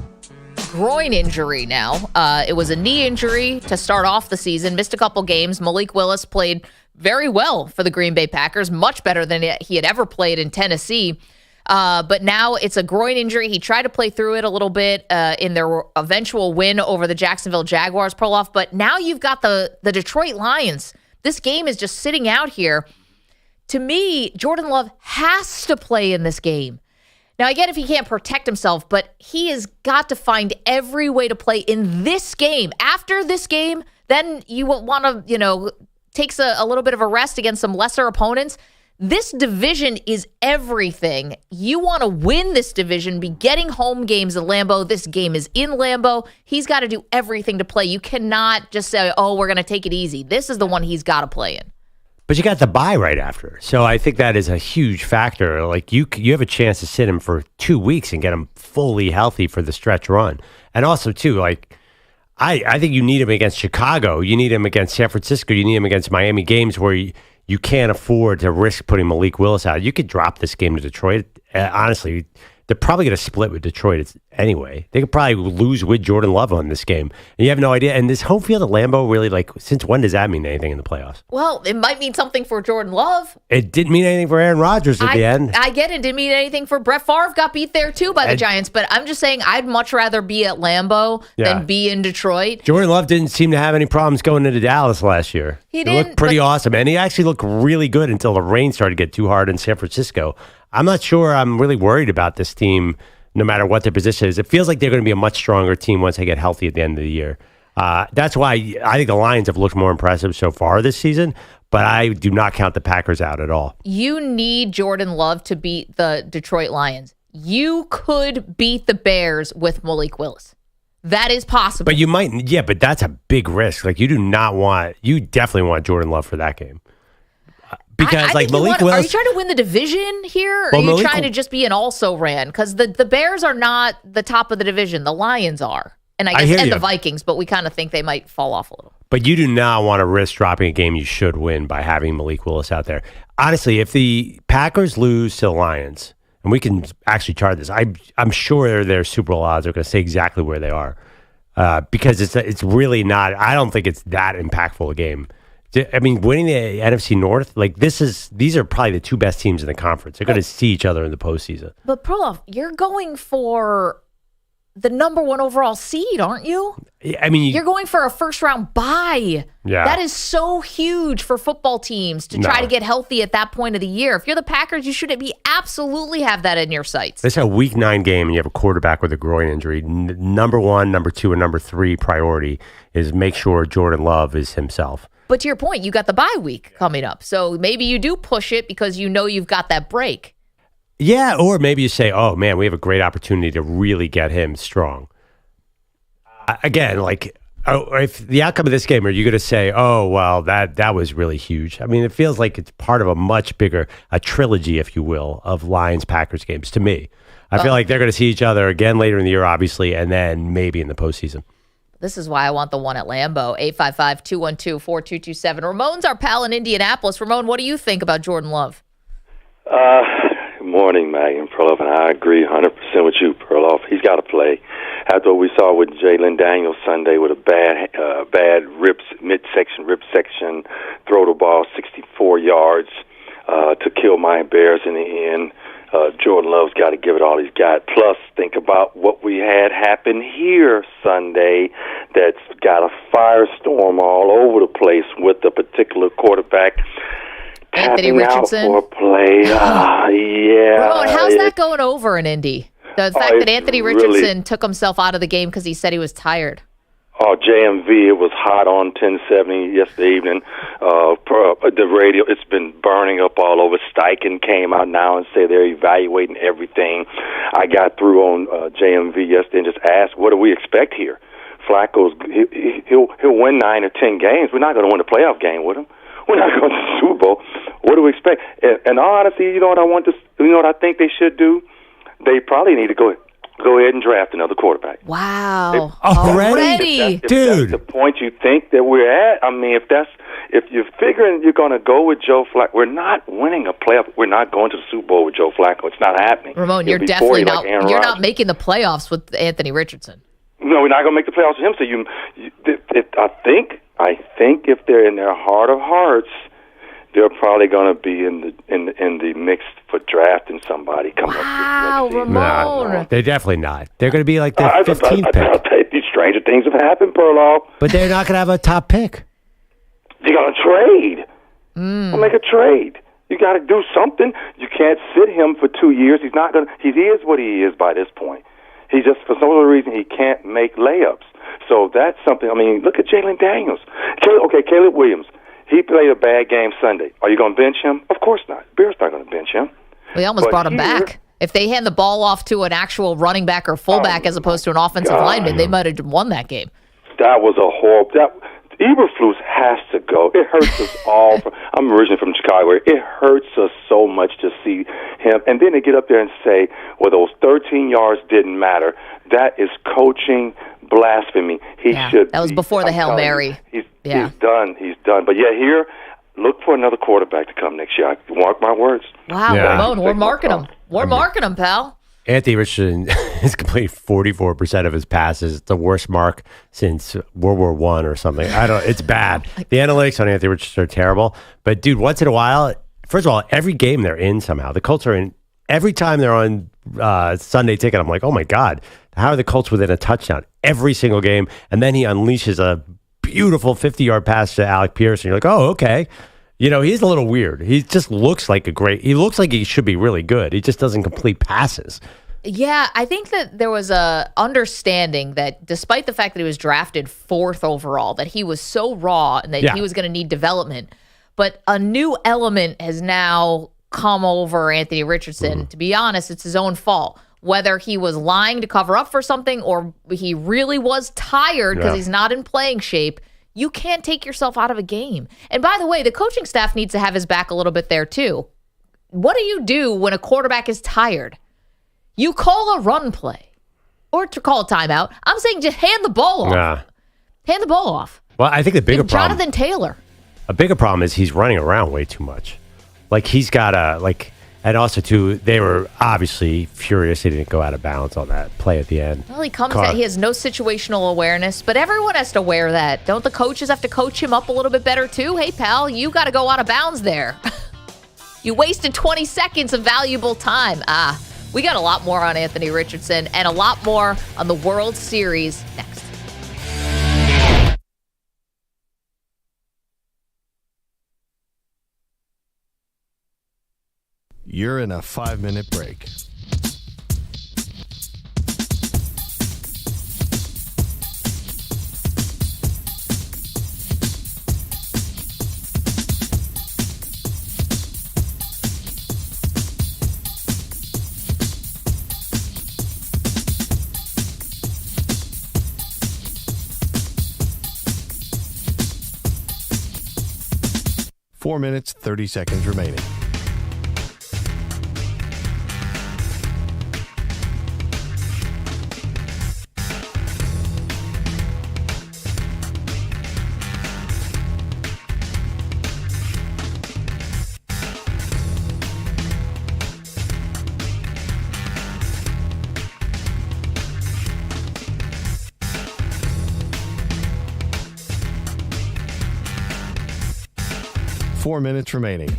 groin injury now. It was a knee injury to start off the season, missed a couple games. Malik Willis played very well for the Green Bay Packers, much better than he had ever played in Tennessee. But now it's a groin injury. He tried to play through it a little bit in their eventual win over the Jacksonville Jaguars, Perloff. But now you've got the Detroit Lions. This game is just sitting out here. To me, Jordan Love has to play in this game. Now, I get if he can't protect himself, but he has got to find every way to play in this game. After this game, then you want to, takes a little bit of a rest against some lesser opponents. This division is everything. You want to win this division, be getting home games at Lambeau. This game is in Lambeau. He's got to do everything to play. You cannot just say, we're going to take it easy. This is the one he's got to play in. But you got the bye right after. So I think that is a huge factor. Like you have a chance to sit him for 2 weeks and get him fully healthy for the stretch run. And also, too, like I think you need him against Chicago. You need him against San Francisco. You need him against Miami, games where you can't afford to risk putting Malik Willis out. You could drop this game to Detroit. Honestly, they're probably going to split with Detroit anyway. They could probably lose with Jordan Love on this game. And you have no idea. And this home field at Lambeau, really, since when does that mean anything in the playoffs? Well, it might mean something for Jordan Love. It didn't mean anything for Aaron Rodgers at the end. I get it. It didn't mean anything for Brett Favre. Got beat there, too, by the Giants. But I'm just saying I'd much rather be at Lambeau than be in Detroit. Jordan Love didn't seem to have any problems going into Dallas last year. He looked pretty awesome. And he actually looked really good until the rain started to get too hard in San Francisco. I'm not sure I'm really worried about this team no matter what their position is. It feels like they're going to be a much stronger team once they get healthy at the end of the year. That's why I think the Lions have looked more impressive so far this season, but I do not count the Packers out at all. You need Jordan Love to beat the Detroit Lions. You could beat the Bears with Malik Willis. That is possible. But you might, but that's a big risk. Like, you definitely want Jordan Love for that game. Because Malik Willis. Are you trying to win the division here? Or are you trying to just be an also-ran? Because the Bears are not the top of the division. The Lions are. And I guess the Vikings, but we kind of think they might fall off a little. But you do not want to risk dropping a game you should win by having Malik Willis out there. Honestly, if the Packers lose to the Lions, and we can actually chart this, I'm sure their Super Bowl odds are going to say exactly where they are. Because it's really not, I don't think it's that impactful a game. I mean, winning the NFC North, these are probably the two best teams in the conference. They're going to see each other in the postseason. But Perloff, you're going for the number 1 overall seed, aren't you? I mean, you're going for a first round bye. Yeah. That is so huge for football teams to try to get healthy at that point of the year. If you're the Packers, you should absolutely have that in your sights. It's a week 9 game and you have a quarterback with a groin injury. Number 1, number 2, and number 3 priority is make sure Jordan Love is himself. But to your point, you got the bye week coming up. So maybe you do push it because you know you've got that break. Yeah, or maybe you say, oh, man, we have a great opportunity to really get him strong. Again, if the outcome of this game, are you going to say, oh, well, that was really huge? I mean, it feels like it's part of a much bigger, a trilogy, if you will, of Lions-Packers games to me. I feel like they're going to see each other again later in the year, obviously, and then maybe in the postseason. This is why I want the one at Lambeau. 855-212-4227. Ramon's our pal in Indianapolis. Ramon, what do you think about Jordan Love? Good morning, Maggie and Perloff, and I agree 100% with you, Perloff. He's got to play. After what we saw with Jalen Daniels Sunday with a bad midsection rib section, throw the ball 64 yards to kill my Bears in the end. Jordan Love's got to give it all he's got. Plus, think about what we had happen here Sunday that's got a firestorm all over the place with the particular quarterback Anthony Richardson out for a play. Ramon, how's that going over in Indy? The fact that Anthony Richardson took himself out of the game because he said he was tired. Oh, JMV, it was hot on 1070 yesterday evening. The radio, it's been burning up all over. Steichen came out now and said they're evaluating everything. I got through on JMV yesterday and just asked, what do we expect here? Flacco's, he'll win 9 or 10 games. We're not going to win a playoff game with him. We're not going to the Super Bowl. What do we expect? And honestly, you know what I think they should do? They probably need to go ahead and draft another quarterback. Wow. Already? If that's the point you think that we're at, I mean, if you're figuring you're going to go with Joe Flacco, we're not winning a playoff. We're not going to the Super Bowl with Joe Flacco. It's not happening. Ramon, you're definitely not. You're not making the playoffs with Anthony Richardson. No, we're not going to make the playoffs with him. So I think if they're in their heart of hearts, they're probably going to be in the mix for drafting somebody coming up. Wow, Ramon. No, they're definitely not. They're going to be like the 15th pick. These stranger things have happened, Perloff. But they're not going to have a top pick. You got to trade. We'll make a trade. You got to do something. You can't sit him for 2 years. He's not going to. He is what he is by this point. He just, for some other reason, he can't make layups. So that's something. I mean, look at Jalen Daniels. Caleb Williams. He played a bad game Sunday. Are you going to bench him? Of course not. Bears not going to bench him. They almost brought him back. If they hand the ball off to an actual running back or fullback as opposed to an offensive lineman, they might have won that game. That was a horrible. Eberflus has to go. It hurts us all. I'm originally from Chicago. It hurts us so much to see him. And then to get up there and say, well, those 13 yards didn't matter. That is coaching blasphemy. That was before the Hail Mary. He's done. He's done. But here, look for another quarterback to come next year. Mark my words. Wow, Ramon, we're marking him. We're marking him, pal. Anthony Richardson has completed 44% of his passes. It's the worst mark since World War I or something. It's bad. The analytics on Anthony Richardson are terrible. But, dude, once in a while, first of all, every game they're in somehow. The Colts are in. Every time they're on Sunday Ticket, I'm like, oh, my God. How are the Colts within a touchdown? Every single game. And then he unleashes a beautiful 50-yard pass to Alec Pierce. And you're like, oh, okay. You know, he's a little weird. He just looks like he looks like he should be really good. He just doesn't complete passes. Yeah, I think that there was a understanding that despite the fact that he was drafted 4th overall, that he was so raw and that he was going to need development. But a new element has now come over Anthony Richardson. To be honest, it's his own fault. Whether he was lying to cover up for something or he really was tired because he's not in playing shape, you can't take yourself out of a game. And by the way, the coaching staff needs to have his back a little bit there too. What do you do when a quarterback is tired? You call a run play or to call a timeout. I'm saying just hand the ball off. Hand the ball off. Well, I think the bigger problem. Jonathan Taylor. A bigger problem is he's running around way too much. Like he's got and also too, they were obviously furious he didn't go out of bounds on that play at the end. Well, he has no situational awareness, but everyone has to wear that. Don't the coaches have to coach him up a little bit better too? Hey, pal, you got to go out of bounds there. You wasted 20 seconds of valuable time. We got a lot more on Anthony Richardson and a lot more on the World Series next. You're in a 5-minute break. Four minutes, 30 seconds remaining. Four minutes remaining.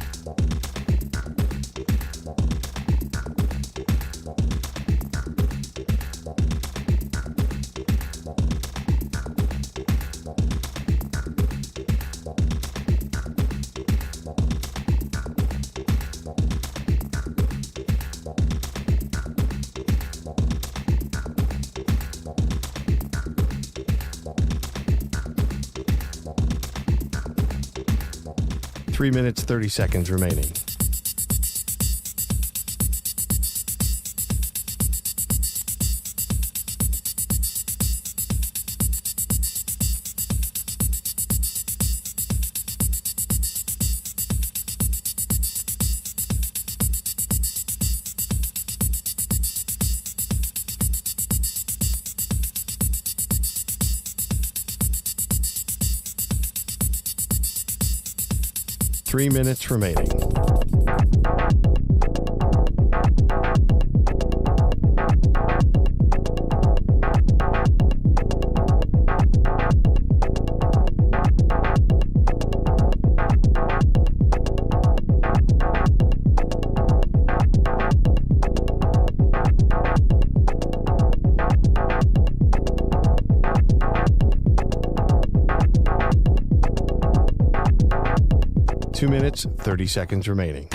Three minutes, 30 seconds remaining. Three minutes remaining. Two minutes, 30 seconds remaining.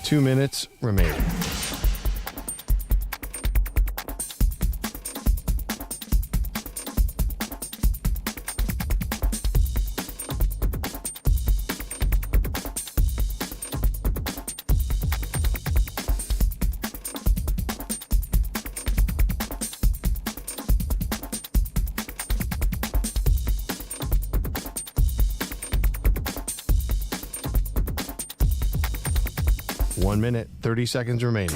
Two minutes remaining. One minute, 30 seconds remaining.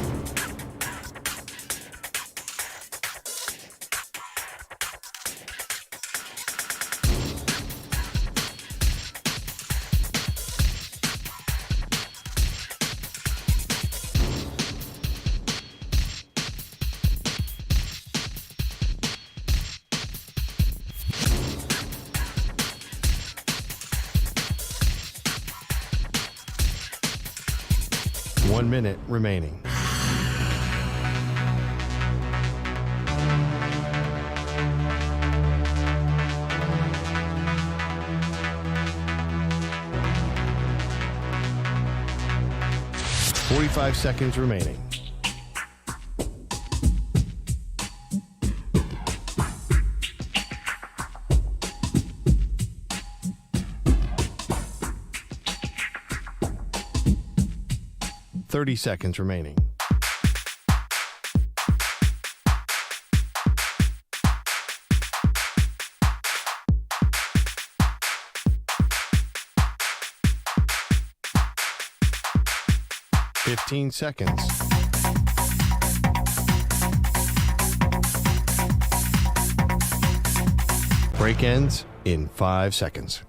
1 minute remaining. $45 seconds remaining. $30 seconds remaining. $15 seconds. Break ends in 5 seconds.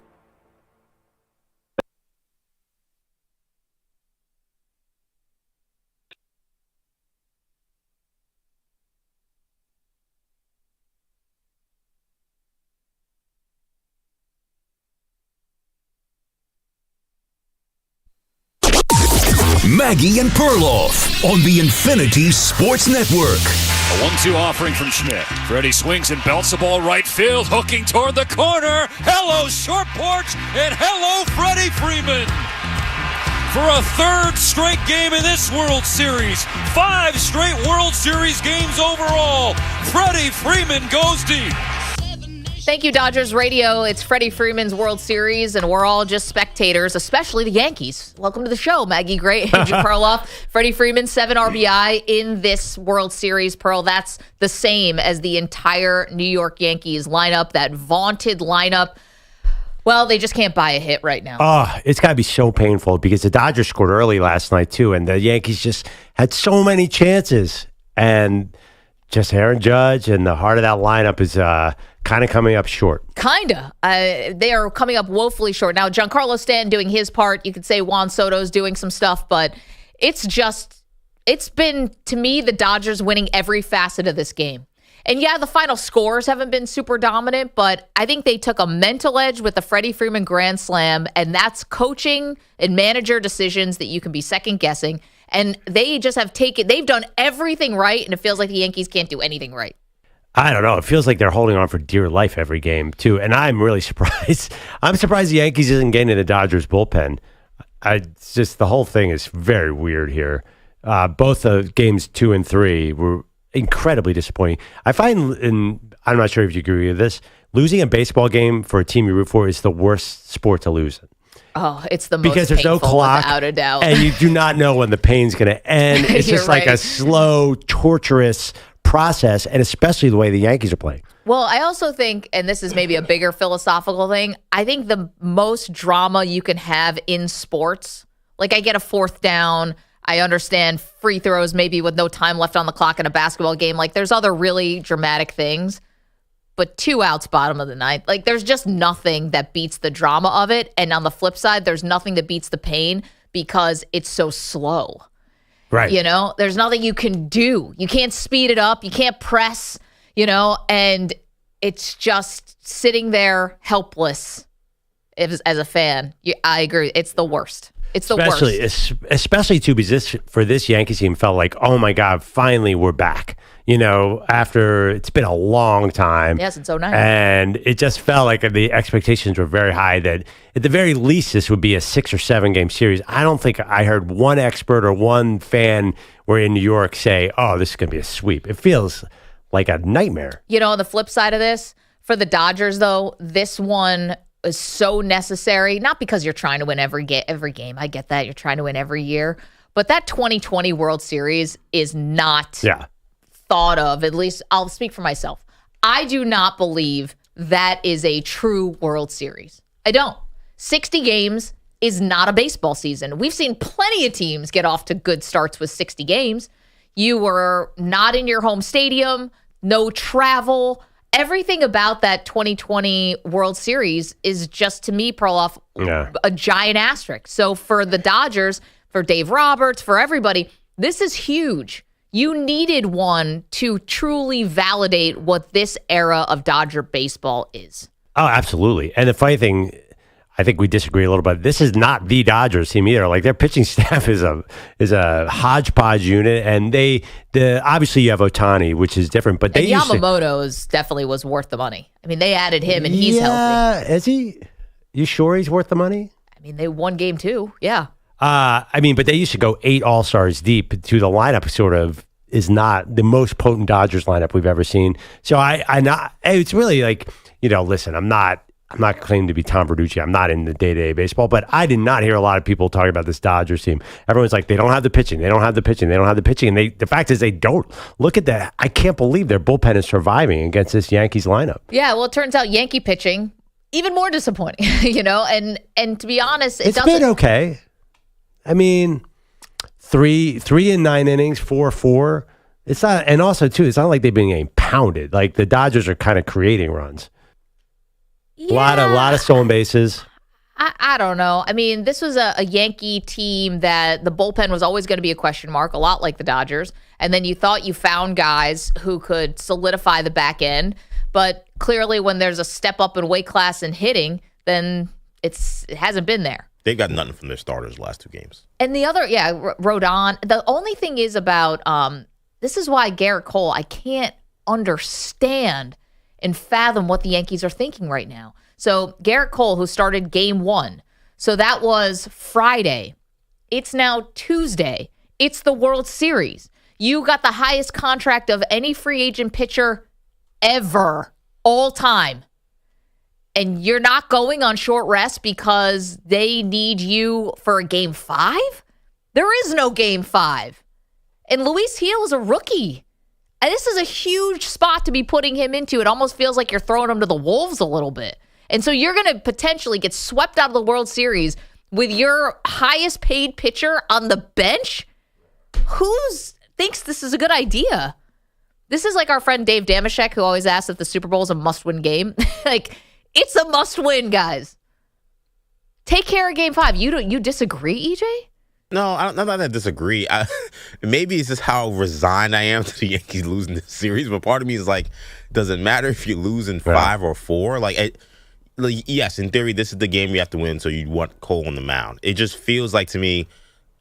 Maggie and Perloff on the Infinity Sports Network. A 1-2 offering from Schmidt. Freddie swings and belts the ball right field, hooking toward the corner. Hello, short porch, and hello, Freddie Freeman. For a third straight game in this World Series, 5 straight World Series games overall, Freddie Freeman goes deep. Thank you, Dodgers Radio. It's Freddie Freeman's World Series, and we're all just spectators, especially the Yankees. Welcome to the show, Maggie Gray, Andrew Perloff. Freddie Freeman, 7 RBI in this World Series. Pearl, that's the same as the entire New York Yankees lineup, that vaunted lineup. Well, they just can't buy a hit right now. Oh, it's got to be so painful because the Dodgers scored early last night, too, and the Yankees just had so many chances. And just Aaron Judge and the heart of that lineup is kind of coming up short. Kinda. They are coming up woefully short. Now, Giancarlo Stanton doing his part. You could say Juan Soto's doing some stuff, but it's been, to me, the Dodgers winning every facet of this game. And yeah, the final scores haven't been super dominant, but I think they took a mental edge with the Freddie Freeman Grand Slam, and that's coaching and manager decisions that you can be second guessing. And they just they've done everything right, and it feels like the Yankees can't do anything right. I don't know. It feels like they're holding on for dear life every game, too. And I'm really surprised. I'm surprised the Yankees isn't getting in the Dodgers bullpen. It's just the whole thing is very weird here. Both of games 2 and 3 were incredibly disappointing. I find, and I'm not sure if you agree with this, losing a baseball game for a team you root for is the worst sport to lose in. Oh, it's the most because there's no clock, without a doubt. And you do not know when the pain's going to end. It's just like a slow, torturous process, and especially the way the Yankees are playing. Well, I also think, and this is maybe a bigger philosophical thing, I think the most drama you can have in sports, like I get a 4th down, I understand free throws maybe with no time left on the clock in a basketball game, like there's other really dramatic things, but 2 outs bottom of the ninth, like there's just nothing that beats the drama of it, and on the flip side, there's nothing that beats the pain because it's so slow. Right. You know, there's nothing you can do. You can't speed it up. You can't press, and it's just sitting there helpless as a fan. I agree. It's the worst. It's the worst. Especially, too, because for this Yankees team felt like, oh, my God, finally we're back. After it's been a long time. Yeah, since 09. And it just felt like the expectations were very high that at the very least this would be a 6 or 7 game series. I don't think I heard one expert or one fan were in New York say, oh, this is going to be a sweep. It feels like a nightmare. On the flip side of this, for the Dodgers, though, this one is so necessary, not because you're trying to win every game. I get that. You're trying to win every year. But that 2020 World Series is not thought of, at least I'll speak for myself. I do not believe that is a true World Series. I don't. 60 games is not a baseball season. We've seen plenty of teams get off to good starts with 60 games. You were not in your home stadium, no travel. Everything about that 2020 World Series is just, to me, Perloff, a giant asterisk. So for the Dodgers, for Dave Roberts, for everybody, this is huge. You needed one to truly validate what this era of Dodger baseball is. Oh, absolutely. And the funny thing, I think we disagree a little bit. This is not the Dodgers team either. Like their pitching staff is a hodgepodge unit, and obviously you have Ohtani, which is different. But they Yamamoto definitely was worth the money. I mean, they added him, and he's healthy. Is he? You sure he's worth the money? I mean, they won game 2. Yeah. But they used to go 8 All-Stars deep to the lineup. Sort of is not the most potent Dodgers lineup we've ever seen. So it's really like, listen, I'm not claiming to be Tom Verducci. I'm not in the day-to-day baseball, but I did not hear a lot of people talking about this Dodgers team. Everyone's like, they don't have the pitching. They don't have the pitching. They don't have the pitching. And the fact is they don't. Look at that. I can't believe their bullpen is surviving against this Yankees lineup. Yeah, well, it turns out Yankee pitching, even more disappointing, and to be honest, it's been okay. I mean, 3 in 9 innings, 4-4. It's not, and also too, it's not like they've been getting pounded. Like the Dodgers are kind of creating runs. Yeah. A lot of stolen bases. I don't know. I mean, this was a Yankee team that the bullpen was always going to be a question mark, a lot like the Dodgers. And then you thought you found guys who could solidify the back end. But clearly when there's a step up in weight class and hitting, then it hasn't been there. They've got nothing from their starters last 2 games. And the other, Rodon. The only thing is about, this is why Garrett Cole, I can't understand and fathom what the Yankees are thinking right now. So Garrett Cole, who started game 1, so that was Friday. It's now Tuesday. It's the World Series. You got the highest contract of any free agent pitcher ever, all time. And you're not going on short rest because they need you for a game 5? There is no game 5. And Luis Gil is a rookie. And this is a huge spot to be putting him into. It almost feels like you're throwing him to the wolves a little bit. And so you're going to potentially get swept out of the World Series with your highest paid pitcher on the bench? Who thinks this is a good idea? This is like our friend Dave Damashek, who always asks if the Super Bowl is a must-win game. Like, it's a must-win, guys. Take care of Game 5. You disagree, EJ? No, not that I disagree. Maybe it's just how resigned I am to the Yankees losing this series. But part of me is like, does it matter if you lose in 5 or 4? Like, yes, in theory, this is the game you have to win, so you want Cole on the mound. It just feels like to me,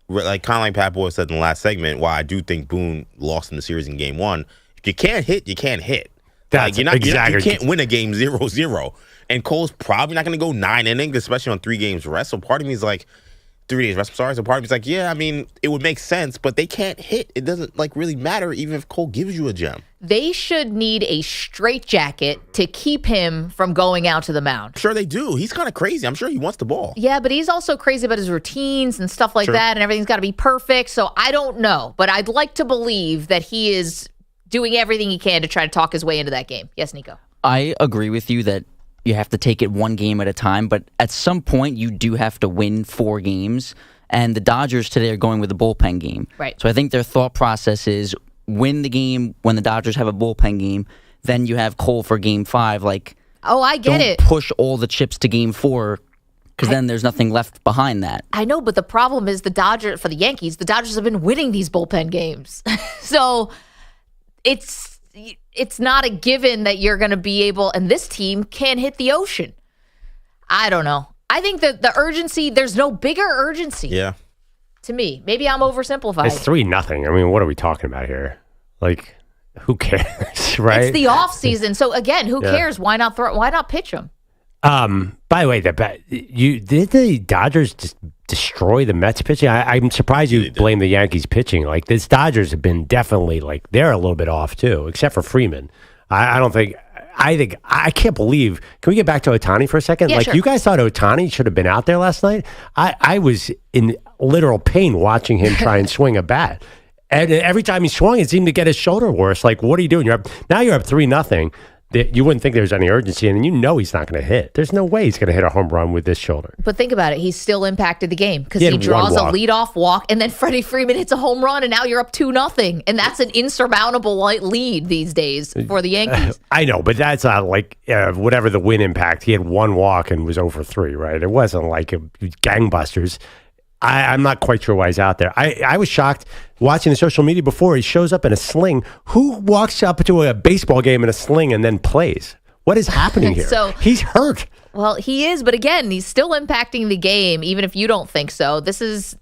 like kind of like Pat Boyle said in the last segment, why I do think Boone lost in the series in Game 1. If you can't hit, you can't hit. That's you can't win a game 0-0. And Cole's probably not going to go 9 innings, especially on 3 games rest. So part of me is like, 3 days rest. I'm sorry. So part of me's like, yeah, I mean, it would make sense, but they can't hit. It doesn't really matter even if Cole gives you a gem. They should need a straitjacket to keep him from going out to the mound. Sure they do. He's kind of crazy. I'm sure he wants the ball. Yeah, but he's also crazy about his routines and stuff like that, and everything's got to be perfect. So I don't know, but I'd like to believe that he is doing everything he can to try to talk his way into that game. Yes, Nico? I agree with you that you have to take it one game at a time, but at some point you do have to win 4 games, and the Dodgers today are going with a bullpen game. Right. So I think their thought process is win the game when the Dodgers have a bullpen game, then you have Cole for game 5. Like, oh, I get it. Don't push all the chips to game 4 because then there's nothing left behind that. I know, but the problem is the Yankees have been winning these bullpen games. So it's not a given that you're going to be able, and this team can't hit the ocean. I don't know. I think that the urgency, there's no bigger urgency. Yeah. To me. Maybe I'm oversimplifying. It's 3-0. I mean, what are we talking about here? Like, who cares, right? It's the off season. So again, who cares? Why not pitch them? By the way, did the Dodgers just destroy the Mets pitching? I'm surprised you blame the Yankees pitching. Like, this Dodgers have been definitely, like, they're a little bit off too, except for Freeman. I can't believe. Can we get back to Ohtani for a second? Yeah, sure. You guys thought Ohtani should have been out there last night? I was in literal pain watching him try and swing a bat. And every time he swung, it seemed to get his shoulder worse. Like, what are you doing? You're up 3-0. You wouldn't think there's any urgency, and he's not going to hit. There's no way he's going to hit a home run with this shoulder. But think about it. He's still impacted the game because he draws a leadoff walk, and then Freddie Freeman hits a home run, and now you're up 2-0. And that's an insurmountable lead these days for the Yankees. I know, but that's not like whatever the win impact. He had 1 walk and was 0-3, right? It wasn't like gangbusters. I'm not quite sure why he's out there. I was shocked watching the social media before. He shows up in a sling. Who walks up to a baseball game in a sling and then plays? What is happening here? So he's hurt. Well, he is, but again, he's still impacting the game, even if you don't think so. This is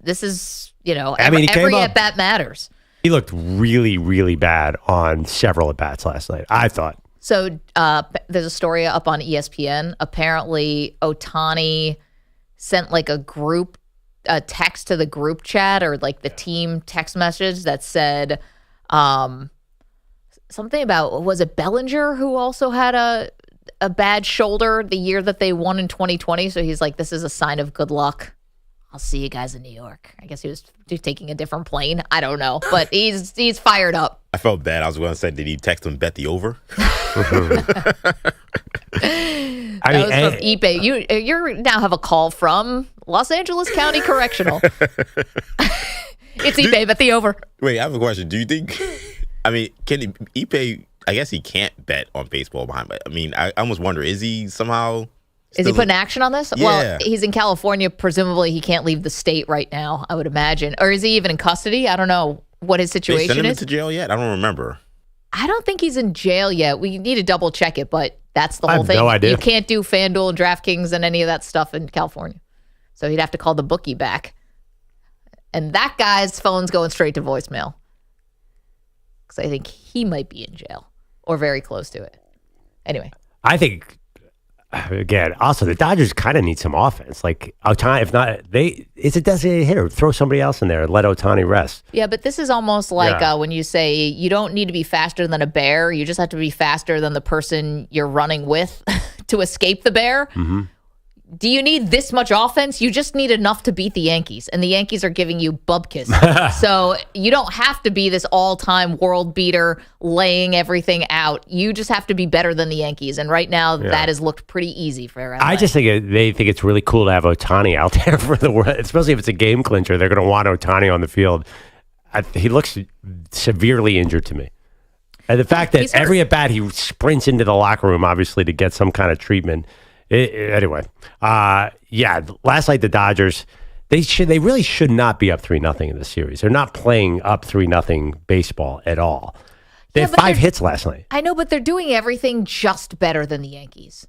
every at bat matters. He looked really, really bad on several at bats last night, I thought. So there's a story up on ESPN. Apparently, Ohtani sent like a text to the group chat or like the team text message that said something about, was it Bellinger who also had a bad shoulder the year that they won in 2020? So he's like, this is a sign of good luck. I'll see you guys in New York. I guess he was taking a different plane. I don't know, but he's fired up. I felt bad. I was going to say, did he text him bet the over? That was from Ipe. You now have a call from Los Angeles County Correctional. It's Ipe, bet the over. Wait, I have a question. Do you think? I mean, can Ipe? I guess he can't bet on baseball behind. I mean, I almost wonder: is he somehow? Is he putting action on this? Yeah. Well, he's in California. Presumably, he can't leave the state right now, I would imagine. Or is he even in custody? I don't know what his situation is. They sent him to jail yet? I don't remember. I don't think he's in jail yet. We need to double check it, but that's the whole thing. No idea. You can't do FanDuel and DraftKings and any of that stuff in California. So he'd have to call the bookie back. And that guy's phone's going straight to voicemail. Because I think he might be in jail or very close to it. Anyway. I think... Again, also the Dodgers kind of need some offense. Like Ohtani, if not, it's a designated hitter. Throw somebody else in there and let Ohtani rest. Yeah, but this is almost like when you say you don't need to be faster than a bear. You just have to be faster than the person you're running with to escape the bear. Mm-hmm. Do you need this much offense? You just need enough to beat the Yankees, and the Yankees are giving you bubkiss. So you don't have to be this all-time world beater laying everything out. You just have to be better than the Yankees, and right now that has looked pretty easy for LA. I just think they think it's really cool to have Ohtani out there for the world, especially if it's a game clincher. They're going to want Ohtani on the field. He looks severely injured to me. And the fact that every at bat he sprints into the locker room, obviously, to get some kind of treatment. Anyway, last night the Dodgers, they really should not be up 3-0 in this series. They're not playing up 3-0 baseball at all. They had 5 hits last night. I know, but they're doing everything just better than the Yankees.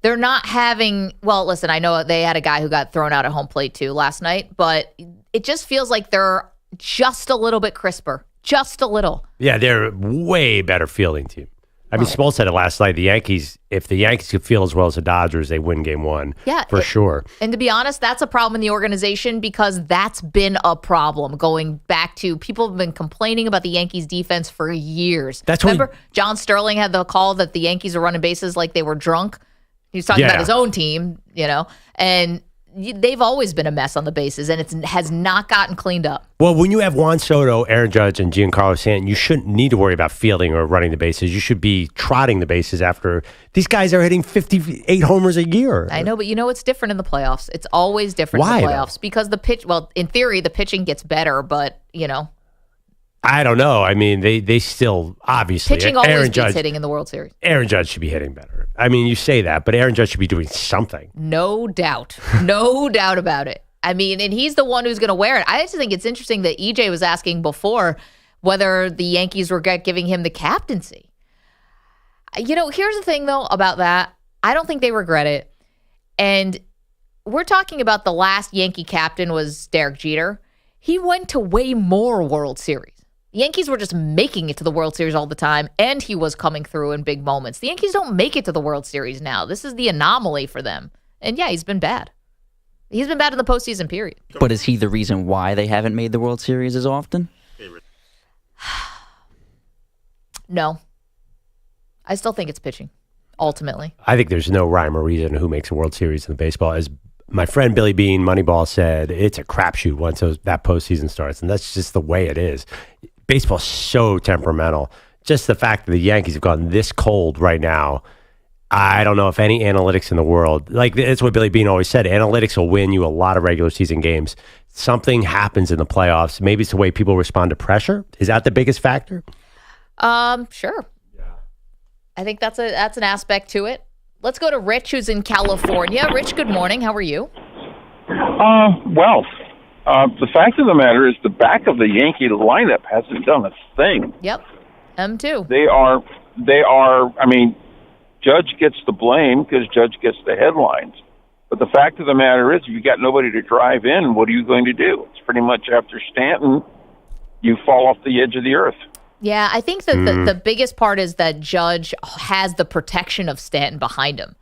They're not having, well, listen, I know they had a guy who got thrown out at home plate too last night, but it just feels like they're just a little bit crisper. Just a little. Yeah, they're a way better fielding team. I mean, Smoltz said it last night. The Yankees, if the Yankees could field as well as the Dodgers, they win game 1 for sure. And to be honest, that's a problem in the organization because that's been a problem going back to people have been complaining about the Yankees defense for years. Remember, John Sterling had the call that the Yankees are running bases like they were drunk. He was talking about his own team, and they've always been a mess on the bases, and it has not gotten cleaned up. Well, when you have Juan Soto, Aaron Judge, and Giancarlo Stanton, you shouldn't need to worry about fielding or running the bases. You should be trotting the bases after these guys are hitting 58 homers a year. I know, but it's different in the playoffs. It's always different in the playoffs because in theory, the pitching gets better, but, I don't know. I mean, they still, obviously. Pitching always beats hitting in the World Series. Aaron Judge should be hitting better. I mean, you say that, but Aaron Judge should be doing something. No doubt. No doubt about it. I mean, and he's the one who's going to wear it. I just think it's interesting that EJ was asking before whether the Yankees were giving him the captaincy. Here's the thing, though, about that. I don't think they regret it. And we're talking about the last Yankee captain was Derek Jeter. He went to way more World Series. The Yankees were just making it to the World Series all the time, and he was coming through in big moments. The Yankees don't make it to the World Series now. This is the anomaly for them. And he's been bad. He's been bad in the postseason, period. But is he the reason why they haven't made the World Series as often? No. I still think it's pitching, ultimately. I think there's no rhyme or reason who makes a World Series in baseball. As my friend Billy Bean, Moneyball, said, it's a crapshoot once that postseason starts, and that's just the way it is. Baseball's so temperamental. Just the fact that the Yankees have gone this cold right now, I don't know if any analytics in the world, like it's what Billy Bean always said, analytics will win you a lot of regular season games. Something happens in the playoffs. Maybe it's the way people respond to pressure. Is that the biggest factor? Sure. Yeah. I think that's an aspect to it. Let's go to Rich, who's in California. Rich, good morning. How are you? The fact of the matter is the back of the Yankee lineup hasn't done a thing. Yep, them too. They are. I mean, Judge gets the blame because Judge gets the headlines. But the fact of the matter is, if you got nobody to drive in, what are you going to do? It's pretty much after Stanton, you fall off the edge of the earth. Yeah, I think that the biggest part is that Judge has the protection of Stanton behind him.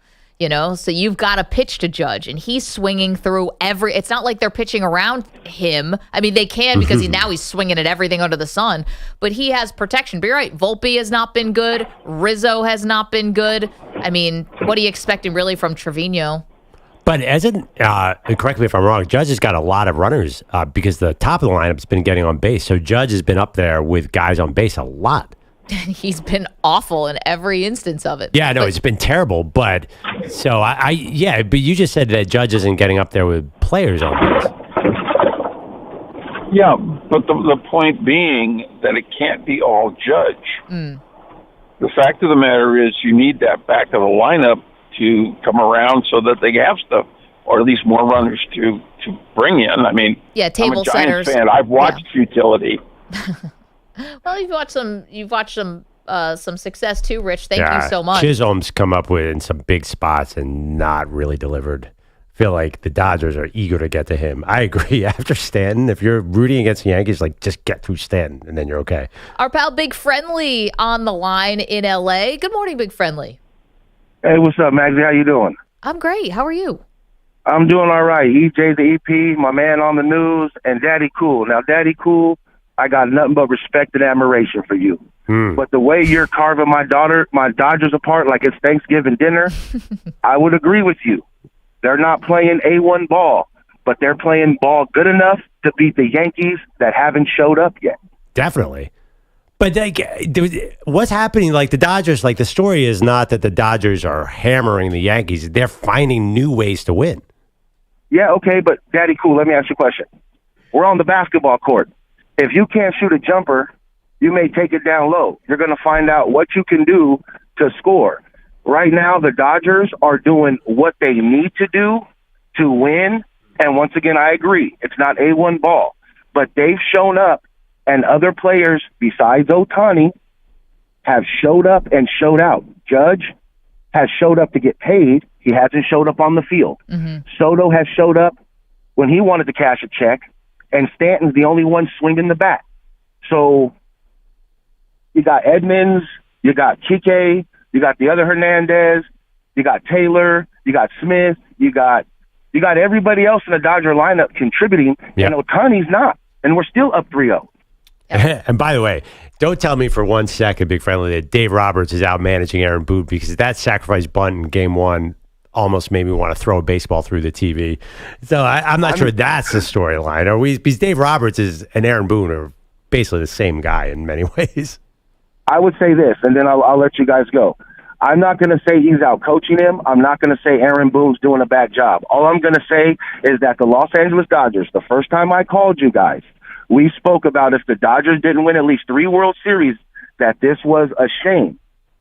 So you've got to pitch to Judge, and he's swinging through it's not like they're pitching around him. I mean, they can because now he's swinging at everything under the sun, but he has protection. But you're right, Volpe has not been good. Rizzo has not been good. I mean, what are you expecting really from Trevino? But correct me if I'm wrong, Judge has got a lot of runners because the top of the lineup's been getting on base. So Judge has been up there with guys on base a lot. He's been awful in every instance of it. Yeah, no, it's been terrible. But so but you just said that Judge isn't getting up there with players on base. Yeah, but the point being that it can't be all Judge. The fact of the matter is you need that back of the lineup to come around so that they have stuff, or at least more runners to bring in. I mean, table I'm a Giants setters. fan. I've watched futility. Well, you've watched some success too, Rich. Thank you so much. Chisholm's come up with in some big spots and not really delivered. I feel like the Dodgers are eager to get to him. I agree. After Stanton, if you're rooting against the Yankees, just get through Stanton and then you're okay. Our pal Big Friendly on the line in LA. Good morning, Big Friendly. Hey, what's up, Maggie? How you doing? I'm great. How are you? I'm doing all right. EJ the EP, my man on the news, and Daddy Cool. Now, Daddy Cool, I got nothing but respect and admiration for you. But the way you're carving my Dodgers apart like it's Thanksgiving dinner, I would agree with you. They're not playing A1 ball, but they're playing ball good enough to beat the Yankees that haven't showed up yet. Definitely. But what's happening? Like the Dodgers, the story is not that the Dodgers are hammering the Yankees. They're finding new ways to win. Yeah, okay, but Daddy Cool, let me ask you a question. We're on the basketball court. If you can't shoot a jumper, you may take it down low. You're going to find out what you can do to score. Right now, the Dodgers are doing what they need to do to win. And once again, I agree. It's not A1 ball. But they've shown up, and other players besides Ohtani have showed up and showed out. Judge has showed up to get paid. He hasn't showed up on the field. Soto has showed up when he wanted to cash a check, and Stanton's the only one swinging the bat. So you got Edmonds, you got Kike, you got the other Hernandez, you got Taylor, you got Smith, you got everybody else in the Dodger lineup contributing, and Ohtani's not, and we're still up 3-0. And by the way, don't tell me for 1 second, Big Friendly, that Dave Roberts is out managing Aaron Boone, because that sacrifice bunt in Game 1 almost made me want to throw a baseball through the TV. So I'm not sure that's the storyline. Because Dave Roberts and Aaron Boone are basically the same guy in many ways. I would say this, and then I'll let you guys go. I'm not going to say he's out coaching him. I'm not going to say Aaron Boone's doing a bad job. All I'm going to say is that the Los Angeles Dodgers, the first time I called you guys, we spoke about if the Dodgers didn't win at least 3 World Series, that this was a shame.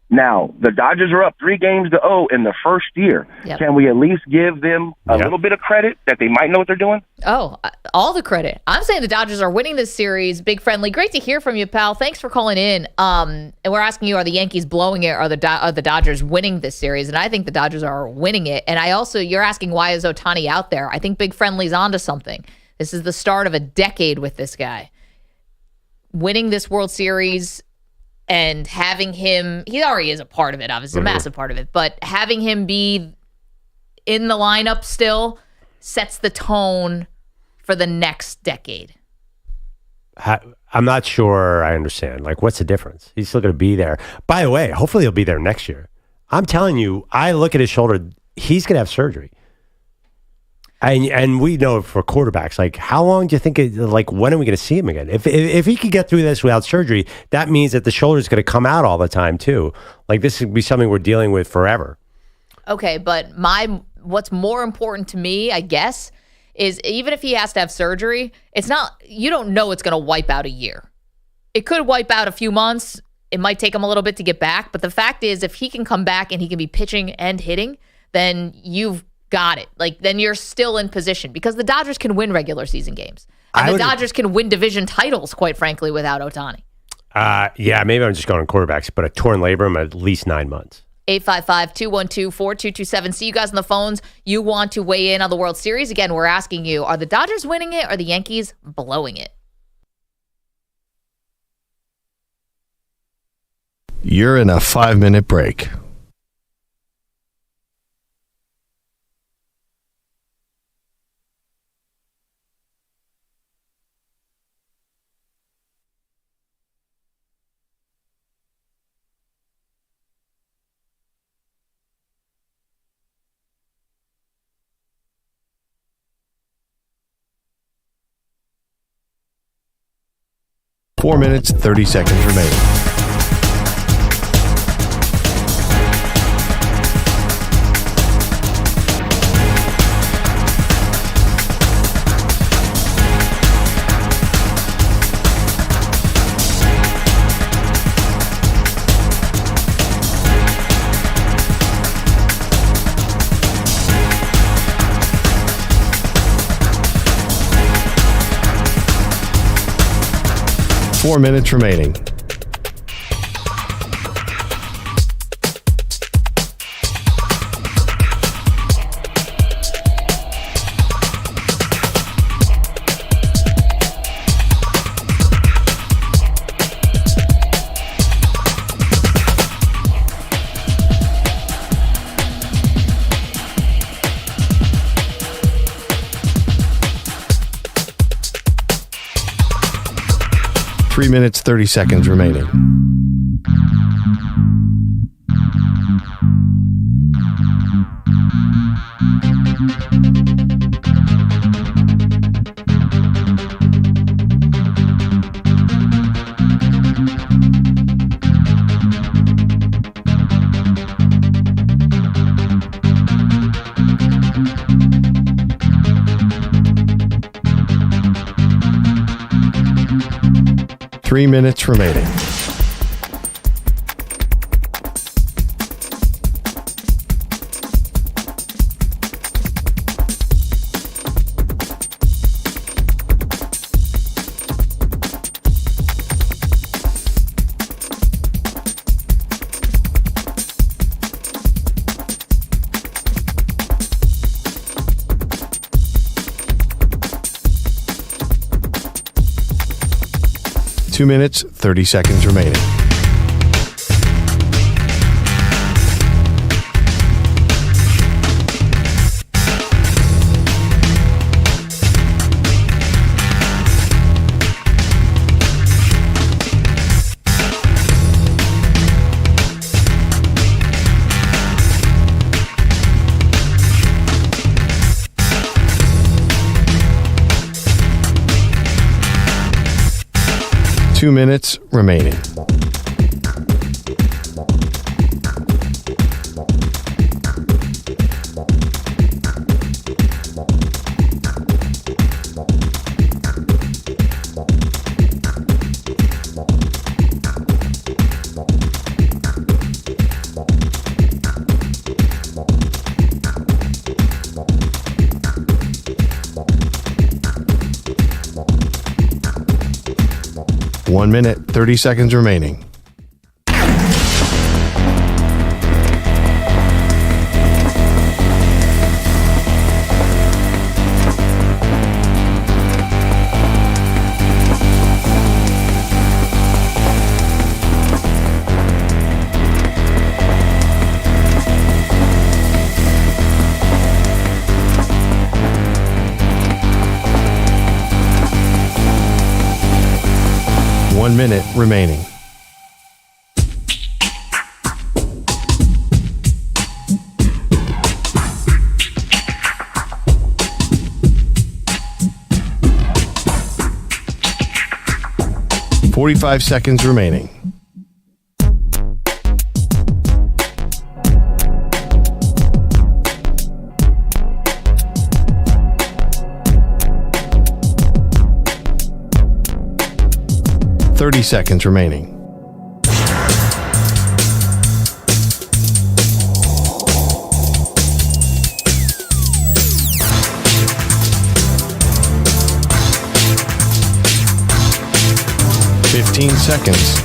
Now, the Dodgers are up 3-0 in the first year. Can we at least give them a little bit of credit that they might know what they're doing? Oh, all the credit. I'm saying the Dodgers are winning this series. Big Friendly, great to hear from you, pal. Thanks for calling in. And we're asking you, are the Yankees blowing it? Are the Dodgers winning this series? And I think the Dodgers are winning it. And you're asking, why is Ohtani out there? I think Big Friendly's onto something. This is the start of a decade with this guy. Winning this World Series and having him, he already is a part of it, obviously, a massive part of it, but having him be in the lineup still sets the tone for the next decade. I'm not sure I understand. What's the difference? He's still going to be there. By the way, hopefully he'll be there next year. I'm telling you, I look at his shoulder, he's going to have surgery. And we know for quarterbacks, how long do you think, when are we going to see him again? If he could get through this without surgery, that means that the shoulder is going to come out all the time too. This would be something we're dealing with forever. Okay, but what's more important to me, I guess, is even if he has to have surgery, you don't know it's going to wipe out a year. It could wipe out a few months. It might take him a little bit to get back. But the fact is, if he can come back and he can be pitching and hitting, then you've got it. Then you're still in position, because the Dodgers can win regular season games. And the Dodgers can win division titles, quite frankly, without Ohtani. Yeah, maybe I'm just going on quarterbacks, but a torn labrum at least 9 months. 855-212-4227. See you guys on the phones. You want to weigh in on the World Series. Again, we're asking you, are the Dodgers winning it or are the Yankees blowing it? You're in a 5-minute break. Four minutes, 30 seconds remaining. Four minutes remaining. Three minutes, 30 seconds remaining. Three minutes remaining. Two minutes, 30 seconds remaining. Two minutes remaining. One minute, 30 seconds remaining. One minute remaining. .45 seconds remaining. .30 seconds remaining. .15 seconds.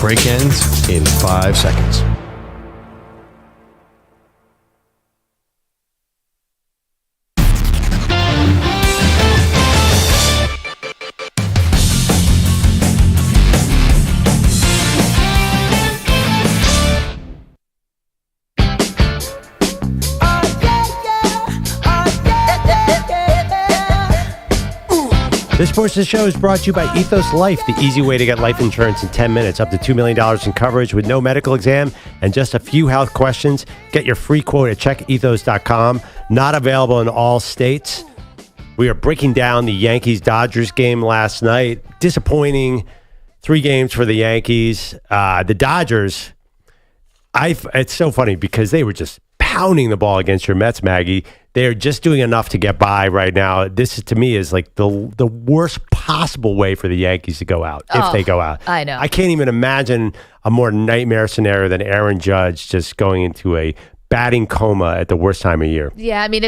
Break ends in 5 seconds. This portion of the show is brought to you by Ethos Life, the easy way to get life insurance in 10 minutes, up to $2 million in coverage with no medical exam and just a few health questions. Get your free quote at checkethos.com. Not available in all states. We are breaking down the Yankees-Dodgers game last night. Disappointing 3 games for the Yankees. The Dodgers, it's so funny because they were just pounding the ball against your Mets, Maggie. They're just doing enough to get by right now. This, to me, is like the worst possible way for the Yankees to go out, if they go out. I know. I can't even imagine a more nightmare scenario than Aaron Judge just going into a batting coma at the worst time of year. Yeah, I mean,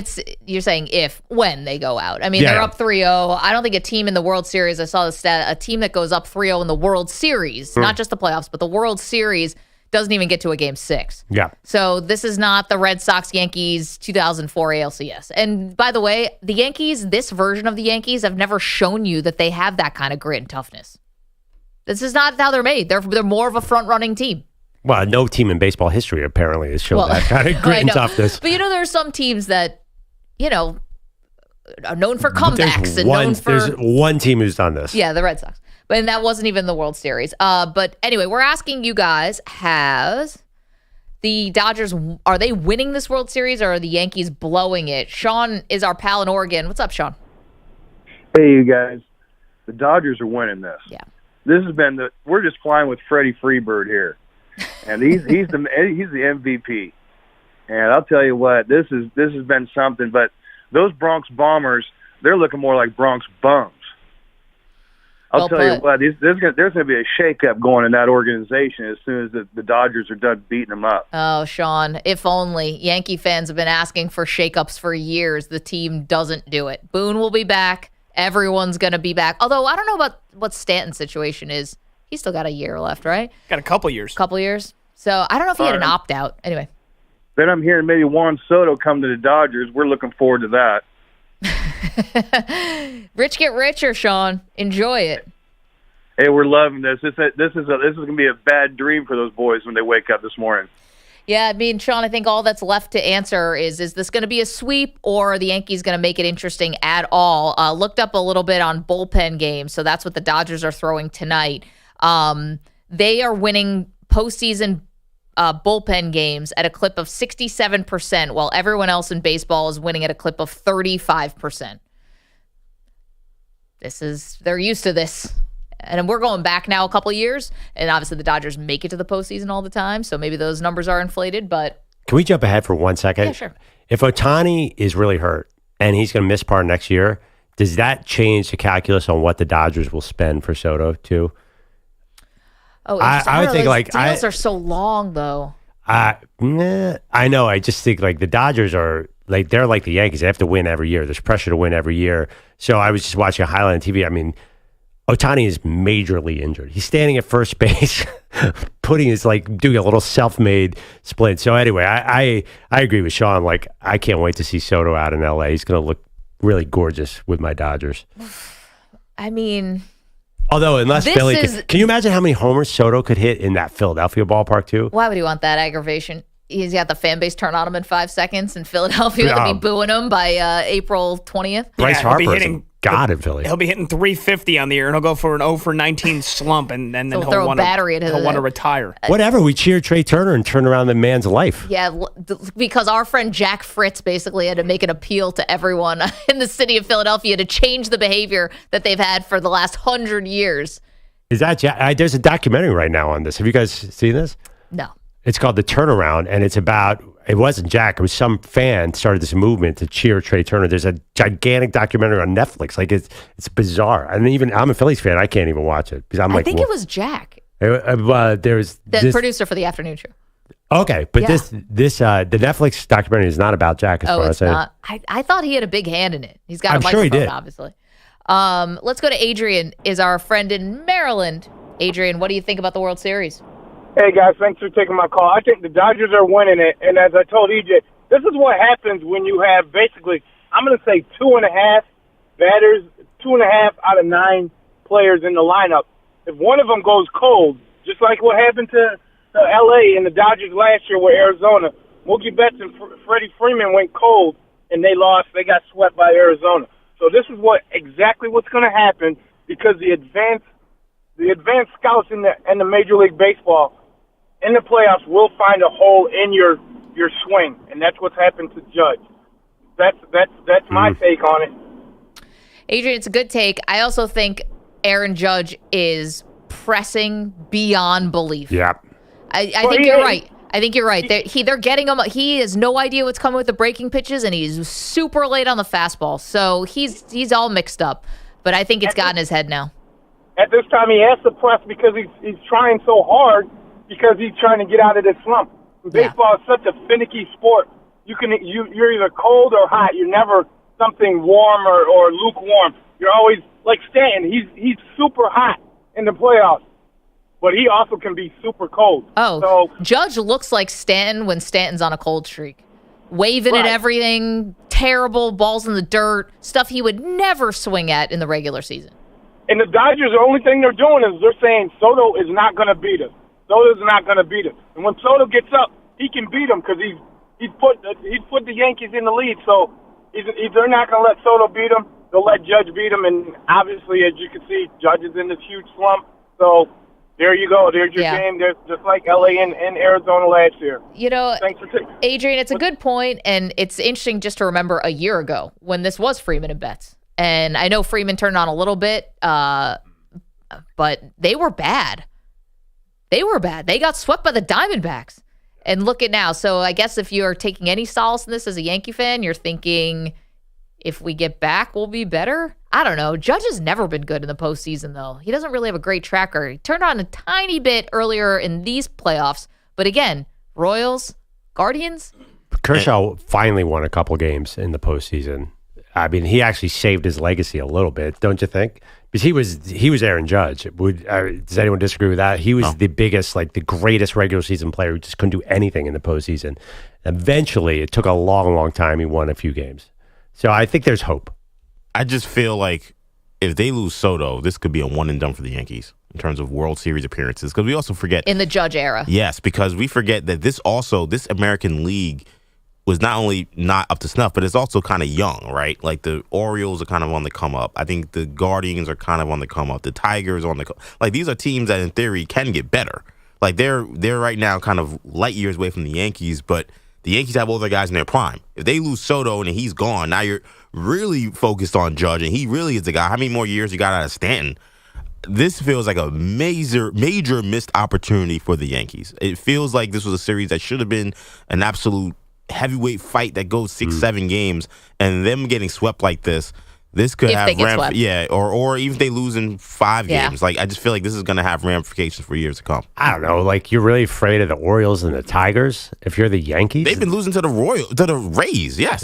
you're saying when they go out. I mean, they're up 3-0. I don't think a team in the World Series, I saw the stat, a team that goes up 3-0 in the World Series, not just the playoffs, but the World Series, doesn't even get to a game 6. Yeah. So this is not the Red Sox-Yankees 2004 ALCS. And by the way, the Yankees, this version of the Yankees, have never shown you that they have that kind of grit and toughness. This is not how they're made. They're more of a front-running team. Well, no team in baseball history apparently has shown that kind of grit and toughness. But there are some teams that, are known for comebacks There's one team who's done this. Yeah, the Red Sox. But that wasn't even the World Series. But anyway, we're asking you guys, has the Dodgers, are they winning this World Series or are the Yankees blowing it? Sean is our pal in Oregon. What's up, Sean? Hey, you guys. The Dodgers are winning this. Yeah. This has been we're just flying with Freddie Freebird here. And he's the MVP. And I'll tell you what, this has been something, but those Bronx Bombers, they're looking more like Bronx Bums. I'll tell you what, there's going to be a shakeup going in that organization as soon as the Dodgers are done beating them up. Oh, Sean, if only. Yankee fans have been asking for shakeups for years. The team doesn't do it. Boone will be back. Everyone's going to be back. Although I don't know about what Stanton's situation is. He's still got a year left, right? Got a couple years. So I don't know if he had an opt-out. Anyway. Then I'm hearing maybe Juan Soto come to the Dodgers. We're looking forward to that. Rich get richer, Sean. Enjoy it. Hey, we're loving this. This is going to be a bad dream for those boys when they wake up this morning. Yeah, I mean, Sean, I think all that's left to answer is this going to be a sweep or are the Yankees going to make it interesting at all? Looked up a little bit on bullpen games, so that's what the Dodgers are throwing tonight. They are winning postseason bullpen games at a clip of 67%, while everyone else in baseball is winning at a clip of 35%. They're used to this. And we're going back now a couple of years, and obviously the Dodgers make it to the postseason all the time, so maybe those numbers are inflated, but... Can we jump ahead for 1 second? Yeah, sure. If Ohtani is really hurt and he's going to miss part next year, does that change the calculus on what the Dodgers will spend for Soto, too? Oh, I would think deals are so long, though. I know. I just think the Dodgers are they're like the Yankees. They have to win every year. There's pressure to win every year. So I was just watching a highlight on TV. I mean, Ohtani is majorly injured. He's standing at first base, doing a little self-made split. So anyway, I agree with Sean. I can't wait to see Soto out in LA. He's going to look really gorgeous with my Dodgers. I mean, although unless Philly, can you imagine how many homers Soto could hit in that Philadelphia ballpark too? Why would he want that aggravation? He's got the fan base turn on him in 5 seconds, and Philadelphia will be booing him by April 20th. Bryce Harper is God in Philly. He'll be hitting 350 on the year, and he'll go for an 0 for 19 slump, and then so he'll want to retire. Whatever. We cheer Trey Turner and turn around the man's life. Yeah, because our friend Jack Fritz basically had to make an appeal to everyone in the city of Philadelphia to change the behavior that they've had for the last 100 years. Is that there's a documentary right now on this. Have you guys seen this? No. It's called The Turnaround, and it's about, it wasn't Jack, it was some fan started this movement to cheer Trey Turner. There's a gigantic documentary on Netflix. It's bizarre. And even, I'm a Phillies fan, I can't even watch it. Because I think it was Jack. There's the producer for the afternoon show. Okay, but the Netflix documentary is not about Jack as far as I know. I thought he had a big hand in it. He's got a I'm microphone, sure he did. obviously. Let's go to Adrian, is our friend in Maryland. Adrian, what do you think about the World Series? Hey, guys, thanks for taking my call. I think the Dodgers are winning it, and as I told EJ, this is what happens when you have basically, I'm going to say 2.5 batters, 2.5 out of 9 players in the lineup. If one of them goes cold, just like what happened to L.A. and the Dodgers last year with Arizona, Mookie Betts and Freddie Freeman went cold, and they lost. They got swept by Arizona. So this is exactly what's going to happen because the advanced scouts in the Major League Baseball in the playoffs will find a hole in your swing, and that's what's happened to Judge. That's my take on it. Adrian, it's a good take. I also think Aaron Judge is pressing beyond belief. Yeah. I think you're right. I think you're right. They're getting him. He has no idea what's coming with the breaking pitches, and he's super late on the fastball. So he's all mixed up. But I think it's gotten his head now. At this time, he has to press because he's trying so hard because he's trying to get out of this slump. Baseball is such a finicky sport. You're either cold or hot. You're never something warm or lukewarm. You're always like Stanton. He's super hot in the playoffs, but he also can be super cold. Oh, so Judge looks like Stanton when Stanton's on a cold streak. Waving at everything, terrible, balls in the dirt, stuff he would never swing at in the regular season. And the Dodgers, the only thing they're doing is they're saying Soto is not going to beat us. Soto's not going to beat us. And when Soto gets up, he can beat him because he's put the Yankees in the lead. So if they're not going to let Soto beat him, they'll let Judge beat him. And obviously, as you can see, Judge is in this huge slump. So there you go. There's your game. There's just like L.A. and Arizona last year. You know, thanks for Adrian, it's a good point, and it's interesting just to remember a year ago when this was Freeman and Betts. And I know Freeman turned on a little bit, but they were bad. They got swept by the Diamondbacks. And look at now. So I guess if you're taking any solace in this as a Yankee fan, you're thinking if we get back, we'll be better. I don't know. Judge has never been good in the postseason, though. He doesn't really have a great tracker. He turned on a tiny bit earlier in these playoffs. But again, Royals, Guardians. Kershaw finally won a couple games in the postseason. I mean, he actually saved his legacy a little bit, don't you think? Because he was Aaron Judge. Does anyone disagree with that? He was the biggest, like the greatest regular season player who just couldn't do anything in the postseason. Eventually, it took a long, long time. He won a few games. So I think there's hope. I just feel like if they lose Soto, this could be a one and done for the Yankees in terms of World Series appearances. Because we also forget in the Judge era. Yes, because we forget that this American League was not only not up to snuff, but it's also kind of young, right? Like the Orioles are kind of on the come up. I think the Guardians are kind of on the come up. The Tigers are on the like these are teams that in theory can get better. Like they're right now kind of light years away from the Yankees, but the Yankees have all their guys in their prime. If they lose Soto and he's gone, now you're really focused on Judge, and he really is the guy. How many more years you got out of Stanton? This feels like a major missed opportunity for the Yankees. It feels like this was a series that should have been an absolute heavyweight fight that goes 6-7 games, and them getting swept like this could have or even if they lose in 5 games. Like I just feel like this is going to have ramifications for years to come. I don't know. Like you're really afraid of the Orioles and the Tigers if you're the Yankees. They've been losing to the Rays. Yes,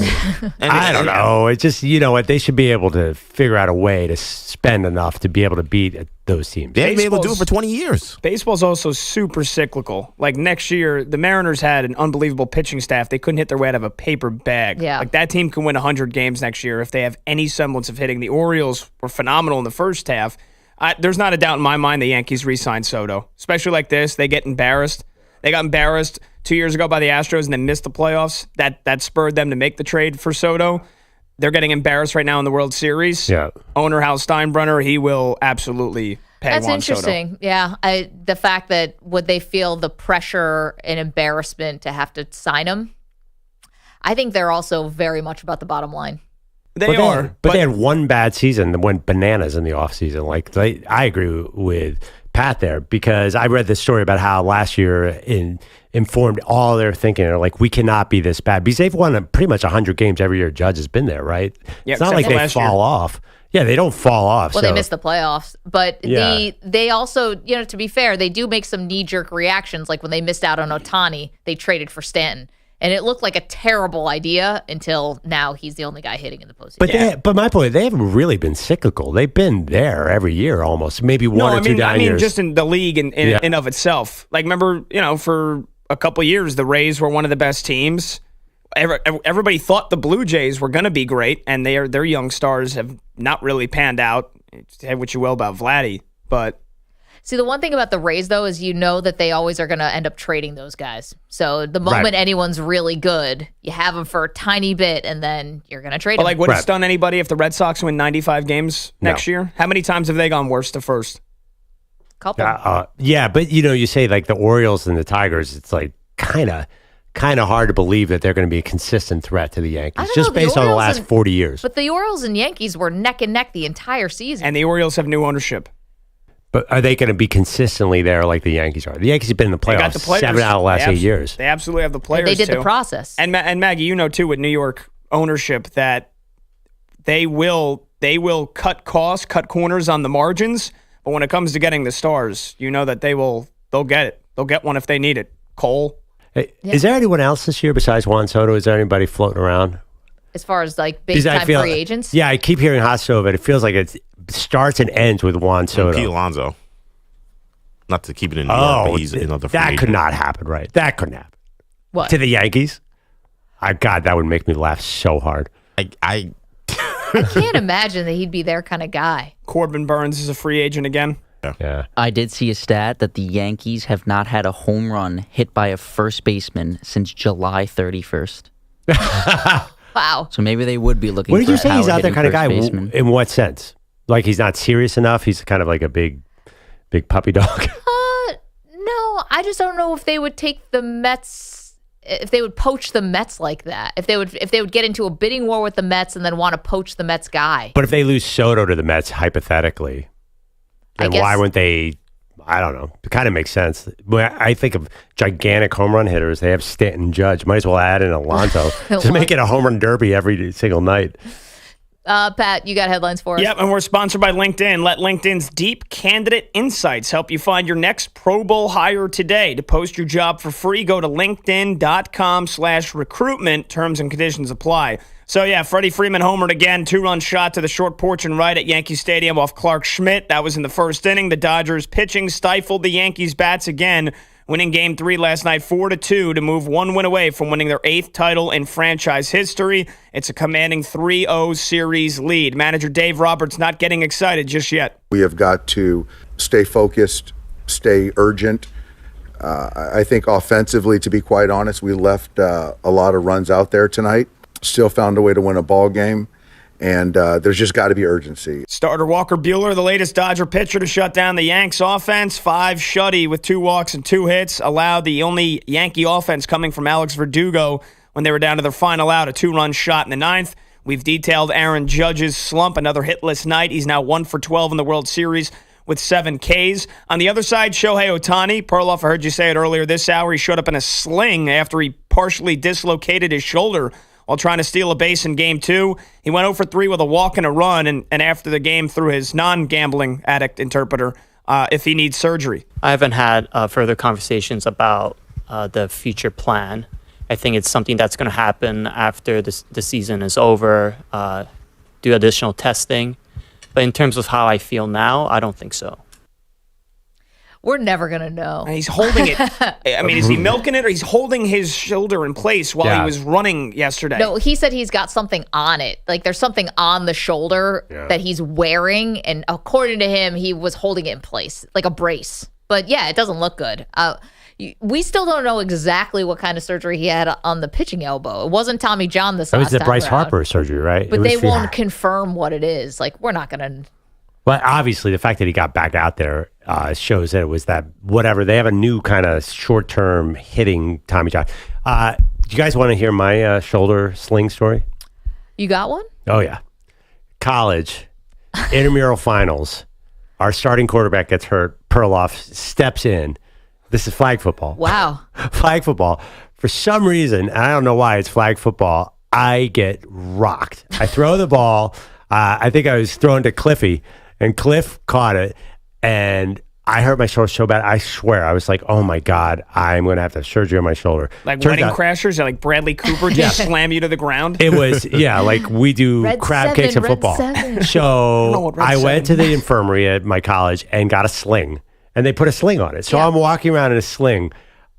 and I don't know. It's just what they should be able to figure out a way to spend enough to be able to beat those teams. They've been able to do it for 20 years. Baseball's also super cyclical. Like next year, the Mariners had an unbelievable pitching staff. They couldn't hit their way out of a paper bag. Yeah. Like that team can win 100 games next year if they have any semblance of hitting. The Orioles were phenomenal in the first half. There's not a doubt in my mind the Yankees re-signed Soto. Especially like this, they get embarrassed. They got embarrassed 2 years ago by the Astros and then missed the playoffs. That spurred them to make the trade for Soto. They're getting embarrassed right now in the World Series. Yeah. Owner Hal Steinbrenner, he will absolutely pay That's Juan interesting. Soto. Yeah. The fact that would they feel the pressure and embarrassment to have to sign him? I think they're also very much about the bottom line. They are. But they had one bad season that went bananas in the offseason. Like I agree with Pat there because I read this story about how last year informed all their thinking. They're like, we cannot be this bad because they've won pretty much 100 games every year. Judge has been there, right? Yeah, it's not like they fall off. Yeah, they don't fall off. Well, they missed the playoffs. But they also, to be fair, they do make some knee-jerk reactions. Like when they missed out on Ohtani, they traded for Stanton. And it looked like a terrible idea until now he's the only guy hitting in the postseason. But my point, they haven't really been cyclical. They've been there every year almost, maybe one or two down years. Just in the league in of itself. Like, remember, for a couple years, the Rays were one of the best teams. Everybody thought the Blue Jays were going to be great, and their young stars have not really panned out. Say what you will about Vladdy, but... See, the one thing about the Rays, though, is that they always are going to end up trading those guys. So the moment anyone's really good, you have them for a tiny bit, and then you're going to trade them. Like, would it stun anybody if the Red Sox win 95 games next year? How many times have they gone worst to first? Couple. But, you say, like, the Orioles and the Tigers, it's, like, kind of hard to believe that they're going to be a consistent threat to the Yankees, just based on the last 40 years. But the Orioles and Yankees were neck and neck the entire season. And the Orioles have new ownership. But are they going to be consistently there like the Yankees are? The Yankees have been in the playoffs 7 out of the last 8 years. They absolutely have the players, They did the process. And Maggie, too, with New York ownership, that they will cut costs, cut corners on the margins. But when it comes to getting the stars, that they'll get it. They'll get one if they need it. Cole. Hey, is there anyone else this year besides Juan Soto? Is there anybody floating around? As far as like big-time free agents? Yeah, I keep hearing hot stove, but it feels like it starts and ends with Juan Soto. Pete Alonso. Not to keep it in New York, but he's another free agent. That could not happen, right? That couldn't happen. What? To the Yankees? God, that would make me laugh so hard. I can't imagine that he'd be their kind of guy. Corbin Burns is a free agent again. Yeah. I did see a stat that the Yankees have not had a home run hit by a first baseman since July 31st. Wow. So maybe they would be looking for What did you say he's out there kind of guy? Baseman. In what sense? Like he's not serious enough? He's kind of like a big puppy dog? No, I just don't know if they would take the Mets, if they would poach the Mets like that. If they would get into a bidding war with the Mets and then want to poach the Mets guy. But if they lose Soto to the Mets, hypothetically, then why wouldn't they? I don't know. It kind of makes sense. When I think of gigantic home run hitters, they have Stanton and Judge. Might as well add in Alonso to make it a home run derby every single night. Pat, you got headlines for us? Yep, and we're sponsored by LinkedIn. Let LinkedIn's deep candidate insights help you find your next Pro Bowl hire today. To post your job for free, go to linkedin.com/recruitment. Terms and conditions apply. So, yeah, Freddie Freeman homered again. 2-run shot to the short porch and right at Yankee Stadium off Clark Schmidt. That was in the first inning. The Dodgers pitching stifled the Yankees' bats again, winning Game 3 last night 4-2 to move one win away from winning their 8th title in franchise history. It's a commanding 3-0 series lead. Manager Dave Roberts not getting excited just yet. We have got to stay focused, stay urgent. I think offensively, to be quite honest, we left a lot of runs out there tonight. Still found a way to win a ball game, and there's just got to be urgency. Starter Walker Buehler, the latest Dodger pitcher to shut down the Yanks offense. 5 shutty with 2 walks and 2 hits. Allowed the only Yankee offense coming from Alex Verdugo when they were down to their final out, a 2-run shot in the 9th. We've detailed Aaron Judge's slump, another hitless night. He's now 1 for 12 in the World Series with 7 Ks. On the other side, Shohei Ohtani. Perloff, I heard you say it earlier this hour. He showed up in a sling after he partially dislocated his shoulder while trying to steal a base in Game 2. He went 0 for 3 with a walk and a run, and after the game threw his non-gambling addict interpreter if he needs surgery. I haven't had further conversations about the future plan. I think it's something that's going to happen after the season is over, do additional testing. But in terms of how I feel now, I don't think so. We're never going to know. And he's holding it. I mean, is he milking it, or he's holding his shoulder in place while he was running yesterday? No, he said he's got something on it. Like there's something on the shoulder that he's wearing. And according to him, he was holding it in place, like a brace. But yeah, it doesn't look good. We still don't know exactly what kind of surgery he had on the pitching elbow. It wasn't Tommy John this last time. It was the Bryce Harper surgery, right? But they won't confirm what it is. Like, we're not going to... Well, obviously, the fact that he got back out there shows that it was that whatever. They have a new kind of short-term hitting Tommy John. Do you guys want to hear my shoulder sling story? You got one? Oh, yeah. College, intramural finals. Our starting quarterback gets hurt. Perloff steps in. This is flag football. Wow. Flag football. For some reason, and I don't know why it's flag football, I get rocked. I throw the ball. I think I was throwing to Cliffy. And Cliff caught it, and I hurt my shoulder so bad. I swear, I was like, "Oh my God, I'm going to have to have surgery on my shoulder." Like Wedding Crashers, or like Bradley Cooper just slam you to the ground. It was like we do crab cakes in football. So I went to the infirmary at my college and got a sling, and they put a sling on it. So I'm walking around in a sling.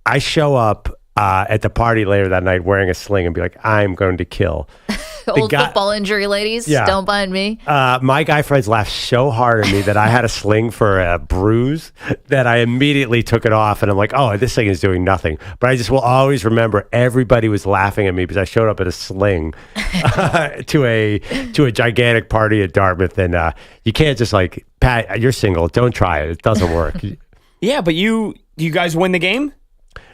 I show up at the party later that night wearing a sling and be like, "I'm going to kill." Old football injury ladies, don't mind me. My guy friends laughed so hard at me that I had a sling for a bruise that I immediately took it off, and I'm like, "Oh, this thing is doing nothing." But I just will always remember everybody was laughing at me because I showed up at a sling to a gigantic party at Dartmouth, and you can't just like, Pat, you're single, don't try it. It doesn't work. Yeah, but you guys win the game?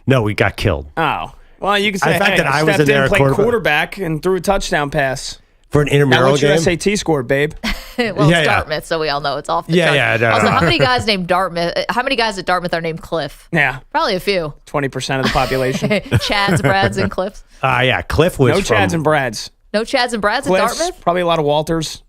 No, we got killed. Oh. Well, you can say, the fact that I was stepped in there, played quarterback and threw a touchdown pass. For an intramural game? What's your SAT score, babe? Well, it's Dartmouth, so we all know it's off the chart. No, also, how many guys named Dartmouth? How many guys at Dartmouth are named Cliff? Yeah. Probably a few. 20% of the population. Chads, Brads, and Cliffs. Cliff was No Chads and Brads. No Chads and Brads Cliffs, at Dartmouth? Probably a lot of Walters.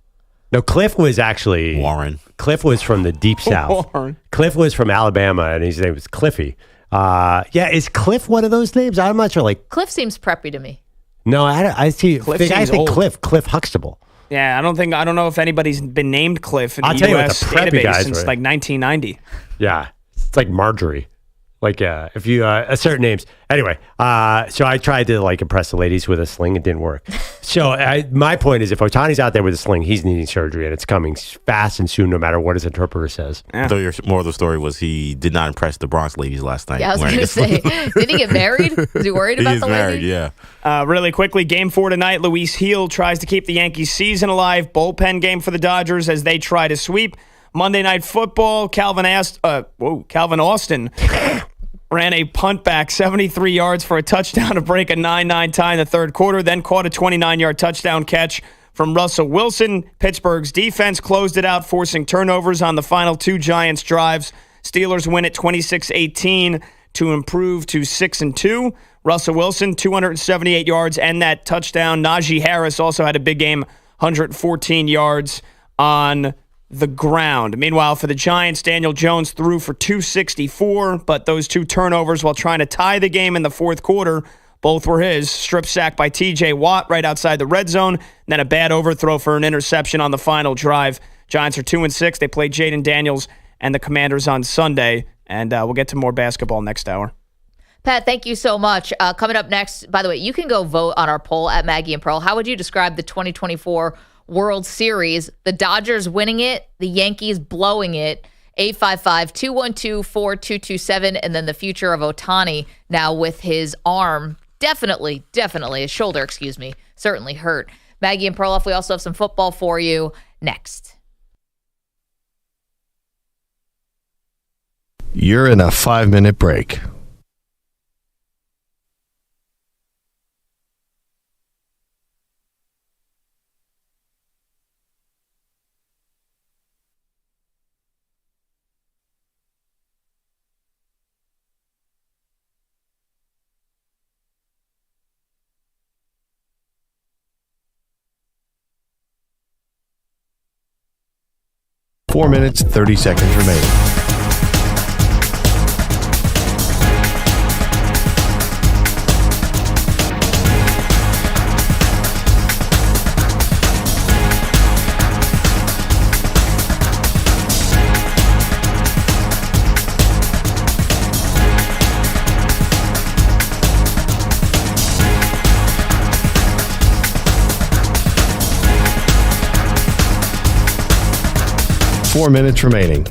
No, Cliff was actually... Warren. Cliff was from the deep south. Warren. Cliff was from Alabama, and his name was Cliffy. Is Cliff one of those names? I'm not sure. Like Cliff seems preppy to me. No, I see. Cliff I think old. Cliff Huxtable. Yeah, I don't know if anybody's been named Cliff in I'll the tell U.S. you what, the preppy database guys since were. like 1990. Yeah, it's like Marjorie. Like if you certain names. Anyway, so I tried to like impress the ladies with a sling. It didn't work. So my point is, if Ohtani's out there with a sling, he's needing surgery, and it's coming fast and soon, no matter what his interpreter says. Yeah. So your moral of the story was he did not impress the Bronx ladies last night. Yeah, I was going to say, did he get married? Was he worried about He's the married, lady? yeah. Really quickly, Game 4 tonight. Luis Heel tries to keep the Yankees season alive. Bullpen game for the Dodgers as they try to sweep. Monday Night Football. Calvin Austin ran a punt back 73 yards for a touchdown to break a 9-9 tie in the third quarter, then caught a 29-yard touchdown catch from Russell Wilson. Pittsburgh's defense closed it out, forcing turnovers on the final two Giants drives. Steelers win at 26-18 to improve to 6-2. Russell Wilson, 278 yards and that touchdown. Najee Harris also had a big game, 114 yards on the ground. Meanwhile, for the Giants, Daniel Jones threw for 264, but those two turnovers while trying to tie the game in the fourth quarter, both were his. Strip sack by T.J. Watt right outside the red zone, and then a bad overthrow for an interception on the final drive. Giants are 2-6. They play Jaden Daniels and the Commanders on Sunday, and we'll get to more basketball next hour. Pat, thank you so much. Coming up next, by the way, you can go vote on our poll at Maggie and Pearl. How would you describe the 2024 World Series? The Dodgers winning it, the Yankees blowing it. 855-212-4227, and then the future of Ohtani now with his arm definitely his shoulder, certainly hurt. Maggie and Perloff, we also have some football for you next. You're in a 5-minute break. Four minutes, 30 seconds remaining. Four minutes remaining.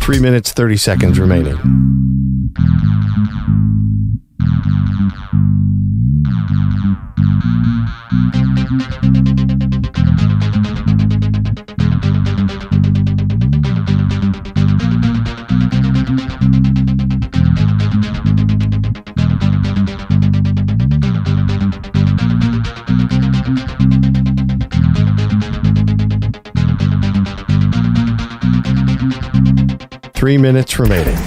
Three minutes, 30 seconds remaining. 3 minutes remaining.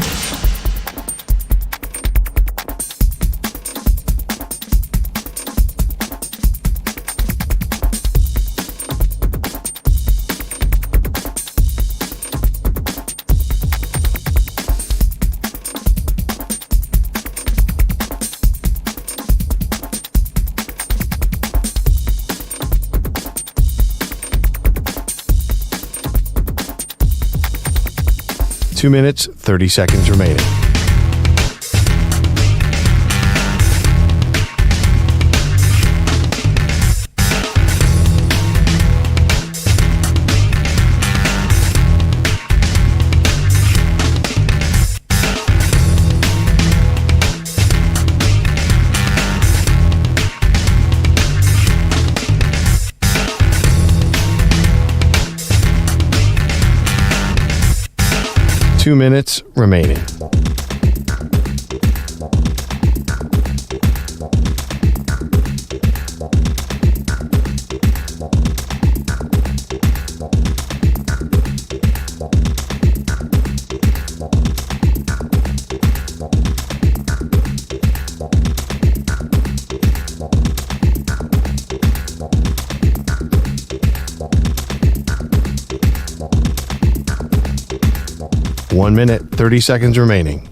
Two minutes, 30 seconds remaining. Two minutes remaining. One minute, 30 seconds remaining.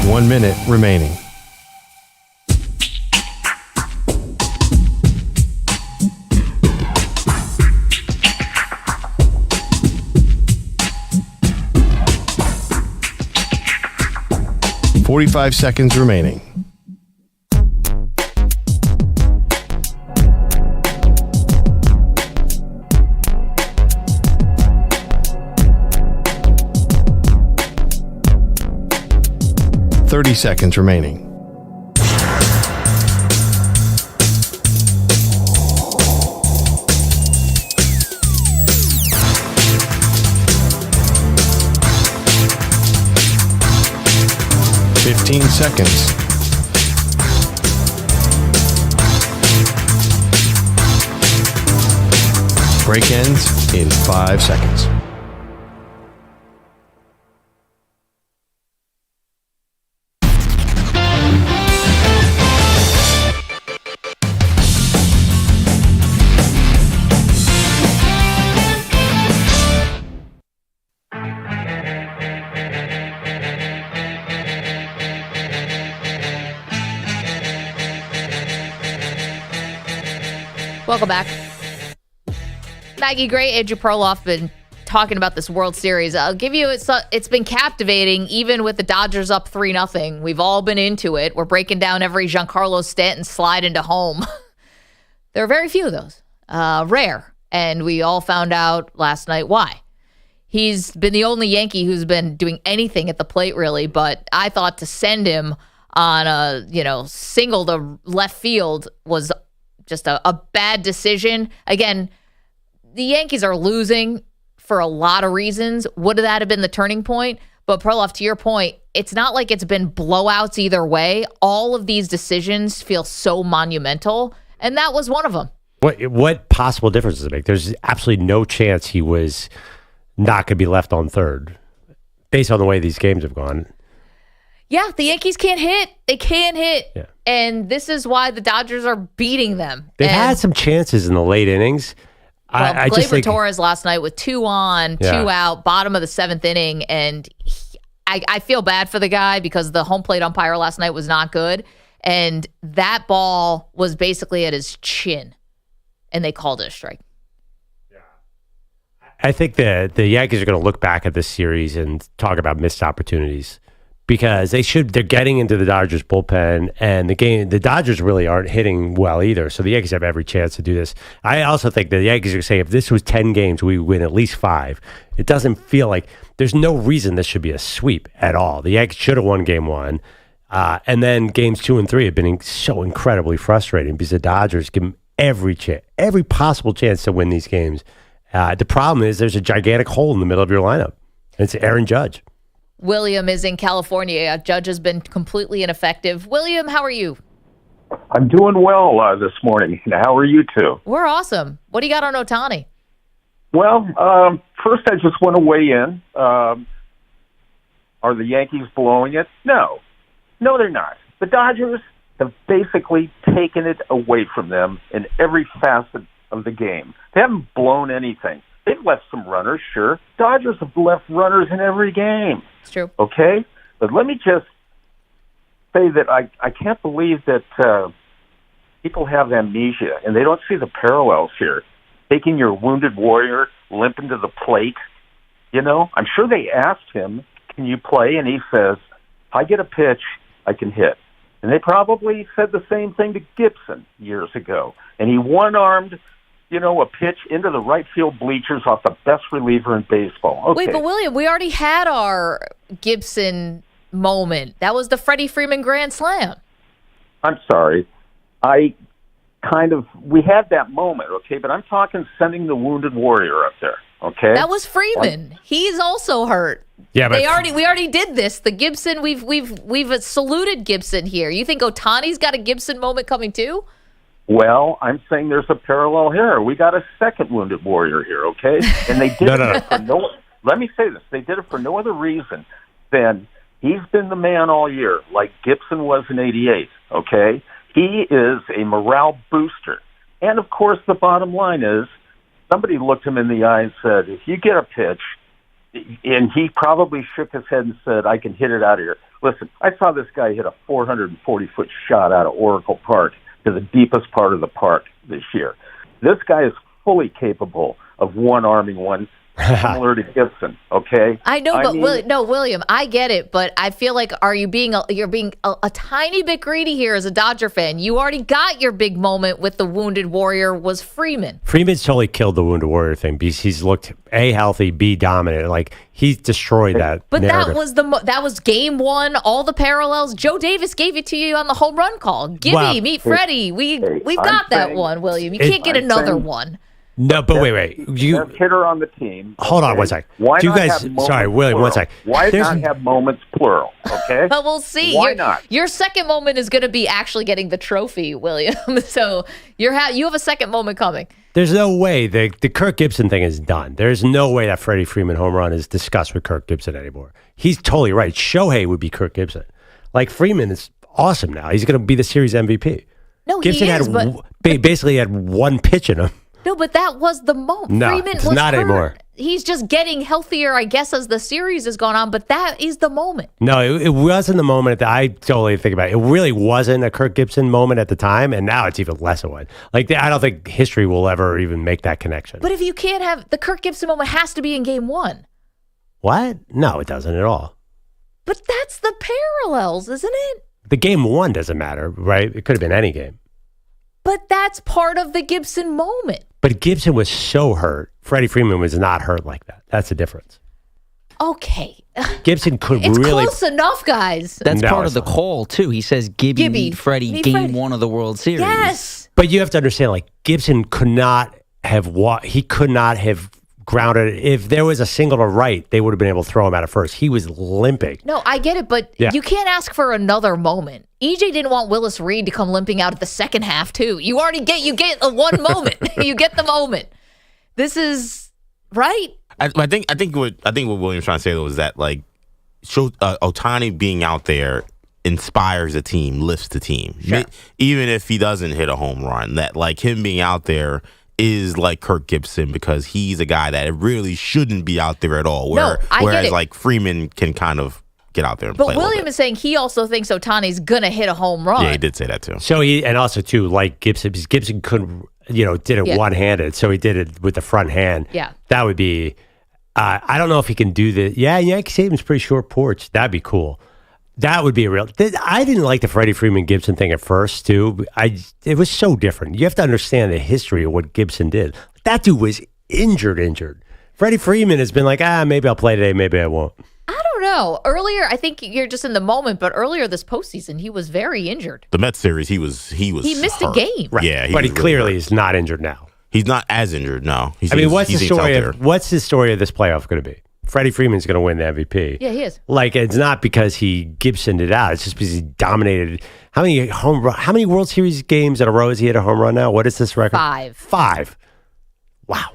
One minute remaining. Forty-five seconds remaining. Thirty seconds remaining. Fifteen seconds. Break ends in 5 seconds. Welcome back. Maggie Gray, Andrew Perloff been talking about this World Series. I'll give you, it's been captivating, even with the Dodgers up 3-0. We've all been into it. We're breaking down every Giancarlo Stanton slide into home. There are very few of those. Rare. And we all found out last night why. He's been the only Yankee who's been doing anything at the plate, really, but I thought to send him on a, single to left field was just a bad decision. Again, the Yankees are losing for a lot of reasons. Would that have been the turning point? But Perloff, to your point, it's not like it's been blowouts either way. All of these decisions feel so monumental, and that was one of them. What possible difference does it make? There's absolutely no chance he was not going to be left on third, based on the way these games have gone. Yeah, the Yankees can't hit. They can't hit. Yeah. And this is why the Dodgers are beating them. They've had some chances in the late innings. Well, I just think Torres last night with 2 on, 2 out, bottom of the 7th inning. And I feel bad for the guy because the home plate umpire last night was not good. And that ball was basically at his chin. And they called it a strike. I think the Yankees are going to look back at this series and talk about missed opportunities because they're getting into the Dodgers bullpen, and the Dodgers really aren't hitting well either. So the Yankees have every chance to do this. I also think the Yankees are saying if this was 10 games, we win at least 5. It doesn't feel like there's no reason this should be a sweep at all. The Yankees should have won game 1. And then games 2 and 3 have been so incredibly frustrating because the Dodgers give them every possible chance to win these games. The problem is there's a gigantic hole in the middle of your lineup. It's Aaron Judge. William is in California. Judge has been completely ineffective. William, how are you? I'm doing well this morning. How are you two? We're awesome. What do you got on Ohtani? Well, first I just want to weigh in. Are the Yankees blowing it? No, they're not. The Dodgers have basically taken it away from them in every facet of the game. They haven't blown anything. They've left some runners, sure. Dodgers have left runners in every game. It's true. Okay? But let me just say that I can't believe that people have amnesia and they don't see the parallels here. Taking your wounded warrior, limping to the plate. You know, I'm sure they asked him, can you play? And he says, if I get a pitch, I can hit. And they probably said the same thing to Gibson years ago. And he one-armed, a pitch into the right field bleachers off the best reliever in baseball. Okay. Wait, but William, we already had our Gibson moment. That was the Freddie Freeman Grand Slam. I'm sorry. We had that moment, okay? But I'm talking sending the wounded warrior up there, okay? That was Freeman. He's also hurt. Yeah, but we already did this. The Gibson, we've saluted Gibson here. You think Ohtani's got a Gibson moment coming too? Well, I'm saying there's a parallel here. We got a second wounded warrior here, okay? And they did it for let me say this. They did it for no other reason than he's been the man all year, like Gibson was in '88, okay? He is a morale booster. And, of course, the bottom line is somebody looked him in the eye and said, if you get a pitch, and he probably shook his head and said, I can hit it out of here. Listen, I saw this guy hit a 440-foot shot out of Oracle Park to the deepest part of the park this year. This guy is fully capable of one-arming one, similar to Gibson, okay? I know, William, I get it, but I feel like you're being a tiny bit greedy here as a Dodger fan. You already got your big moment with the wounded warrior was Freeman. Freeman's totally killed the wounded warrior thing because he's looked A, healthy, B, dominant. Like, he's destroyed that But narrative. that was game 1, all the parallels. Joe Davis gave it to you on the home run call. Meet Freddie. We've got that one, William. You can't get another one. No, but wait. Best hitter on the team. Hold on one sec. Why Do you not guys? have moments Sorry, William. plural? One sec. Why not have moments plural? Okay. But we'll see. Why not? Your second moment is going to be actually getting the trophy, William. So you have a second moment coming. There's no way the Kirk Gibson thing is done. There's no way that Freddie Freeman home run is discussed with Kirk Gibson anymore. He's totally right. Shohei would be Kirk Gibson. Like, Freeman is awesome now. He's going to be the series MVP. No, Gibson he is, basically had one pitch in him. No, but that was the moment. No, Freeman it's was not hurt. anymore. He's just getting healthier, I guess, as the series has gone on, but that is the moment. No, it wasn't the moment that I totally think about it. It really wasn't a Kirk Gibson moment at the time, and now it's even less of one. Like, I don't think history will ever even make that connection. But if you can't have the Kirk Gibson moment, has to be in game 1. What? No, it doesn't at all. But that's the parallels, isn't it? The game 1 doesn't matter, right? It could have been any game. But that's part of the Gibson moment. But Gibson was so hurt. Freddie Freeman was not hurt like that. That's the difference. Okay. Gibson could it's really... close enough, guys. That's part of the call, too. He says, Gibby meet Freddie, game 1 of the World Series. Yes. But you have to understand, like, Gibson could not have grounded it. If there was a single to right, they would have been able to throw him out at first. He was limping. No, I get it, but you can't ask for another moment. EJ didn't want Willis Reed to come limping out at the second half, too. You get a one moment. You get the moment. This is right. I think what William's trying to say though is that, like, Ohtani being out there inspires the team, lifts the team. Sure. Even if he doesn't hit a home run, that, like, him being out there is like Kirk Gibson because he's a guy that really shouldn't be out there at all. Whereas like Freeman can kind of get out there and play. But William is saying he also thinks Ohtani's gonna hit a home run. Yeah, he did say that too. So and also too, like Gibson, because Gibson couldn't, did it one-handed, so he did it with the front hand. Yeah, that would be. I don't know if he can do the. Yeah, Yankee Stadium's pretty short porch. That'd be cool. That would be a real. I didn't like the Freddie Freeman Gibson thing at first too. It was so different. You have to understand the history of what Gibson did. That dude was injured. Freddie Freeman has been like, maybe I'll play today, maybe I won't. I don't know. Earlier, I think you're just in the moment, but earlier this postseason, he was very injured. The Mets series, he missed hurt. a game. Right. Yeah, but he clearly is not injured now. He's not as injured. No. What's the story of this playoff going to be? Freddie Freeman's going to win the MVP. Yeah, he is. Like, it's not because he Gibsoned it out. It's just because he dominated. How many World Series games in a row has he hit a home run now? What is this record? 5. Wow.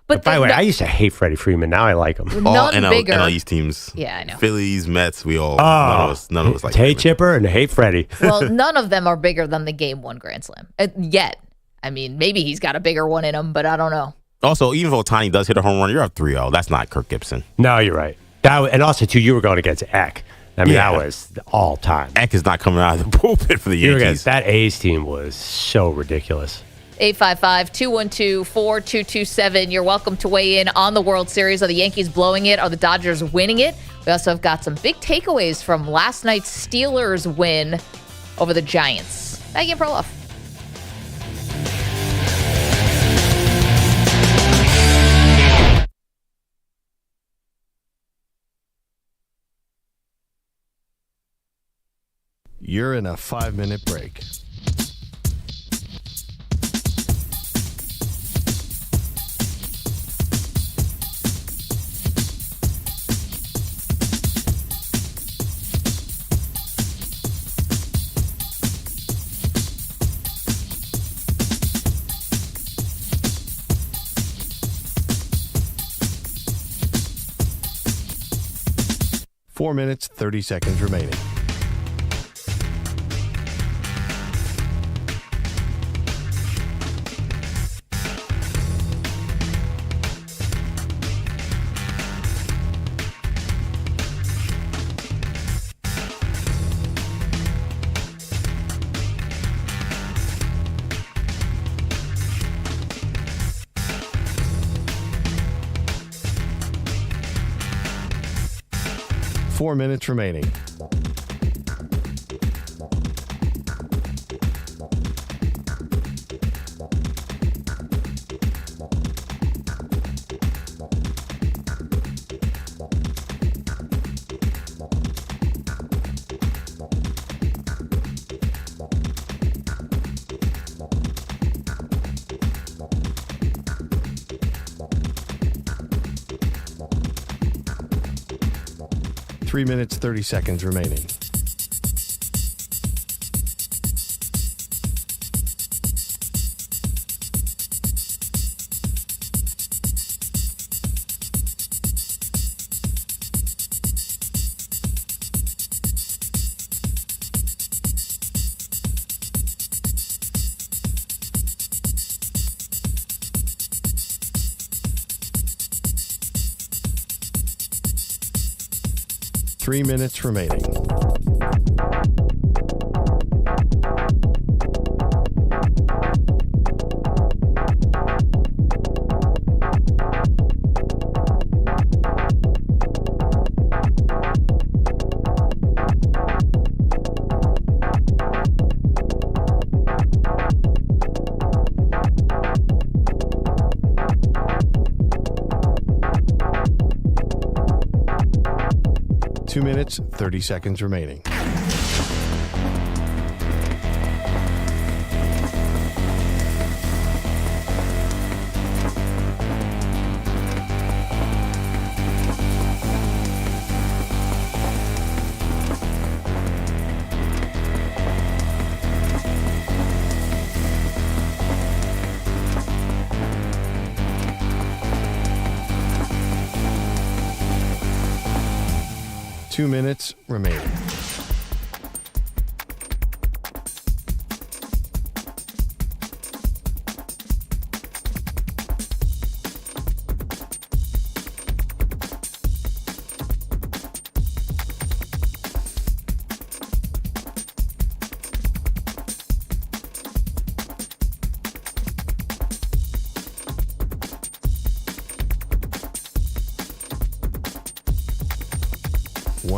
But by the way, I used to hate Freddie Freeman. Now I like him. All NL East teams. Yeah, I know. Phillies, Mets, we all, none of us like hate Chipper and hate Freddie. Well, none of them are bigger than the Game 1 Grand Slam. Yet. I mean, maybe he's got a bigger one in him, but I don't know. Also, even if Ohtani does hit a home run, you're up 3-0. That's not Kirk Gibson. No, you're right. And also, too, you were going against Eck. That was all time. Eck is not coming out of the pulpit for the Yankees. That A's team was so ridiculous. 855-212-4227. You're welcome to weigh in on the World Series. Are the Yankees blowing it? Are the Dodgers winning it? We also have got some big takeaways from last night's Steelers win over the Giants. Maggie and Perloff. You're in a 5-minute break. Four minutes, 30 seconds remaining. Four minutes remaining. Three minutes, 30 seconds remaining. Three minutes remaining. Two minutes, 30 seconds remaining. Two minutes remaining.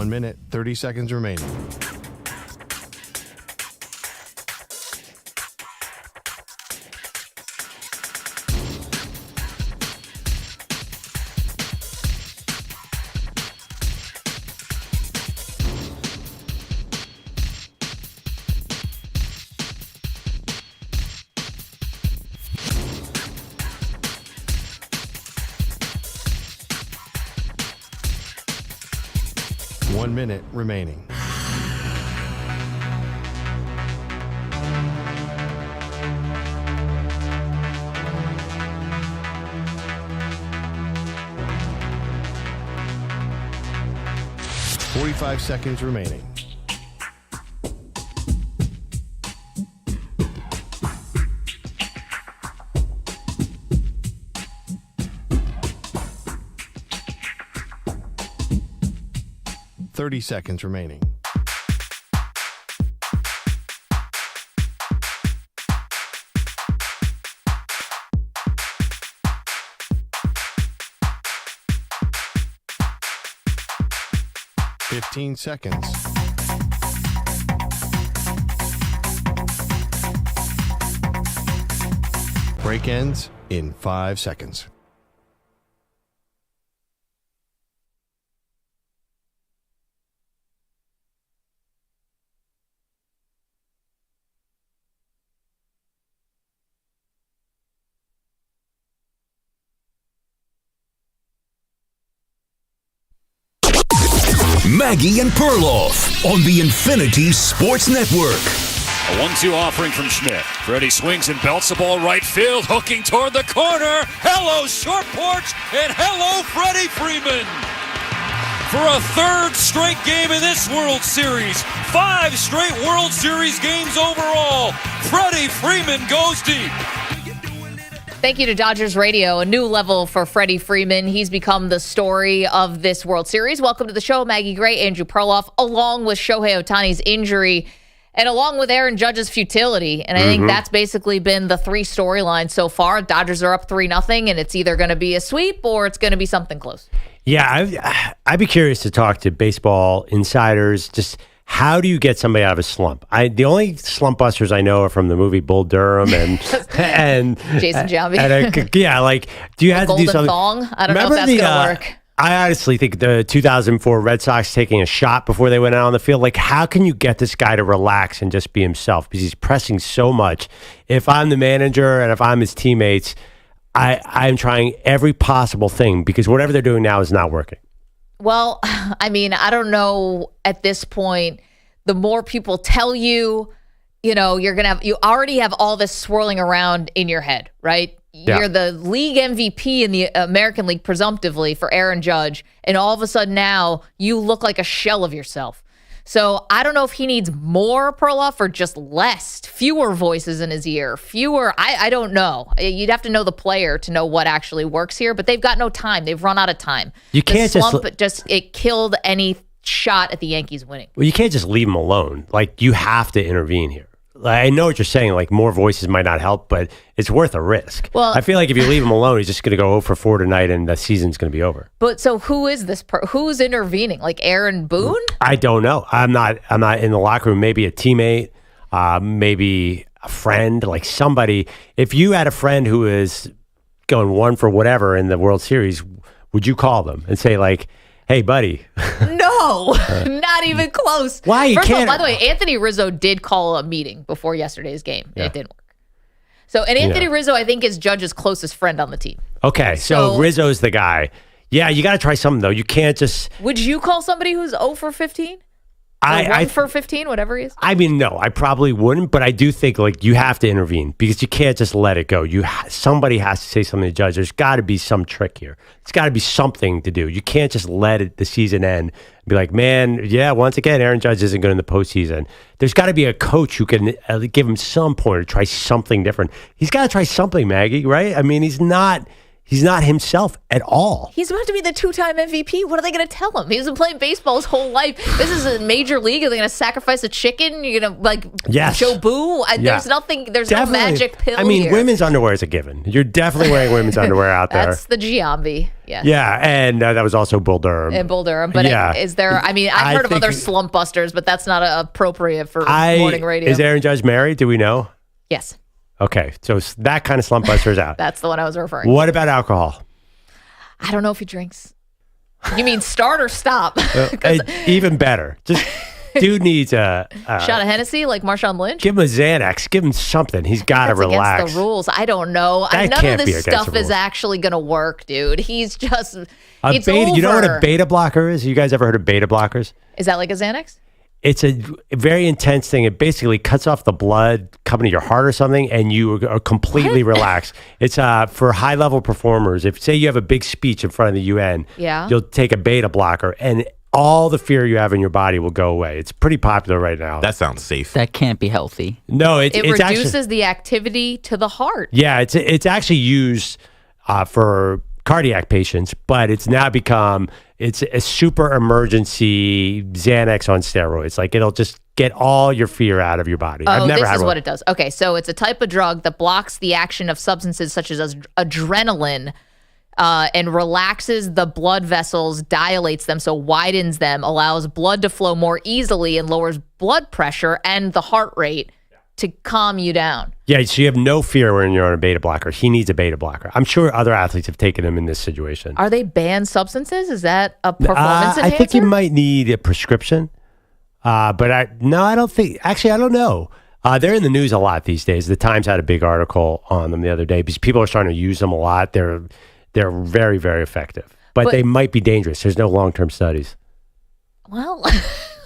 1 minute, 30 seconds remaining. One minute remaining. Forty-five seconds remaining. Seconds remaining. Fifteen seconds. Break ends in 5 seconds. Maggie and Perloff on the Infinity Sports Network. A 1-2 offering from Schmidt. Freddie swings and belts the ball right field, hooking toward the corner. Hello, short porch, and hello, Freddie Freeman. For a third straight game in this World Series, 5 straight World Series games overall, Freddie Freeman goes deep. Thank you to Dodgers Radio, a new level for Freddie Freeman. He's become the story of this World Series. Welcome to the show, Maggie Gray, Andrew Perloff, along with Shohei Ohtani's injury and along with Aaron Judge's futility. And I think that's basically been the 3 storylines so far. Dodgers are up 3-0, and it's either going to be a sweep or it's going to be something close. Yeah, I'd be curious to talk to baseball insiders. Just how do you get somebody out of a slump? The only slump busters I know are from the movie Bull Durham and Jason Giambi. Do you have to do something? Thong? I don't know if that's going to work. I honestly think the 2004 Red Sox taking a shot before they went out on the field, like how can you get this guy to relax and just be himself? Because he's pressing so much. If I'm the manager and if I'm his teammates, I'm trying every possible thing because whatever they're doing now is not working. Well, I mean, I don't know at this point. The more people tell you, you already have all this swirling around in your head, right? Yeah. You're the league MVP in the American League, presumptively, for Aaron Judge. And all of a sudden now you look like a shell of yourself. So I don't know if he needs more Perloff or just less, fewer voices in his ear, fewer. I don't know. You'd have to know the player to know what actually works here, but they've got no time. They've run out of time. You can't it killed any shot at the Yankees winning. Well, you can't just leave him alone. Like, you have to intervene here. I know what you're saying, like more voices might not help, but it's worth a risk. Well, I feel like if you leave him alone, he's just going to go 0 for 4 tonight and the season's going to be over. But so who is this? Who's intervening? Like Aaron Boone? I don't know. I'm not in the locker room. Maybe a teammate, maybe a friend, like somebody. If you had a friend who is going 1 for whatever in the World Series, would you call them and say like, hey, buddy? No, not even close. Why? First of all, by the way, Anthony Rizzo did call a meeting before yesterday's game. Yeah. It didn't work. So, and Anthony Rizzo, I think, is Judge's closest friend on the team. Okay, so Rizzo's the guy. Yeah, you got to try something, though. You can't just... Would you call somebody who's 0 for 15? Or 1 for 15, whatever he is? I mean, no, I probably wouldn't, but I do think like you have to intervene because you can't just let it go. Somebody has to say something to Judge. There's got to be some trick here. It's got to be something to do. You can't just let the season end and be like, man, yeah, once again, Aaron Judge isn't good in the postseason. There's got to be a coach who can give him some pointer, try something different. He's got to try something, Maggie, right? I mean, he's not He's not himself at all. He's about to be the 2-time MVP. What are they going to tell him? He's been playing baseball his whole life. This is a major league. Are they going to sacrifice a chicken? You're going to, Joe Boo? There's nothing. There's no magic pill here. Women's underwear is a given. You're definitely wearing women's underwear out there. That's the Giambi. Yes. Yeah, and that was also Bull Durham. And Bull Durham. But is there, I've heard of other slump busters, but that's not appropriate for morning radio. Is Aaron Judge married? Do we know? Yes. Okay, so that kind of slump buster is out. That's the one I was referring to. What about alcohol? I don't know if he drinks. You mean start or stop? Even better. Just dude needs a shot of Hennessy like Marshawn Lynch. Give him a Xanax. Give him something. He's got to relax. Against the rules. I don't know. None of this stuff is actually going to work, dude. He's just it's beta. over. You know what a beta blocker is? You guys ever heard of beta blockers? Is that like a Xanax? It's a very intense thing. It basically cuts off the blood coming to your heart or something, and you are completely relaxed. It's for high-level performers. If, say, you have a big speech in front of the UN, you'll take a beta blocker, and all the fear you have in your body will go away. It's pretty popular right now. That sounds safe. That can't be healthy. No, it reduces the activity to the heart. Yeah, it's actually used for cardiac patients, but it's now become it's a super emergency Xanax on steroids. Like it'll just get all your fear out of your body. Oh, this is what it does. Okay, so it's a type of drug that blocks the action of substances such as adrenaline and relaxes the blood vessels, dilates them, so widens them, allows blood to flow more easily and lowers blood pressure and the heart rate to calm you down. Yeah, so you have no fear when you're on a beta blocker. He needs a beta blocker. I'm sure other athletes have taken him in this situation. Are they banned substances? Is that a performance enhancer? I think you might need a prescription. But I don't think. Actually, I don't know. They're in the news a lot these days. The Times had a big article on them the other day because people are starting to use them a lot. They're very, very effective, but they might be dangerous. There's no long-term studies. Well,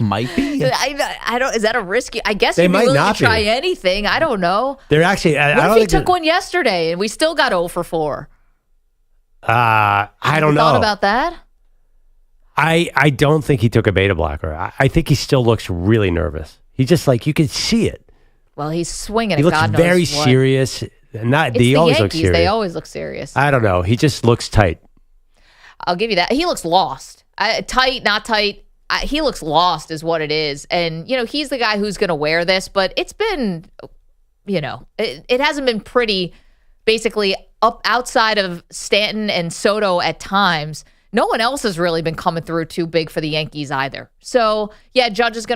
might be. I don't. Is that a risk? I guess They you'd be might willing not to try be. anything. I don't know. They're actually. What if he took one yesterday and we still got 0 for 4? I don't know. Thought about that? I don't think he took a beta blocker. I think he still looks really nervous. He just you can see it. Well, he's swinging. He looks God very knows what. serious. It's he the always Yankees. looks serious. They always look serious. I don't know. He just looks tight. I'll give you that. He looks lost. Tight, not tight. He looks lost is what it is. And, he's the guy who's going to wear this, but it's been, it hasn't been pretty, basically, up outside of Stanton and Soto at times. No one else has really been coming through too big for the Yankees either. So, yeah, Judge is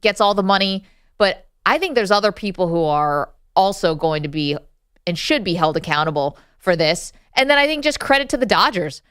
gets all the money, but I think there's other people who are also going to be and should be held accountable for this. And then I think just credit to the Dodgers.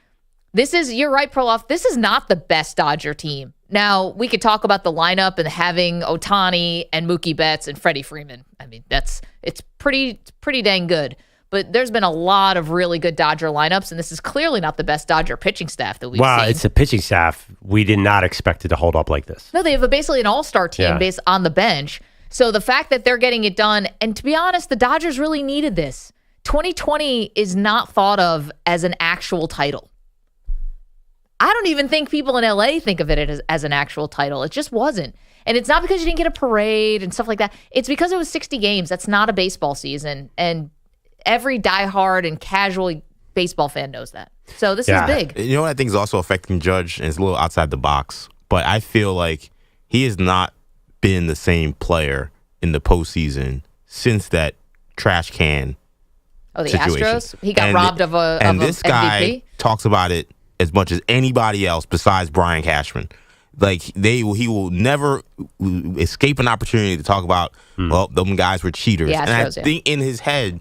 You're right, Perloff, this is not the best Dodger team. Now, we could talk about the lineup and having Ohtani and Mookie Betts and Freddie Freeman. I mean, it's pretty dang good. But there's been a lot of really good Dodger lineups, and this is clearly not the best Dodger pitching staff that we've seen. Wow, it's a pitching staff. We did not expect it to hold up like this. No, they have basically an all-star team based on the bench. So the fact that they're getting it done, and to be honest, the Dodgers really needed this. 2020 is not thought of as an actual title. I don't even think people in LA think of it as an actual title. It just wasn't. And it's not because you didn't get a parade and stuff like that. It's because it was 60 games. That's not a baseball season. And every diehard and casual baseball fan knows that. So this is big. You know what I think is also affecting Judge, and it's a little outside the box, but I feel like he has not been the same player in the postseason since that trash can situation. Astros? He got robbed of a And this MVP? guy talks about it as much as anybody else besides Brian Cashman. He will never escape an opportunity to talk about, well, them guys were cheaters. The Astros, and I think in his head,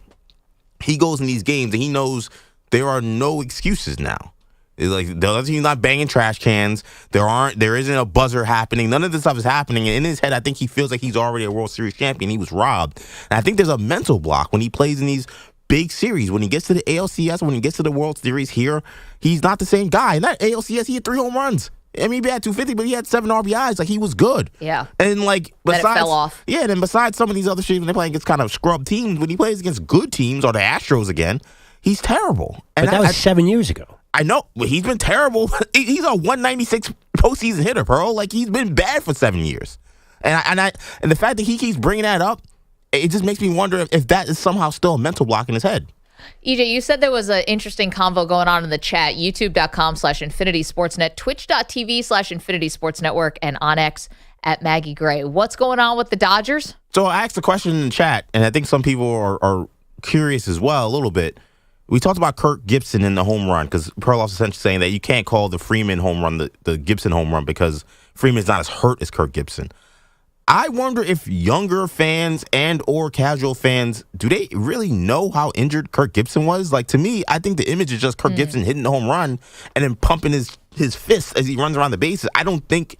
he goes in these games and he knows there are no excuses now. It's he's not banging trash cans. There isn't a buzzer happening. None of this stuff is happening. And in his head, I think he feels like he's already a World Series champion. He was robbed. And I think there's a mental block when he plays in these big series. When he gets to the ALCS, when he gets to the World Series here, he's not the same guy. In that ALCS, he had 3 home runs. I mean, he had 250, but he had 7 RBIs. He was good. Yeah. And then it fell off. Yeah, then besides some of these other shit, when they're playing against kind of scrub teams, when he plays against good teams or the Astros again, he's terrible. And but that was 7 years ago. I know, but he's been terrible. He's a 196 postseason hitter, bro. He's been bad for 7 years. And the fact that he keeps bringing that up, it just makes me wonder if that is somehow still a mental block in his head. EJ, you said there was an interesting convo going on in the chat. YouTube.com/Infinity Sportsnet, Twitch.tv/Infinity Sports Network, and on X at Maggie Gray. What's going on with the Dodgers? So I asked a question in the chat, and I think some people are curious as well a little bit. We talked about Kirk Gibson in the home run because Perloff's essentially saying that you can't call the Freeman home run the Gibson home run because Freeman's not as hurt as Kirk Gibson. I wonder if younger fans and or casual fans, do they really know how injured Kirk Gibson was? Like, to me, I think the image is just Kirk Gibson hitting the home run and then pumping his fists as he runs around the bases. I think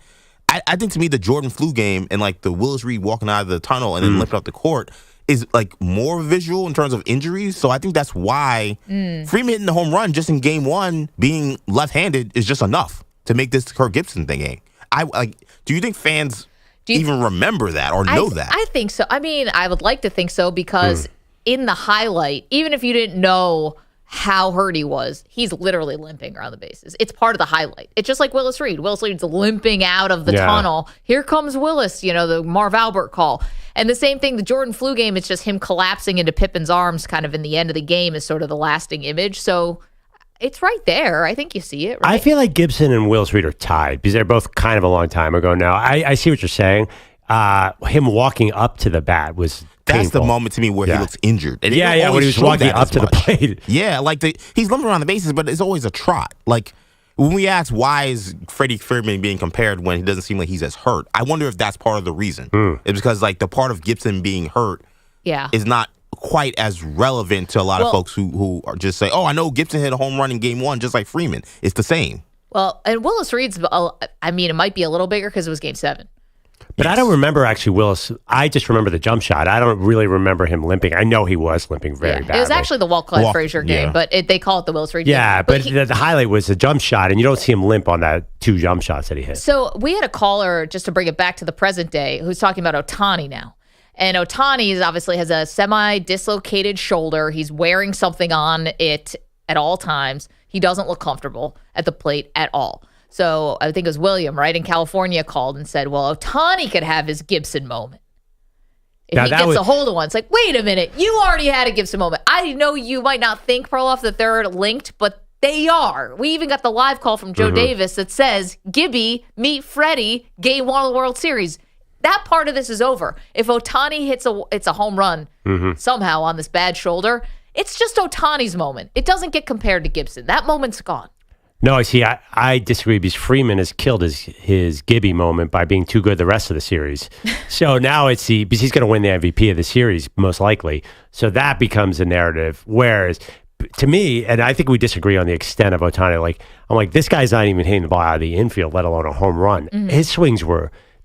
to me the Jordan flu game and like the Willis Reed walking out of the tunnel and then limping up the court is like more visual in terms of injuries. So I think that's why Freeman hitting the home run just in game one being left-handed is just enough to make this Kirk Gibson thing. Do you think fans even remember that or know that? I think so. I mean, I would like to think so because in the highlight, even if you didn't know how hurt he was, he's literally limping around the bases. It's part of the highlight. It's just like Willis Reed. Willis Reed's limping out of the tunnel. Here comes Willis, the Marv Albert call. And the same thing, the Jordan flu game, it's just him collapsing into Pippen's arms kind of in the end of the game is sort of the lasting image. So it's right there. I think you see it, right? I feel like Gibson and Willis Reed are tied because they're both kind of a long time ago now. I see what you're saying. Him walking up to the bat was painful. That's the moment to me where he looks injured. And when he was walking up to the plate. Yeah, he's limping around the bases, but it's always a trot. Like, when we ask why is Freddie Freeman being compared when he doesn't seem like he's as hurt, I wonder if that's part of the reason. It's because, like, the part of Gibson being hurt is not quite as relevant to a lot of folks who are just say, I know Gibson hit a home run in game one just like Freeman. It's the same. Well, and Willis Reed's, it might be a little bigger because it was game 7. But I don't remember actually Willis. I just remember the jump shot. I don't really remember him limping. I know he was limping very badly. It was actually the Walt Frazier game, but they call it the Willis Reed game. Yeah, but the highlight was the jump shot, and you don't see him limp on that 2 jump shots that he hit. So we had a caller, just to bring it back to the present day, who's talking about Ohtani now. And Ohtani obviously has a semi-dislocated shoulder. He's wearing something on it at all times. He doesn't look comfortable at the plate at all. So I think it was William, right, in California called and said, well, Ohtani could have his Gibson moment. If he gets a hold of one, it's like, wait a minute, you already had a Gibson moment. I know you might not think, Perloff, that they're linked, but they are. We even got the live call from Joe Davis that says, Gibby, meet Freddie, game 1 of the World Series. That part of this is over. If Ohtani hits a home run somehow on this bad shoulder, it's just Ohtani's moment. It doesn't get compared to Gibson. That moment's gone. No, see, I disagree because Freeman has killed his Gibby moment by being too good the rest of the series. So now because he's going to win the MVP of the series, most likely. So that becomes a narrative. Whereas, to me, and I think we disagree on the extent of Ohtani, I'm like, this guy's not even hitting the ball out of the infield, let alone a home run. His swings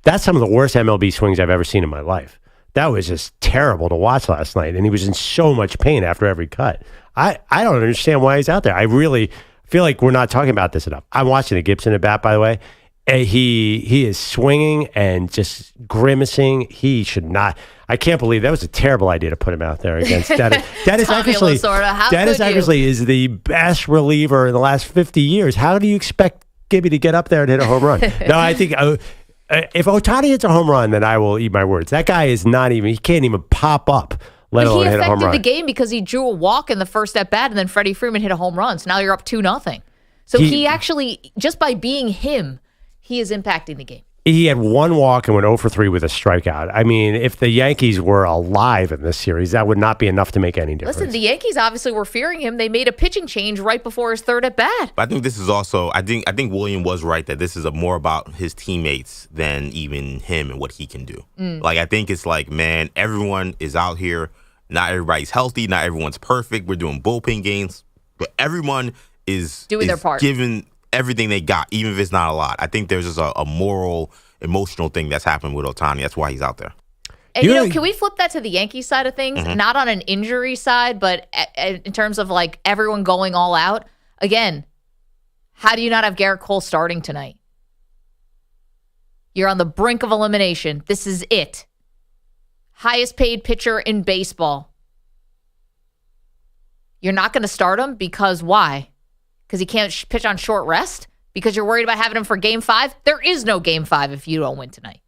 that's some of the worst MLB swings I've ever seen in my life. That was just terrible to watch last night. And he was in so much pain after every cut. I don't understand why he's out there. I really feel like we're not talking about this enough. I'm watching the Gibson at bat, by the way. And he is swinging and just grimacing. He should not. I can't believe that was a terrible idea to put him out there against Dennis. Dennis Eckersley is the best reliever in the last 50 years. How do you expect Gibby to get up there and hit a home run? No, I think if Ohtani hits a home run, then I will eat my words. That guy he can't even pop up. Let alone hit a home run. He affected the game because he drew a walk in the first at bat, and then Freddie Freeman hit a home run. So now you're up 2-0. So he actually, just by being him, he is impacting the game. He had 1 walk and went 0 for 3 with a strikeout. I mean, if the Yankees were alive in this series, that would not be enough to make any difference. Listen, the Yankees obviously were fearing him. They made a pitching change right before his 3rd at bat. But I think this is also, I think William was right that this is more about his teammates than even him and what he can do. I think it's like, man, everyone is out here. Not everybody's healthy. Not everyone's perfect. We're doing bullpen games. But everyone is doing their part. Giving everything they got, even if it's not a lot. I think there's just a moral, emotional thing that's happened with Ohtani. That's why he's out there. And, can we flip that to the Yankees side of things? Not on an injury side, but in terms of like everyone going all out. Again, how do you not have Garrett Cole starting tonight? You're on the brink of elimination. This is it. Highest paid pitcher in baseball. You're not going to start him because why? Because he can't pitch on short rest? Because you're worried about having him for game 5? There is no game 5 if you don't win tonight.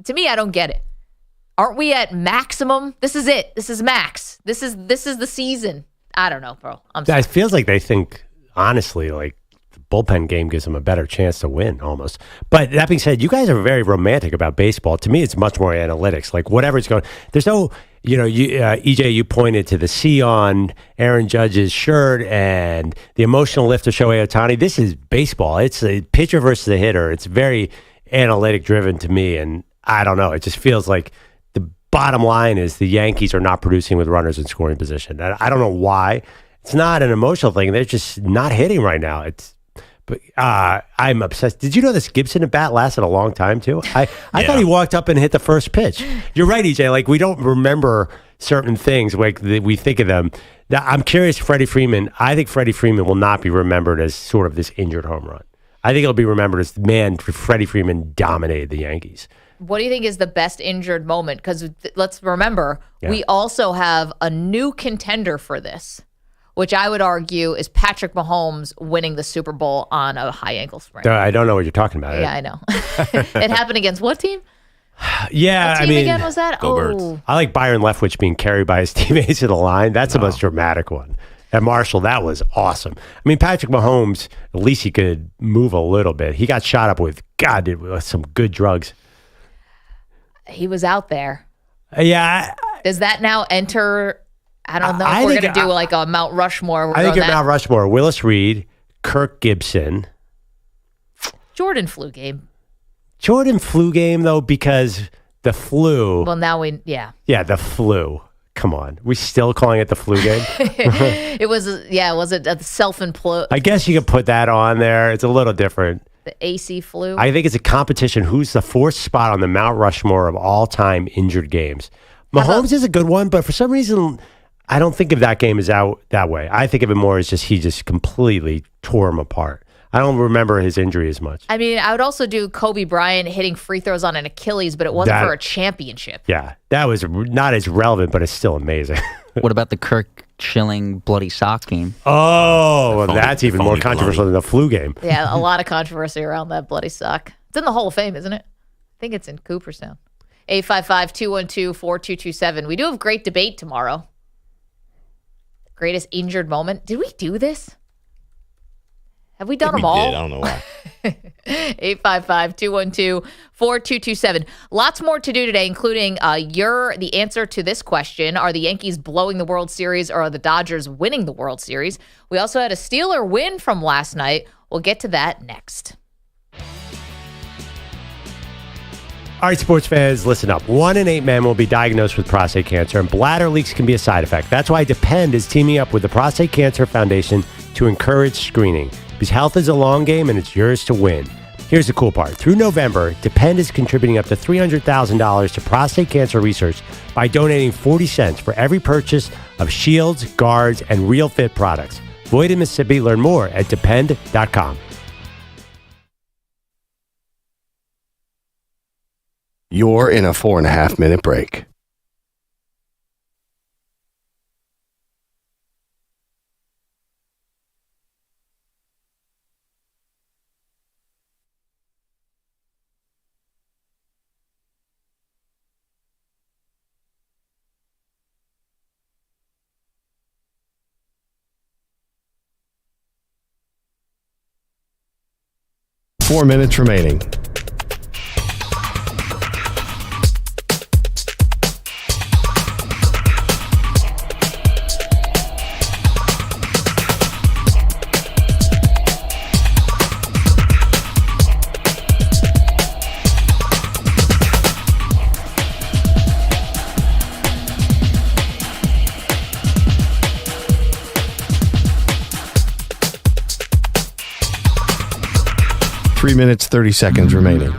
To me, I don't get it. Aren't we at maximum? This is it. This is max. This is the season. I don't know, bro. It feels like they think, honestly, like the bullpen game gives them a better chance to win almost. But that being said, you guys are very romantic about baseball. To me, it's much more analytics. Like whatever's going, there's no, EJ, you pointed to the C on Aaron Judge's shirt and the emotional lift of Shohei Ohtani. This is baseball. It's a pitcher versus a hitter. It's very analytic driven to me. And I don't know. It just feels like the bottom line is the Yankees are not producing with runners in scoring position. And I don't know why. It's not an emotional thing. They're just not hitting right now. But I'm obsessed. Did you know this Gibson at bat lasted a long time too? I thought he walked up and hit the first pitch. You're right, EJ. Like we don't remember certain things like we think of them. Now, I'm curious, Freddie Freeman. I think Freddie Freeman will not be remembered as sort of this injured home run. I think he'll be remembered as Freddie Freeman dominated the Yankees. What do you think is the best injured moment? Because let's remember, we also have a new contender for this, which I would argue is Patrick Mahomes winning the Super Bowl on a high ankle sprain. I don't know what you're talking about. Yeah, I know. It happened against what team? Yeah, what team again was that? I like Byron Leftwich being carried by his teammates to the line. That's the most dramatic one. At Marshall, that was awesome. I mean, Patrick Mahomes, at least he could move a little bit. He got shot up with some good drugs. He was out there. Yeah. Does that now enter? I don't know if we're going to do like a Mount Rushmore. I think you're Mount Rushmore. Willis Reed, Kirk Gibson. Jordan flu game. Jordan flu game, though, because the flu. Well, now Yeah, the flu. Come on. We still calling it the flu game? It was, was it a self-implode? I guess you could put that on there. It's a little different. The AC flu? I think it's a competition. Who's the fourth spot on the Mount Rushmore of all-time injured games? Mahomes is a good one, but for some reason, I don't think of that game as out that way. I think of it more as he just completely tore him apart. I don't remember his injury as much. I mean, I would also do Kobe Bryant hitting free throws on an Achilles, but it wasn't for a championship. Yeah, that was not as relevant, but it's still amazing. What about the Kirk Schilling bloody sock game? Oh, well, that's even more controversial than the flu game. Yeah, a lot of controversy around that bloody sock. It's in the Hall of Fame, isn't it? I think it's in Cooperstown. 855-212-4227. We do have great debate tomorrow. Greatest injured moment. Did we do this? Have we done them all? I don't know why. 855-212-4227. Lots more to do today, including the answer to this question. Are the Yankees blowing the World Series or are the Dodgers winning the World Series? We also had a Steeler win from last night. We'll get to that next. All right, sports fans, listen up. 1 in 8 men will be diagnosed with prostate cancer, and bladder leaks can be a side effect. That's why Depend is teaming up with the Prostate Cancer Foundation to encourage screening. Because health is a long game, and it's yours to win. Here's the cool part. Through November, Depend is contributing up to $300,000 to prostate cancer research by donating 40 cents for every purchase of shields, guards, and Real Fit products. Void in Mississippi. Learn more at depend.com. You're in a 4.5-minute break. Four minutes remaining. Three minutes, 30 seconds remaining.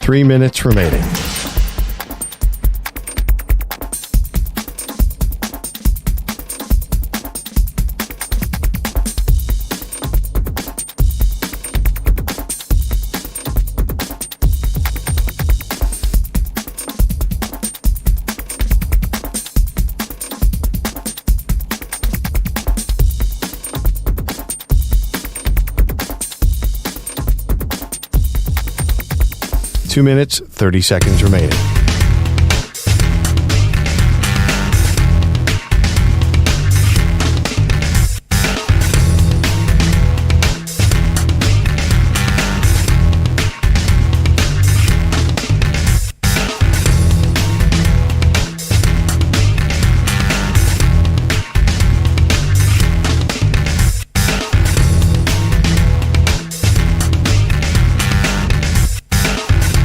Three minutes remaining. 2 minutes, 30 seconds remaining.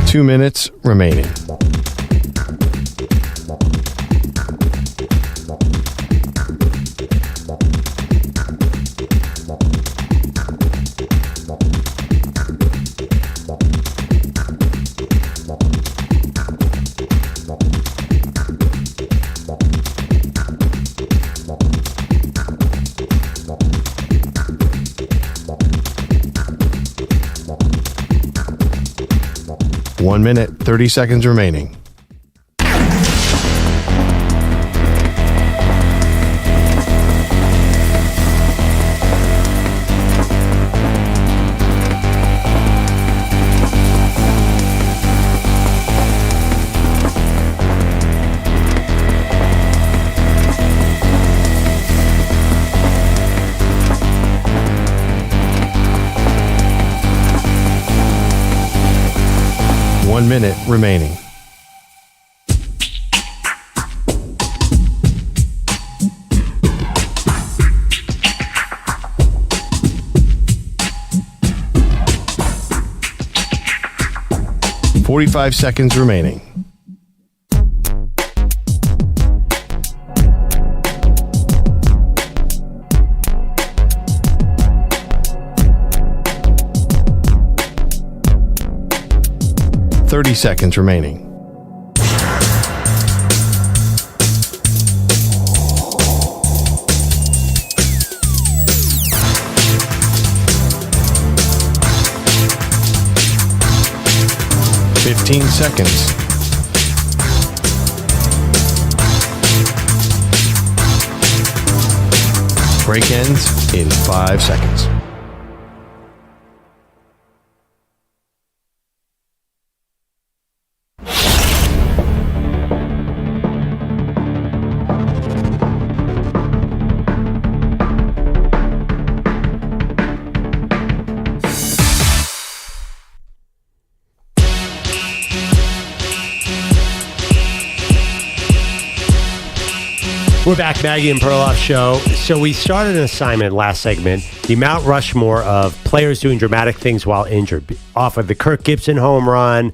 Two minutes remaining. One minute, 30 seconds remaining. One minute remaining. $45 seconds remaining. $30 seconds remaining. $15 seconds. Break ends in 5 seconds. We're back, Maggie and Perloff show. So we started an assignment last segment, the Mount Rushmore of players doing dramatic things while injured. Off of the Kirk Gibson home run.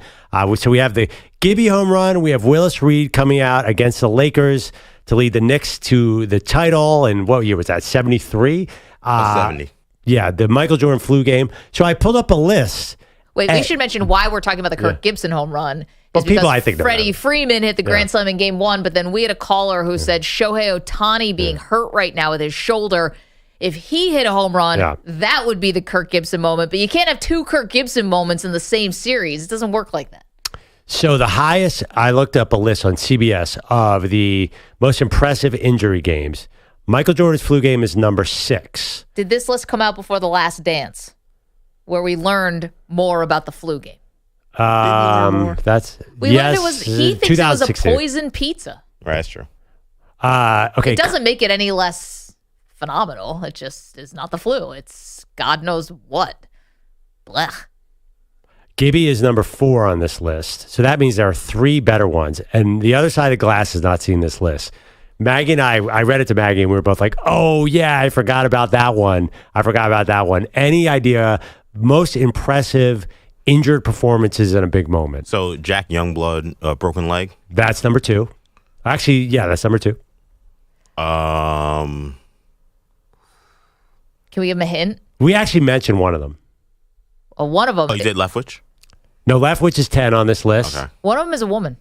So we have the Gibby home run. We have Willis Reed coming out against the Lakers to lead the Knicks to the title. And what year was that? 73? 70. Yeah, the Michael Jordan flu game. So I pulled up a list. Wait, we should mention why we're talking about the Kirk Gibson home run. Well, people, I think, Freddie Freeman hit the Grand Slam in Game 1, but then we had a caller who said Shohei Ohtani being hurt right now with his shoulder. If he hit a home run, that would be the Kirk Gibson moment. But you can't have two Kirk Gibson moments in the same series. It doesn't work like that. So the highest, I looked up a list on CBS of the most impressive injury games. Michael Jordan's flu game is number 6. Did this list come out before The Last Dance, where we learned more about the flu game? That's we learned it was. He thinks it was a poison pizza. Right, that's true. Okay, it doesn't make it any less phenomenal. It just is not the flu. It's God knows what. Blech. Gibby is number 4 on this list, so that means there are 3 better ones, and the other side of the glass has not seen this list. Maggie and I read it to Maggie, and we were both like, "Oh yeah, I forgot about that one. Any idea most impressive injured performances in a big moment? So Jack Youngblood, broken leg. That's number 2. Actually, yeah, that's number 2. Can we give him a hint? We actually mentioned one of them. Well, one of them. Oh, you did Leftwich? No, Leftwich is 10 on this list. Okay. One of them is a woman.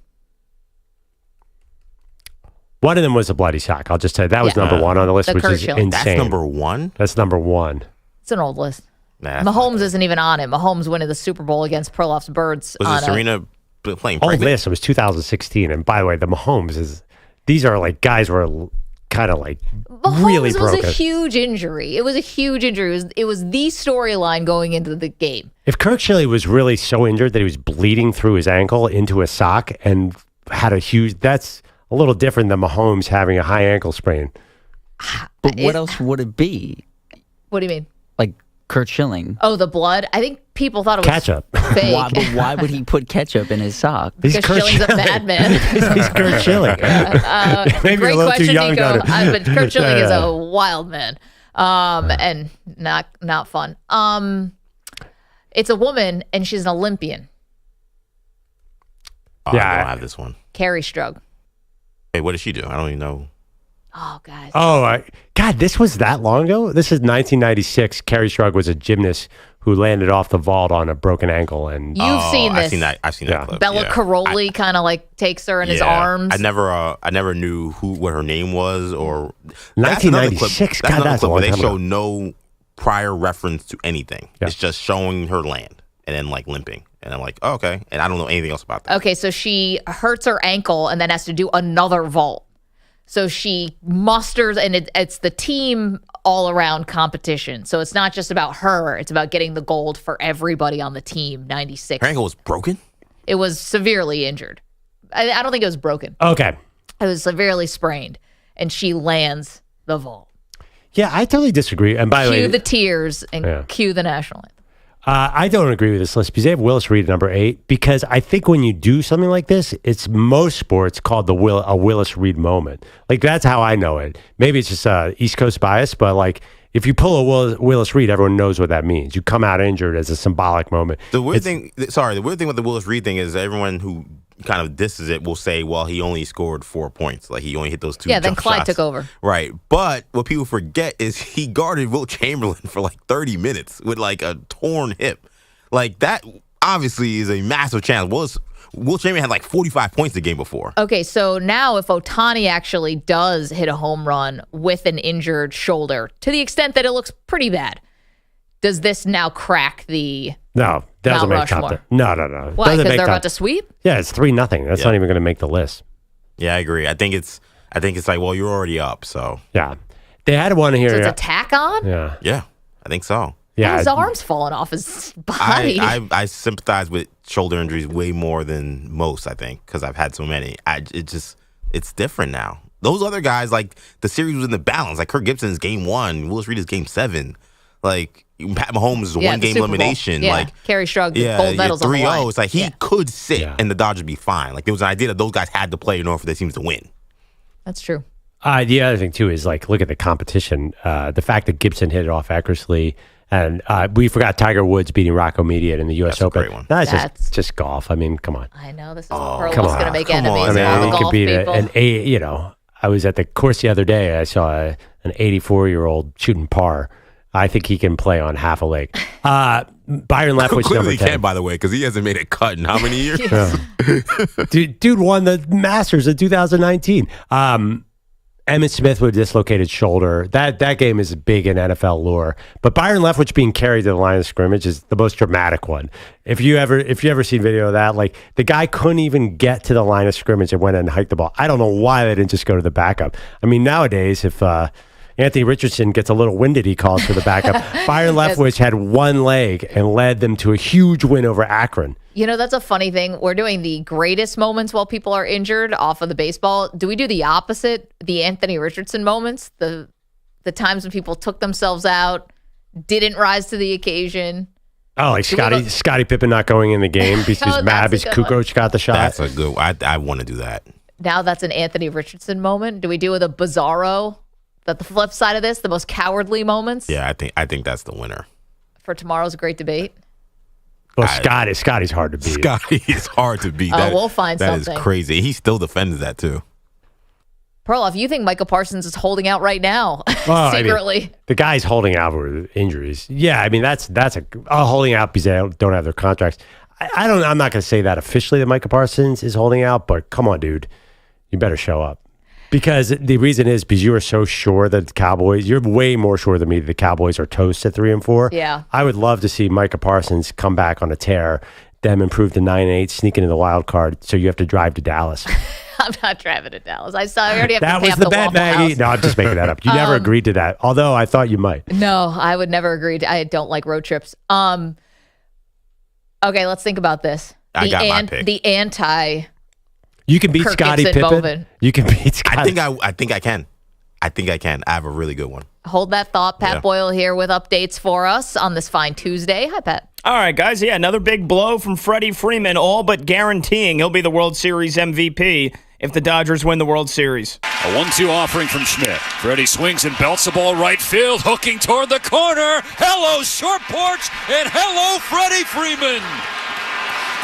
One of them was a bloody sock. I'll just tell you that was number 1 on the list, which is insane. That's number 1? That's number 1. It's an old list. Mahomes isn't even on it. Mahomes winning the Super Bowl against Perloff's Birds. Was it Serena playing old pregnant? list. It was 2016. And by the way, the Mahomes these are like guys were kind of like Mahomes really broke was a huge injury. It was a huge injury. It was the storyline going into the game. If Kirk Chilly was really so injured that he was bleeding through his ankle into a sock and had that's a little different than Mahomes having a high ankle sprain. But what else would it be? What do you mean? Like Kurt Schilling. Oh, the blood? I think people thought it was ketchup. Fake. Why would he put ketchup in his sock? Because Schilling's a madman. He's Kurt Schilling. Maybe great question, Nico. But Kurt Schilling is Yeah. a wild man, and not fun. It's a woman, and she's an Olympian. I don't have this one. Carrie Strug. Hey, what did she do? I don't even know. Oh, guys. Oh, God, this was that long ago? This is 1996. Carrie Strug was a gymnast who landed off the vault on a broken ankle. And You've seen this. I've seen that clip. Bella Caroli kind of like takes her in his arms. I never knew what her name was or 1996. God, that's a long where they time show ago. no prior reference to anything. Yeah. It's just showing her land and then like limping. And I'm like, oh, okay. And I don't know anything else about that. Okay, so she hurts her ankle and then has to do another vault. So she musters, and it's the team all-around competition. So it's not just about her. It's about getting the gold for everybody on the team, 96. Her ankle was broken? It was severely injured. I don't think it was broken. Okay. It was severely sprained, and she lands the vault. Yeah, I totally disagree. And by the way, Cue the tears and cue the national anthem. I don't agree with this list because they have Willis Reed at number 8. Because I think when you do something like this, it's most sports called a Willis Reed moment. Like that's how I know it. Maybe it's just East Coast bias, but like if you pull a Willis Reed, everyone knows what that means. You come out injured as a symbolic moment. The weird thing with the Willis Reed thing is everyone who kind of disses it will say, well, he only scored 4 points. Like he only hit those 2 Yeah, then jump Clyde shots. took over. Right. But what people forget is he guarded Wilt Chamberlain for like 30 minutes with like a torn hip. Like that obviously is a massive challenge. Wilt Chamberlain had like 45 points the game before. Okay, so now if Ohtani actually does hit a home run with an injured shoulder, to the extent that it looks pretty bad, does this now crack the No, doesn't Mount make top Rushmore? 10. No. Why? Doesn't Because make they're top- about to sweep? Yeah, it's 3-0. That's not even going to make the list. Yeah, I agree. I think it's like, well, you're already up, so. Yeah. They had one here. So it's a tack on? Yeah. Yeah, I think so. Yeah. His arm's falling off his body. I sympathize with shoulder injuries way more than most, I think, because I've had so many. It's different now. Those other guys, like, the series was in the balance. Like, Kirk Gibson's game 1, Willis Reed is game 7. Like, Pat Mahomes is a one-game elimination. Yeah. Like, Carrie Strug, gold medals on the 3-0. line. It's like he could sit and the Dodgers be fine. Like, there was an idea that those guys had to play in order for their teams to win. That's true. The other thing, too, is like, look at the competition. The fact that Gibson hit it off accuracy. And we forgot Tiger Woods beating Rocco Mediate in the U.S. Open. Great one. That's just golf. I mean, come on. I know this is come Perloff's on. going to make Come enemies on, of all the you golf could beat people. I was at the course the other day. I saw an 84-year-old shooting par. I think he can play on half a leg. Byron Leftwich, Clearly number 10. he can, by the way, because he hasn't made a cut in how many years? Dude won the Masters in 2019. Emmitt Smith with a dislocated shoulder. That game is big in NFL lore. But Byron Leftwich being carried to the line of scrimmage is the most dramatic one. If you ever seen video of that, like the guy couldn't even get to the line of scrimmage and went and hiked the ball. I don't know why they didn't just go to the backup. I mean, nowadays, if Anthony Richardson gets a little winded, he calls for the backup. Byron Leftwich had one leg and led them to a huge win over Akron. You know, that's a funny thing. We're doing the greatest moments while people are injured off of the baseball. Do we do the opposite? The Anthony Richardson moments? The times when people took themselves out, didn't rise to the occasion? Oh, like Scottie Pippen not going in the game because he's mad because Kukoc got the shot. That's a good one. I want to do that. Now that's an Anthony Richardson moment. Do we do the Bizarro? That the flip side of this, the most cowardly moments? Yeah, I think that's the winner. For tomorrow's great debate? Well, Scotty's hard to beat. Scotty is hard to beat. We'll find something. That is crazy. He still defends that, too. Perloff, you think Micah Parsons is holding out right now, secretly? I mean, the guy's holding out with injuries. Yeah, I mean, that's holding out because they don't have their contracts. I'm not going to say that officially that Micah Parsons is holding out, but come on, dude. You better show up. Because the reason is because you are so sure that the Cowboys, you're way more sure than me that the Cowboys are toast at 3-4. Yeah. I would love to see Micah Parsons come back on a tear, them improve to 9-8, sneak into the wild card, so you have to drive to Dallas. I'm not driving to Dallas. I already have that to pay was off the the bet, Waffle Maggie. House. No, I'm just making that up. You never agreed to that, although I thought you might. No, I would never agree. I don't like road trips. Okay, let's think about this. I got my pick. The anti. You can beat Kirk Scottie Gibson Pippen. moment. You can beat Scottie. I think I can. I think I can. I have a really good one. Hold that thought. Pat Boyle here with updates for us on this fine Tuesday. Hi, Pat. All right, guys. Yeah, another big blow from Freddie Freeman, all but guaranteeing he'll be the World Series MVP if the Dodgers win the World Series. A 1-2 offering from Schmidt. Freddie swings and belts the ball right field, hooking toward the corner. Hello, short porch, and hello, Freddie Freeman.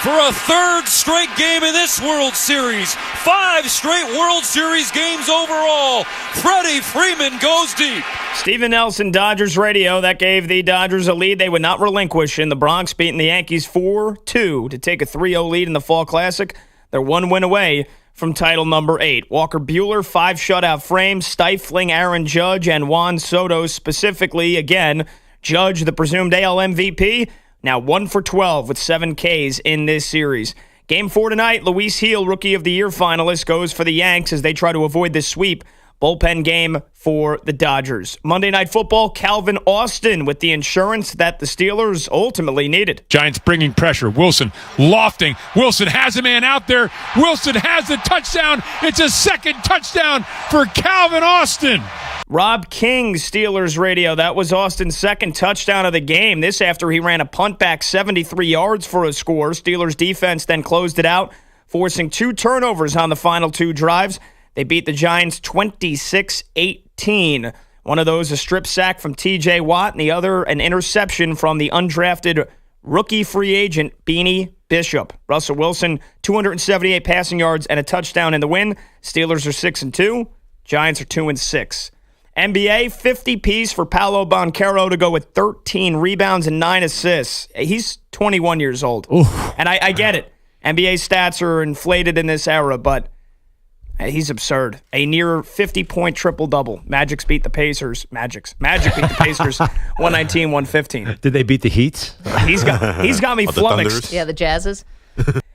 For a third straight game in this World Series, 5 straight World Series games overall, Freddie Freeman goes deep. Steven Nelson, Dodgers Radio. That gave the Dodgers a lead they would not relinquish in the Bronx, beating the Yankees 4-2 to take a 3-0 lead in the Fall Classic. They're 1 win away from title number 8. Walker Buehler, 5 shutout frames, stifling Aaron Judge and Juan Soto specifically. Again, Judge, the presumed AL MVP, now 1 for 12 with 7 Ks in this series. Game 4 tonight, Luis Gil, Rookie of the Year finalist, goes for the Yanks as they try to avoid this sweep. Bullpen game for the Dodgers. Monday Night Football, Calvin Austin with the insurance that the Steelers ultimately needed. Giants bringing pressure. Wilson lofting. Wilson has a man out there. Wilson has the touchdown. It's a second touchdown for Calvin Austin. Rob King, Steelers Radio. That was Austin's second touchdown of the game. This after he ran a punt back 73 yards for a score. Steelers defense then closed it out, forcing 2 turnovers on the final 2 drives. They beat the Giants 26-18. One of those a strip sack from T.J. Watt, and the other an interception from the undrafted rookie free agent Beanie Bishop. Russell Wilson, 278 passing yards and a touchdown in the win. Steelers are 6-2. Giants are 2-6. NBA, 50 piece for Paolo Banchero to go with 13 rebounds and 9 assists. He's 21 years old. Oof. And I get it. NBA stats are inflated in this era, but he's absurd. A near 50-point triple-double. Magic beat the Pacers. Magic beat the Pacers 119-115. Did they beat the Heats? He's got me flummoxed. Yeah, the Jazzes.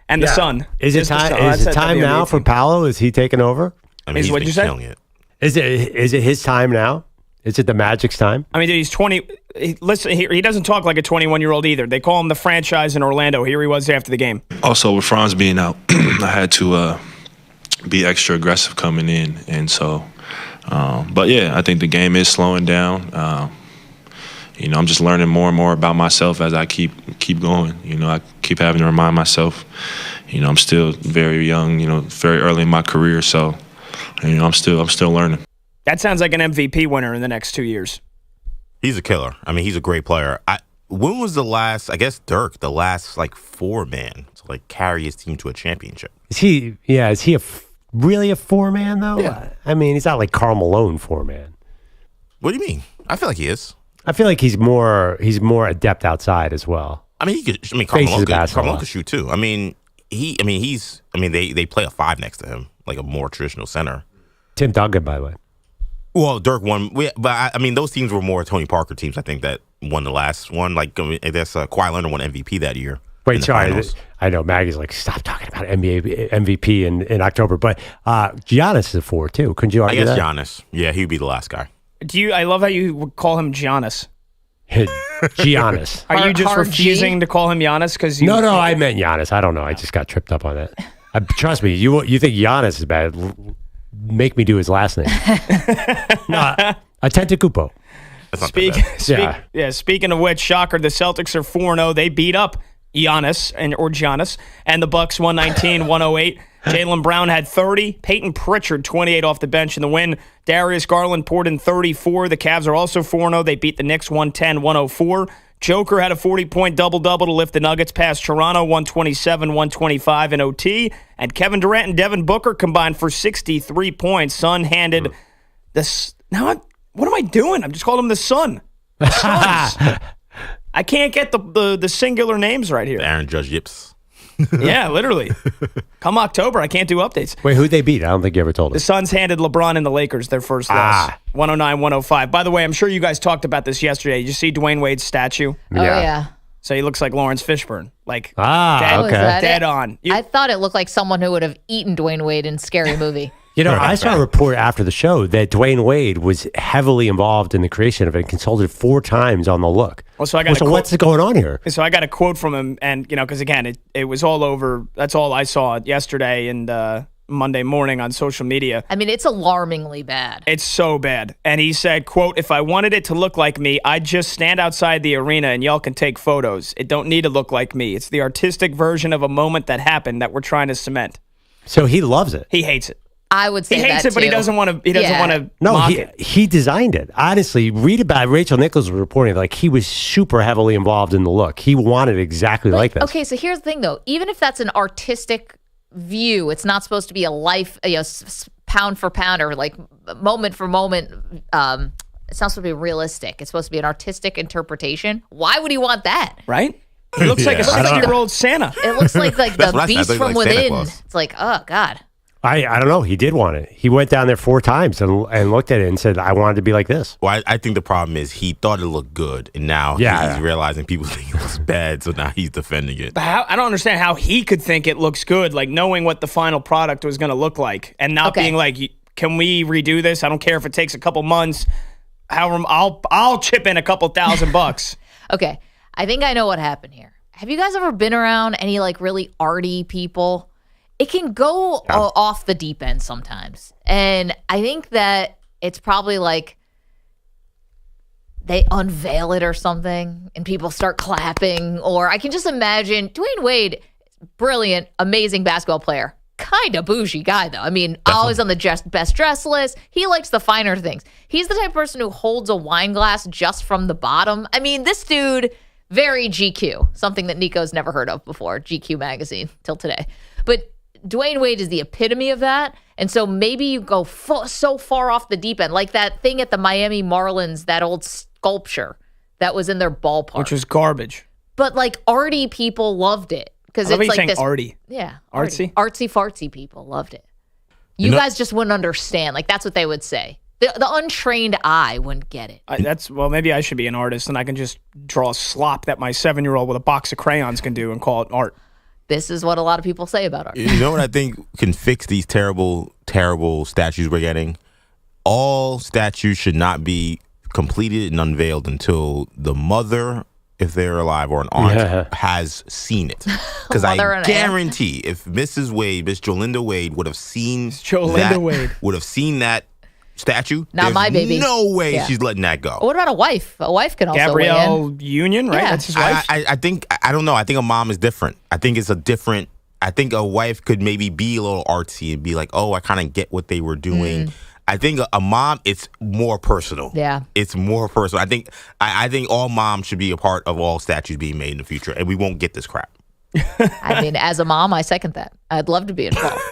And the Sun. Is it time now for Paolo? Is he taking over? I mean, he's been killing it. Is it his time now? Is it the Magic's time? I mean, dude, he's 20. Listen, he doesn't talk like a 21-year-old either. They call him the franchise in Orlando. Here he was after the game. Also, with Franz being out, I had to be extra aggressive coming in. And so, but yeah, I think the game is slowing down. I'm just learning more and more about myself as I keep going. I keep having to remind myself, I'm still very young, very early in my career. So, I'm still learning. That sounds like an MVP winner in the next 2 years. He's a killer. I mean, he's a great player. When was the last, I guess Dirk, the last 4-man to carry his team to a championship? Is he really a 4-man though? Yeah. I mean, he's not like Karl Malone 4-man. What do you mean? I feel like he is. I feel like he's more adept outside as well. I mean, Karl Malone could shoot too. I mean, they play a 5 next to him, like a more traditional center. Tim Duncan, by the way. Well, Dirk won, but I mean, those teams were more Tony Parker teams. I think that won the last one. I guess Kawhi Leonard won MVP that year. Wait, sorry. I know Maggie's like, stop talking about NBA MVP in October. But Giannis is a 4 too. Couldn't you argue that? I guess Giannis. Yeah, he'd be the last guy. I love how you would call him Giannis. Giannis. Are you just refusing to call him Giannis? No, I meant Giannis. I don't know. I just got tripped up on that. Trust me, you think Giannis is bad. Make me do his last name. No, Antetokounmpo. Speaking of which, shocker, the Celtics are 4-0. They beat up Giannis, and the Bucks 119-108. Jaylen Brown had 30. Peyton Pritchard, 28 off the bench in the win. Darius Garland poured in 34. The Cavs are also 4-0. They beat the Knicks 110-104. Joker had a 40-point double-double to lift the Nuggets past Toronto, 127-125 in OT. And Kevin Durant and Devin Booker combined for 63 points. Sun handed the... Now, what am I doing? I'm just calling them the Sun. The Suns. I can't get the singular names right here. The Aaron Judge Yips. Yeah, literally. Come October, I can't do updates. Wait, who'd they beat? I don't think you ever told us. The Suns handed LeBron and the Lakers their first loss. 109-105. By the way, I'm sure you guys talked about this yesterday. Did you see Dwayne Wade's statue? Yeah. So he looks like Lawrence Fishburne. Like, dead on. I thought it looked like someone who would have eaten Dwayne Wade in Scary Movie. I saw a report after the show that Dwayne Wade was heavily involved in the creation of it and consulted 4 times on the look. Well, so what's going on here? So I got a quote from him, and, because again, it was all over. That's all I saw yesterday and Monday morning on social media. I mean, it's alarmingly bad. It's so bad. And he said, quote, "If I wanted it to look like me, I'd just stand outside the arena and y'all can take photos. It don't need to look like me. It's the artistic version of a moment that happened that we're trying to cement." So he loves it. He hates it. I would say he hates that it, but he doesn't want to. He doesn't want to. No, mock it. he designed it. Honestly, read about it. Rachel Nichols was reporting like he was super heavily involved in the look. He wanted exactly like this. Okay, so here's the thing though. Even if that's an artistic view, it's not supposed to be a life, pound for pound or like moment for moment. It's not supposed to be realistic. It's supposed to be an artistic interpretation. Why would he want that? Right? It looks like a 6-year-old Santa. It looks like the beast from within. It's like, oh God. I don't know. He did want it. He went down there 4 times and looked at it and said, I wanted to be like this. Well, I think the problem is he thought it looked good, and now he's realizing people think it looks bad, so now he's defending it. But I don't understand how he could think it looks good, like knowing what the final product was going to look like, and not being like, can we redo this? I don't care if it takes a couple months. I'll chip in a couple $1,000. Okay, I think I know what happened here. Have you guys ever been around any like really arty people? It can go off the deep end sometimes. And I think that it's probably like they unveil it or something and people start clapping. Or I can just imagine Dwayne Wade, brilliant, amazing basketball player. Kind of bougie guy, though. I mean, always on the best dress list. He likes the finer things. He's the type of person who holds a wine glass just from the bottom. I mean, this dude, very GQ, something that Nico's never heard of before, GQ magazine, till today. But Dwayne Wade is the epitome of that. And so maybe you go so far off the deep end, like that thing at the Miami Marlins, that old sculpture that was in their ballpark. Which was garbage. But like arty people loved it. Because it's like this arty. Yeah. Artsy? Artsy fartsy people loved it. You guys just wouldn't understand. Like that's what they would say. The untrained eye wouldn't get it. Maybe I should be an artist and I can just draw slop that my 7-year-old with a box of crayons can do and call it art. This is what a lot of people say about art. You know what I think can fix these terrible, terrible statues we're getting? All statues should not be completed and unveiled until the mother, if they're alive, or an aunt has seen it. Because I guarantee if Mrs. Wade, Miss Jolinda Wade would have seen that statue, not my baby. No way she's letting that go. What about a wife? A wife can also Gabrielle weigh in. Union, right? Yeah. That's his wife. I don't know. I think a mom is different. I think a wife could maybe be a little artsy and be like, oh, I kind of get what they were doing. I think a mom, it's more personal. Yeah. It's more personal. I think all moms should be a part of all statues being made in the future, and we won't get this crap. I mean, as a mom, I second that. I'd love to be involved.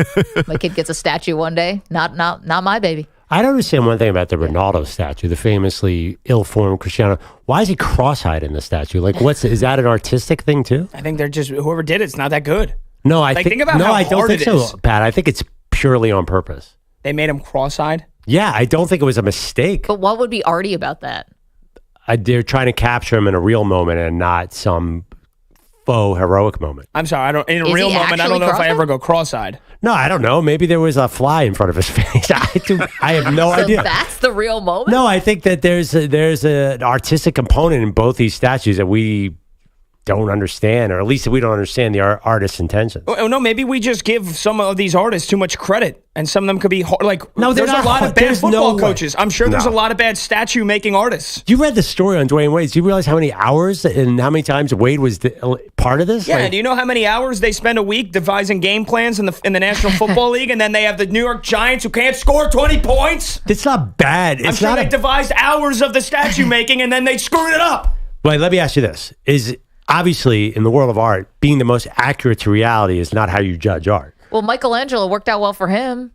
My kid gets a statue one day. Not my baby. I don't understand one thing about the Ronaldo statue, the famously ill-formed Cristiano. Why is he cross-eyed in the statue? Like, is that an artistic thing too? I think they're just, whoever did it's not that good. No, I think about how I don't hard think it so, is. Pat. I think it's purely on purpose. They made him cross-eyed? Yeah, I don't think it was a mistake. But what would be arty about that? They're trying to capture him in a real moment and not some faux heroic moment. I'm sorry, in a real moment, I don't know if I ever go cross-eyed. No, I don't know. Maybe there was a fly in front of his face. I have no idea. So that's the real moment? No, I think that there's an artistic component in both these statues that we don't understand, or at least we don't understand the artist's intentions. Oh, no, maybe we just give some of these artists too much credit, and some of them could be like. No, there's a lot of bad football coaches. I'm sure there's a lot of bad statue making artists. You read the story on Dwayne Wade. Do you realize how many hours and how many times Wade was part of this? Yeah. Do you know how many hours they spend a week devising game plans in the National Football League, and then they have the New York Giants who can't score 20 points? It's not bad. I'm sure they devised hours of the statue making, and then they screwed it up. Well, let me ask you this: obviously, in the world of art, being the most accurate to reality is not how you judge art. Well, Michelangelo worked out well for him.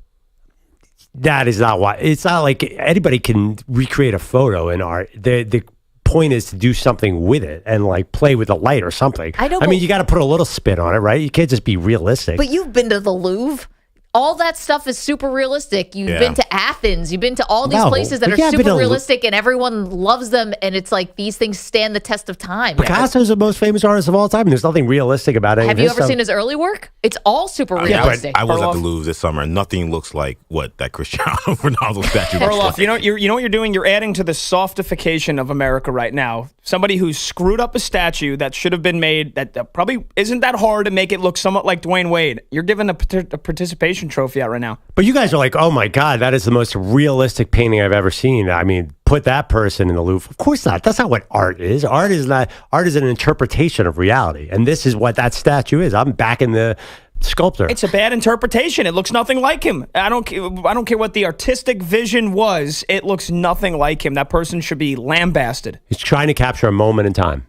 That is not why. It's not like anybody can recreate a photo in art. The point is to do something with it and like play with the light or something. I know. I mean, you got to put a little spin on it, right? You can't just be realistic. But you've been to the Louvre. all that stuff is super realistic. You've been to Athens. You've been to all these places that are super realistic, and everyone loves them. And it's like these things stand the test of time. Picasso's the most famous artist of all time, and there's nothing realistic about it. Have you ever seen his early work? It's all super realistic. I was at the Louvre this summer, and nothing looks like what that Cristiano Ronaldo statue looks like. You know what you're doing? You're adding to the softification of America right now. Somebody who screwed up a statue that should have been made, that probably isn't that hard to make it look somewhat like Dwayne Wade. You're giving a participation trophy out right now. But you guys are like, oh my God, that is the most realistic painting I've ever seen. I mean, put that person in the Louvre. Of course not. That's not what art is. Art is an interpretation of reality. And this is what that statue is. I'm backing the sculptor. It's a bad interpretation. It looks nothing like him. I don't care what the artistic vision was. It looks nothing like him. That person should be lambasted. He's trying to capture a moment in time.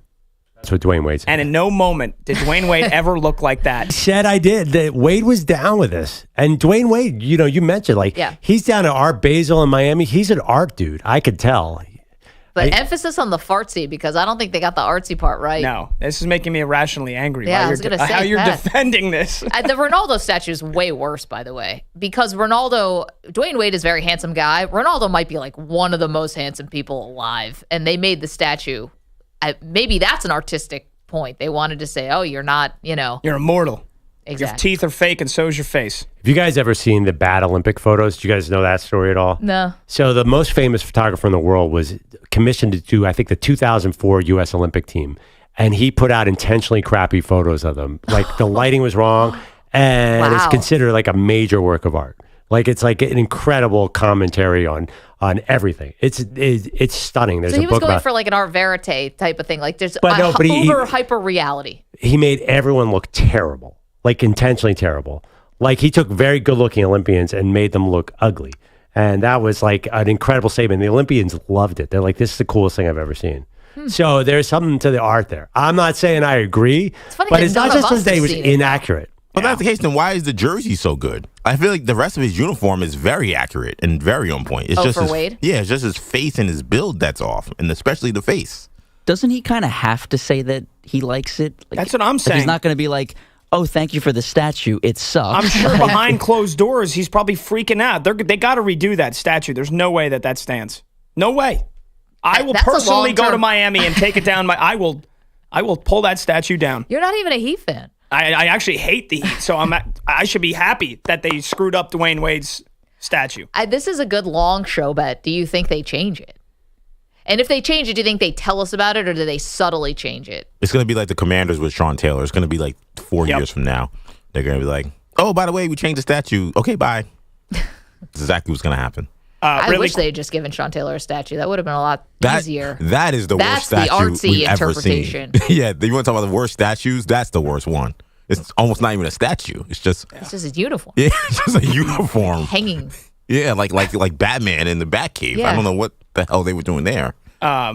That's what Dwayne Wade said. And in no moment did Dwayne Wade ever look like that. Said I did. That Wade was down with this. And Dwayne Wade, you mentioned, he's down at Art Basel in Miami. He's an art dude. I could tell. But emphasis on the fartsy, because I don't think they got the artsy part right. No, this is making me irrationally angry. Yeah, I was going to say how you're defending this. The Ronaldo statue is way worse, by the way, because Dwayne Wade is a very handsome guy. Ronaldo might be like one of the most handsome people alive, and they made the statue. Maybe that's an artistic point. They wanted to say, oh, you're not, You're immortal. Exactly. Your teeth are fake and so's your face. Have you guys ever seen the bad Olympic photos? Do you guys know that story at all? No. So the most famous photographer in the world was commissioned to do, I think, the 2004 U.S. Olympic team. And he put out intentionally crappy photos of them. Like the lighting was wrong. And it's considered like a major work of art. Like it's like an incredible commentary on everything. It's stunning. There's so he a was book going for like an art verite type of thing. Like there's hyper reality. He made everyone look terrible. Like intentionally terrible. Like he took very good looking Olympians and made them look ugly. And that was like an incredible statement. The Olympians loved it. They're like, this is the coolest thing I've ever seen. So there's something to the art there. I'm not saying I agree, but it's not just that it was inaccurate. Well, that's the case. Then why is the jersey so good? I feel like the rest of his uniform is very accurate and very on point. It's just Wade? Yeah, it's just his face and his build that's off, and especially the face. Doesn't he kind of have to say that he likes it? Like, that's what I'm saying. He's not going to be like, oh, thank you for the statue. It sucks. I'm sure behind closed doors, he's probably freaking out. They got to redo that statue. There's no way that stands. No way. I will personally go to Miami and take it down. I will pull that statue down. You're not even a Heat fan. I actually hate the Heat, so I should be happy that they screwed up Dwayne Wade's statue. This is a good long show bet. Do you think they change it? And if they change it, do you think they tell us about it, or do they subtly change it? It's going to be like the Commanders with Sean Taylor. It's going to be like 4 years from now. They're going to be like, oh, by the way, we changed the statue. Okay, bye. That's exactly what's going to happen. I wish they had just given Sean Taylor a statue. That would have been a lot easier. That is the worst statue That's the artsy we've interpretation. Ever seen. Yeah, you want to talk about the worst statues? That's the worst one. It's almost not even a statue. It's just his uniform. Yeah, it's just a uniform. Hanging. Yeah, like Batman in the Batcave. Yeah. I don't know what the hell they were doing there.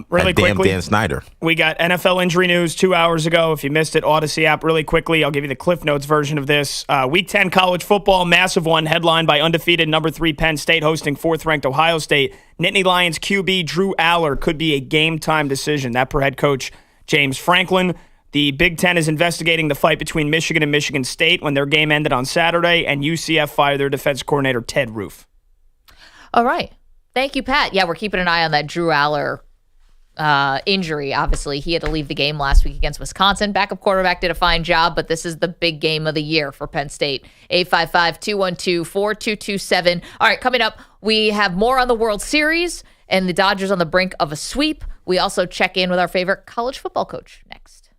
Really quickly, Dan Snyder. We got NFL injury news 2 hours ago. If you missed it, Odyssey app. Really quickly, I'll give you the Cliff Notes version of this. Week 10 college football, massive one, headlined by undefeated number 3 Penn State hosting 4th-ranked Ohio State. Nittany Lions QB Drew Aller could be a game-time decision. That per head coach James Franklin. The Big Ten is investigating the fight between Michigan and Michigan State when their game ended on Saturday, and UCF fired their defense coordinator Ted Roof. All right. Thank you, Pat. Yeah, we're keeping an eye on that Drew Aller injury. Obviously, he had to leave the game last week against Wisconsin. Backup quarterback did a fine job, but this is the big game of the year for Penn State. 855-212-4227. All right, coming up, we have more on the World Series and the Dodgers on the brink of a sweep. We also check in with our favorite college football coach next.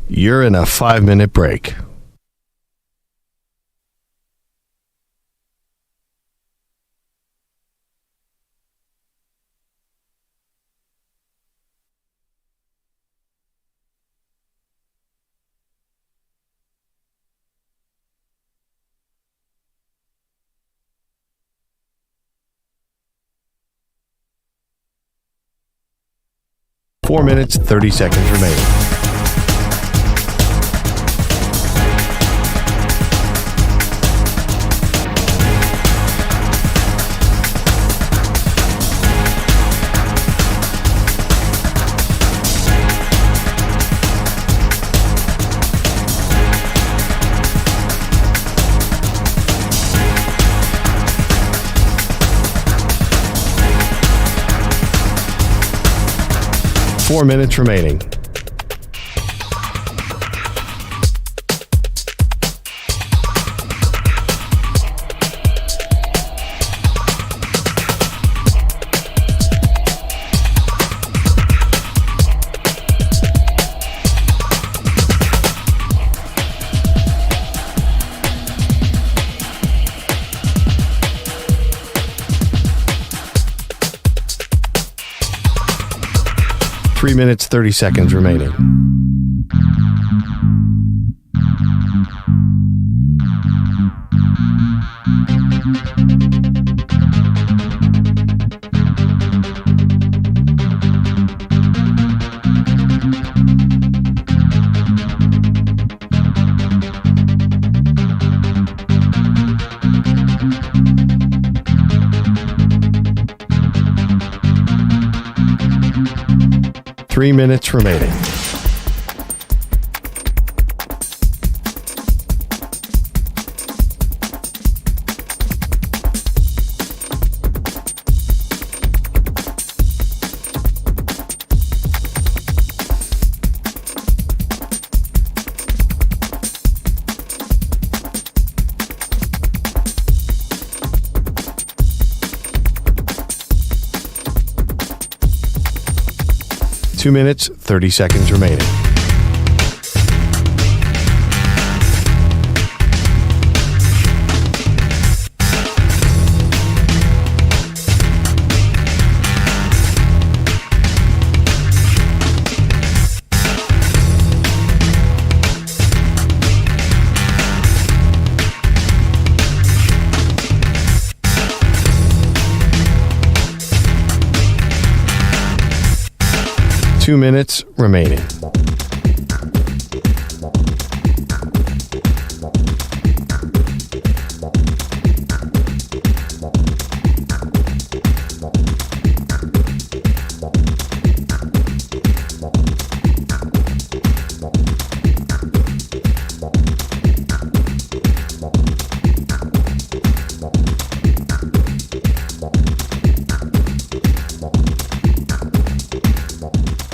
You're in a 5-minute break. Four minutes, 30 seconds remaining. 4 minutes remaining. Three minutes, 30 seconds remaining. Three minutes remaining. Two minutes, 30 seconds remaining. Two minutes remaining.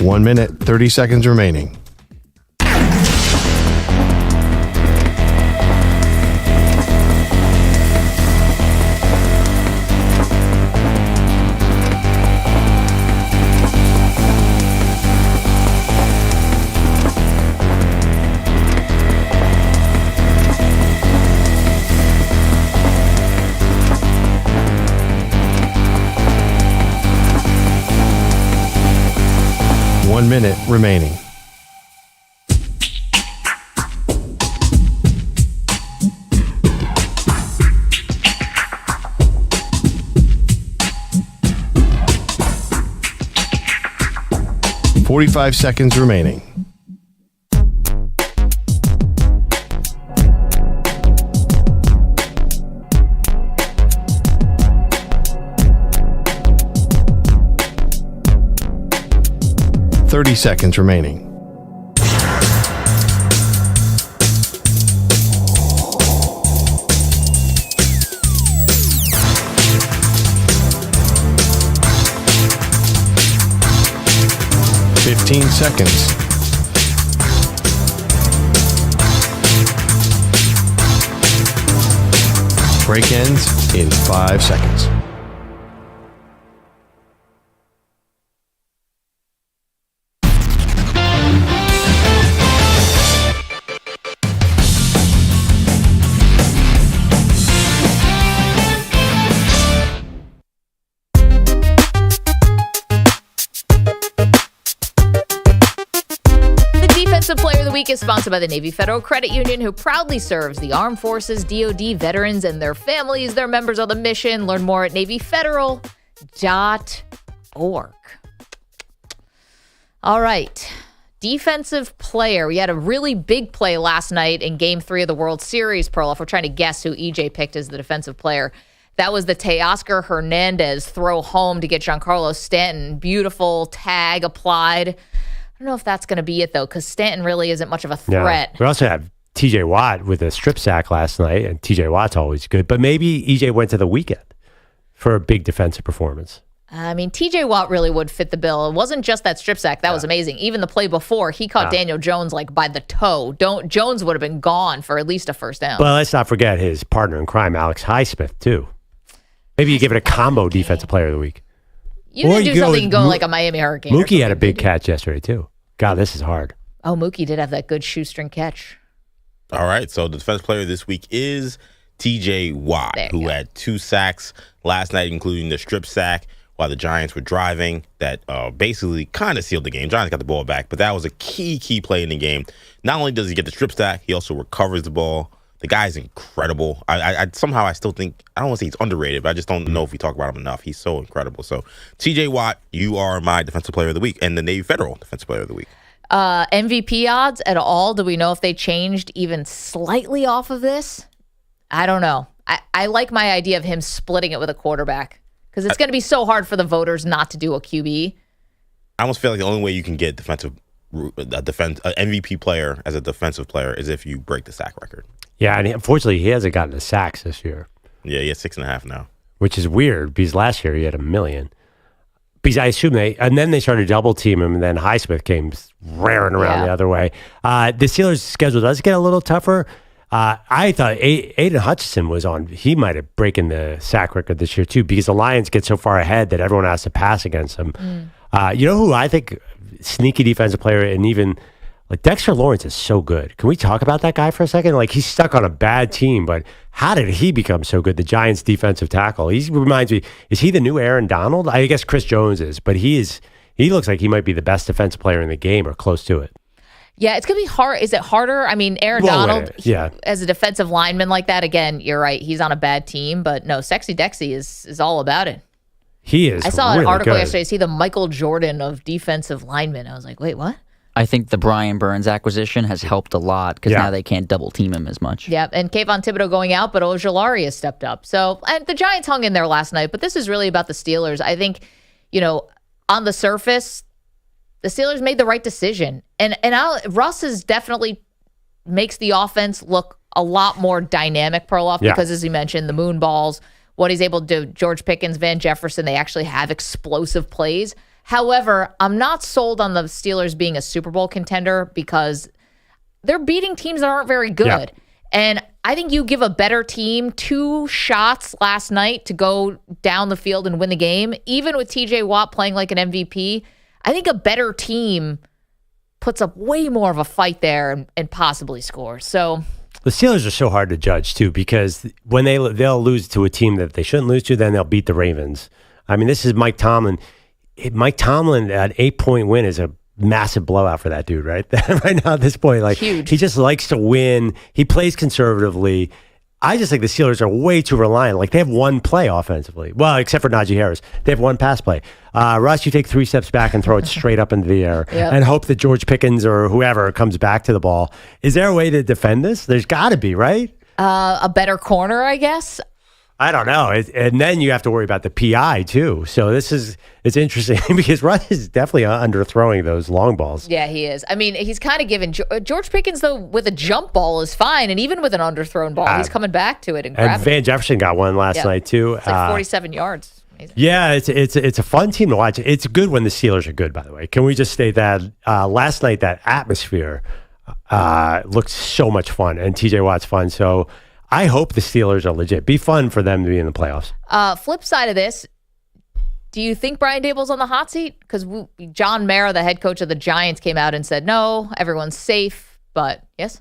One minute, 30 seconds remaining. One minute remaining. Forty-five seconds remaining. Thirty seconds remaining. Fifteen seconds. Break ends in 5 seconds. Player of the Week is sponsored by the Navy Federal Credit Union, who proudly serves the armed forces, DoD veterans, and their families. They're members of the mission. Learn more at NavyFederal.org. All right. Defensive player. We had a really big play last night in Game 3 of the World Series, Perloff. We're trying to guess who EJ picked as the defensive player. That was the Teoscar Hernandez throw home to get Giancarlo Stanton. Beautiful tag applied. I don't know if that's going to be it, though, because Stanton really isn't much of a threat. Yeah. We also have TJ Watt with a strip sack last night, and TJ Watt's always good. But maybe EJ went to the weekend for a big defensive performance. I mean, TJ Watt really would fit the bill. It wasn't just that strip sack. That was amazing. Even the play before, he caught Daniel Jones like by the toe. Jones would have been gone for at least a first down. But let's not forget his partner in crime, Alex Highsmith, too. Maybe you give it a combo defensive player of the week. You can do something and go like a Miami Hurricane. Mookie had a big catch yesterday, too. God, this is hard. Oh, Mookie did have that good shoestring catch. All right, so the defensive player this week is TJ Watt, who had 2 sacks last night, including the strip sack while the Giants were driving. That basically kind of sealed the game. Giants got the ball back, but that was a key play in the game. Not only does he get the strip sack, he also recovers the ball. The guy's incredible. I somehow I still think, I don't want to say he's underrated, but I just don't know if we talk about him enough. He's so incredible. So TJ Watt, you are my defensive player of the week and the Navy Federal defensive player of the week. MVP odds at all? Do we know if they changed even slightly off of this? I don't know. I like my idea of him splitting it with a quarterback because it's going to be so hard for the voters not to do a QB. I almost feel like the only way you can get MVP player as a defensive player is if you break the sack record. Yeah, and unfortunately, he hasn't gotten the sacks this year. Yeah, he has 6.5 now. Which is weird because last year he had 1 million. Because I assume and then they started double team him, and then Highsmith came raring around the other way. The Steelers' schedule does get a little tougher. I thought Aiden Hutchinson was on. He might have broken the sack record this year too, because the Lions get so far ahead that everyone has to pass against them. You know who I think sneaky defensive player, and even like Dexter Lawrence is so good. Can we talk about that guy for a second? Like he's stuck on a bad team, but how did he become so good? The Giants' defensive tackle. He reminds me. Is he the new Aaron Donald? I guess Chris Jones is, but he looks like he might be the best defensive player in the game or close to it. Yeah, it's going to be hard. Is it harder? I mean, Aaron Donald, as a defensive lineman like that, again, you're right. He's on a bad team, but no, Sexy Dexy is all about it. He is. I saw really an article good. yesterday. See the Michael Jordan of defensive linemen. I was like, wait, what? I think the Brian Burns acquisition has helped a lot because now they can't double team him as much. Yeah, and Kayvon Thibodeau going out, but Ojulari has stepped up. So, and the Giants hung in there last night, but this is really about the Steelers. I think, on the surface, the Steelers made the right decision. And Russ is definitely makes the offense look a lot more dynamic, Perloff, because as you mentioned, the moon balls, what he's able to do, George Pickens, Van Jefferson, they actually have explosive plays. However, I'm not sold on the Steelers being a Super Bowl contender because they're beating teams that aren't very good. Yeah. And I think you give a better team 2 shots last night to go down the field and win the game. Even with TJ Watt playing like an MVP, I think a better team puts up way more of a fight there and possibly scores. So the Steelers are so hard to judge, too, because when they'll lose to a team that they shouldn't lose to, then they'll beat the Ravens. I mean, this is Mike Tomlin. Mike Tomlin, an 8-point win is a massive blowout for that dude, right? Right now at this point, like huge. He just likes to win. He plays conservatively. I just think the Steelers are way too reliant. Like they have one play offensively. Well, except for Najee Harris. They have one pass play. Russ, you take 3 steps back and throw it straight up into the air and hope that George Pickens or whoever comes back to the ball. Is there a way to defend this? There's got to be, right? A better corner, I guess. I don't know. And then you have to worry about the PI too. So it's interesting because Russ is definitely underthrowing those long balls. Yeah, he is. I mean, he's kind of given George Pickens, though, with a jump ball is fine. And even with an underthrown ball, he's coming back to it and grabbing it. Van Jefferson got one last night too. It's like 47 yards. Amazing. Yeah, it's a fun team to watch. It's good when the Steelers are good, by the way. Can we just state that last night, that atmosphere looked so much fun and TJ Watt's fun. So I hope the Steelers are legit. Be fun for them to be in the playoffs. Flip side of this, do you think Brian Daboll's on the hot seat? Because John Mara, the head coach of the Giants, came out and said, no, everyone's safe. But yes?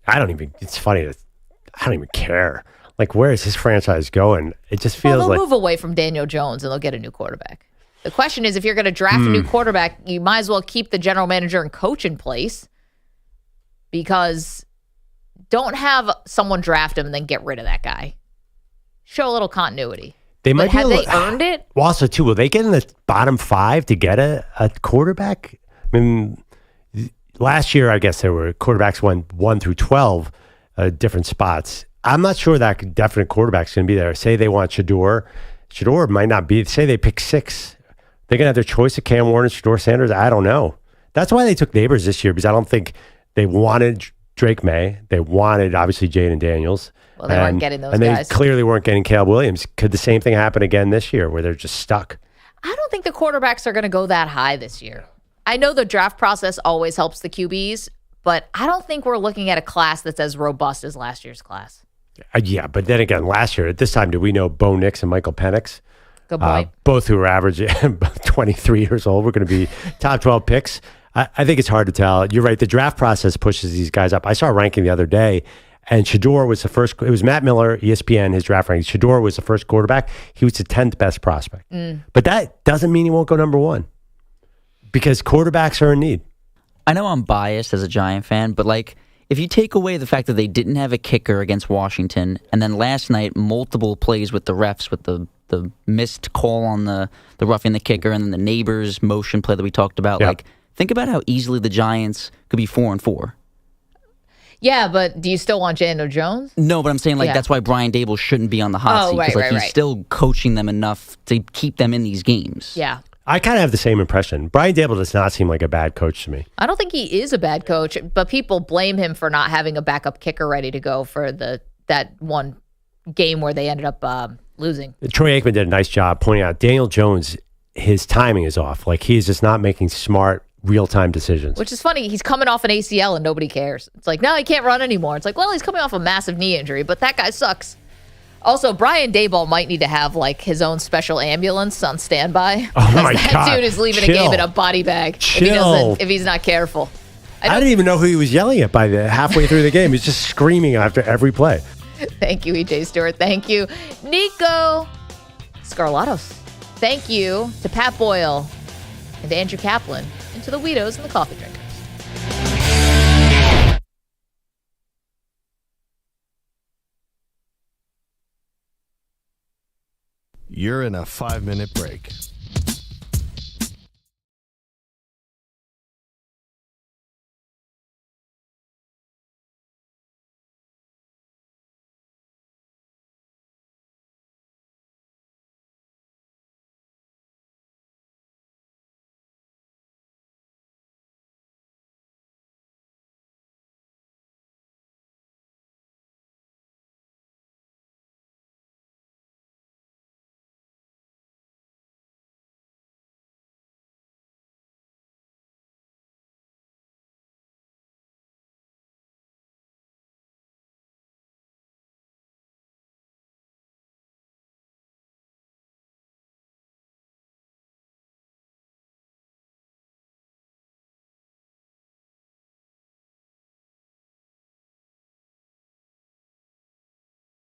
It's funny. I don't even care. Like, where is his franchise going? It just feels they'll like move away from Daniel Jones and they'll get a new quarterback. The question is, if you're going to draft a new quarterback, you might as well keep the general manager and coach in place because don't have someone draft him and then get rid of that guy. Show a little continuity. Have they earned it? Well, also, too, will they get in the bottom 5 to get a quarterback? I mean, last year, I guess there were quarterbacks went 1 through 12 different spots. I'm not sure that definite quarterback's going to be there. Say they want Shedeur. Shedeur might not be. Say they pick 6. They're going to have their choice of Cam Warner, Shedeur Sanders. I don't know. That's why they took Neighbors this year, because I don't think they wanted Drake May. They wanted, obviously, Jaden Daniels. Well, they weren't getting those guys. And they clearly weren't getting Caleb Williams. Could the same thing happen again this year where they're just stuck? I don't think the quarterbacks are going to go that high this year. I know the draft process always helps the QBs, but I don't think we're looking at a class that's as robust as last year's class. Yeah, but then again, last year at this time, did we know Bo Nix and Michael Penix? Good point. Both who are average 23 years old, were going to be top 12 picks. I think it's hard to tell. You're right. The draft process pushes these guys up. I saw a ranking the other day, and Shedeur was the first. It was Matt Miller, ESPN, his draft ranking. Shedeur was the first quarterback. He was the 10th best prospect. But that doesn't mean he won't go number one, because quarterbacks are in need. I know I'm biased as a Giant fan, but like, if you take away the fact that they didn't have a kicker against Washington, and then last night multiple plays with the refs with the missed call on the roughing the kicker, and then the neighbors motion play that we talked about, like, think about how easily the Giants could be 4-4. Yeah, but do you still want Daniel Jones? No, but I'm saying, like, that's why Brian Daboll shouldn't be on the hot seat, because he's still coaching them enough to keep them in these games. Yeah. I kind of have the same impression. Brian Daboll does not seem like a bad coach to me. I don't think he is a bad coach, but people blame him for not having a backup kicker ready to go for that one game where they ended up losing. Troy Aikman did a nice job pointing out Daniel Jones, his timing is off. Like, he's just not making smart, real-time decisions. Which is funny. He's coming off an ACL and nobody cares. It's like, no, he can't run anymore. It's like, well, he's coming off a massive knee injury, but that guy sucks. Also, Brian Daboll might need to have like his own special ambulance on standby. Oh my that God! Dude is leaving a game in a body bag if he's not careful. I didn't even know who he was yelling at by the halfway through the game. He's just screaming after every play. Thank you, EJ Stewart. Thank you, Nico Scarlatos. Thank you to Pat Boyle and to Andrew Kaplan and to the Weedos and the Coffee Drinkers. You're in a 5-minute break.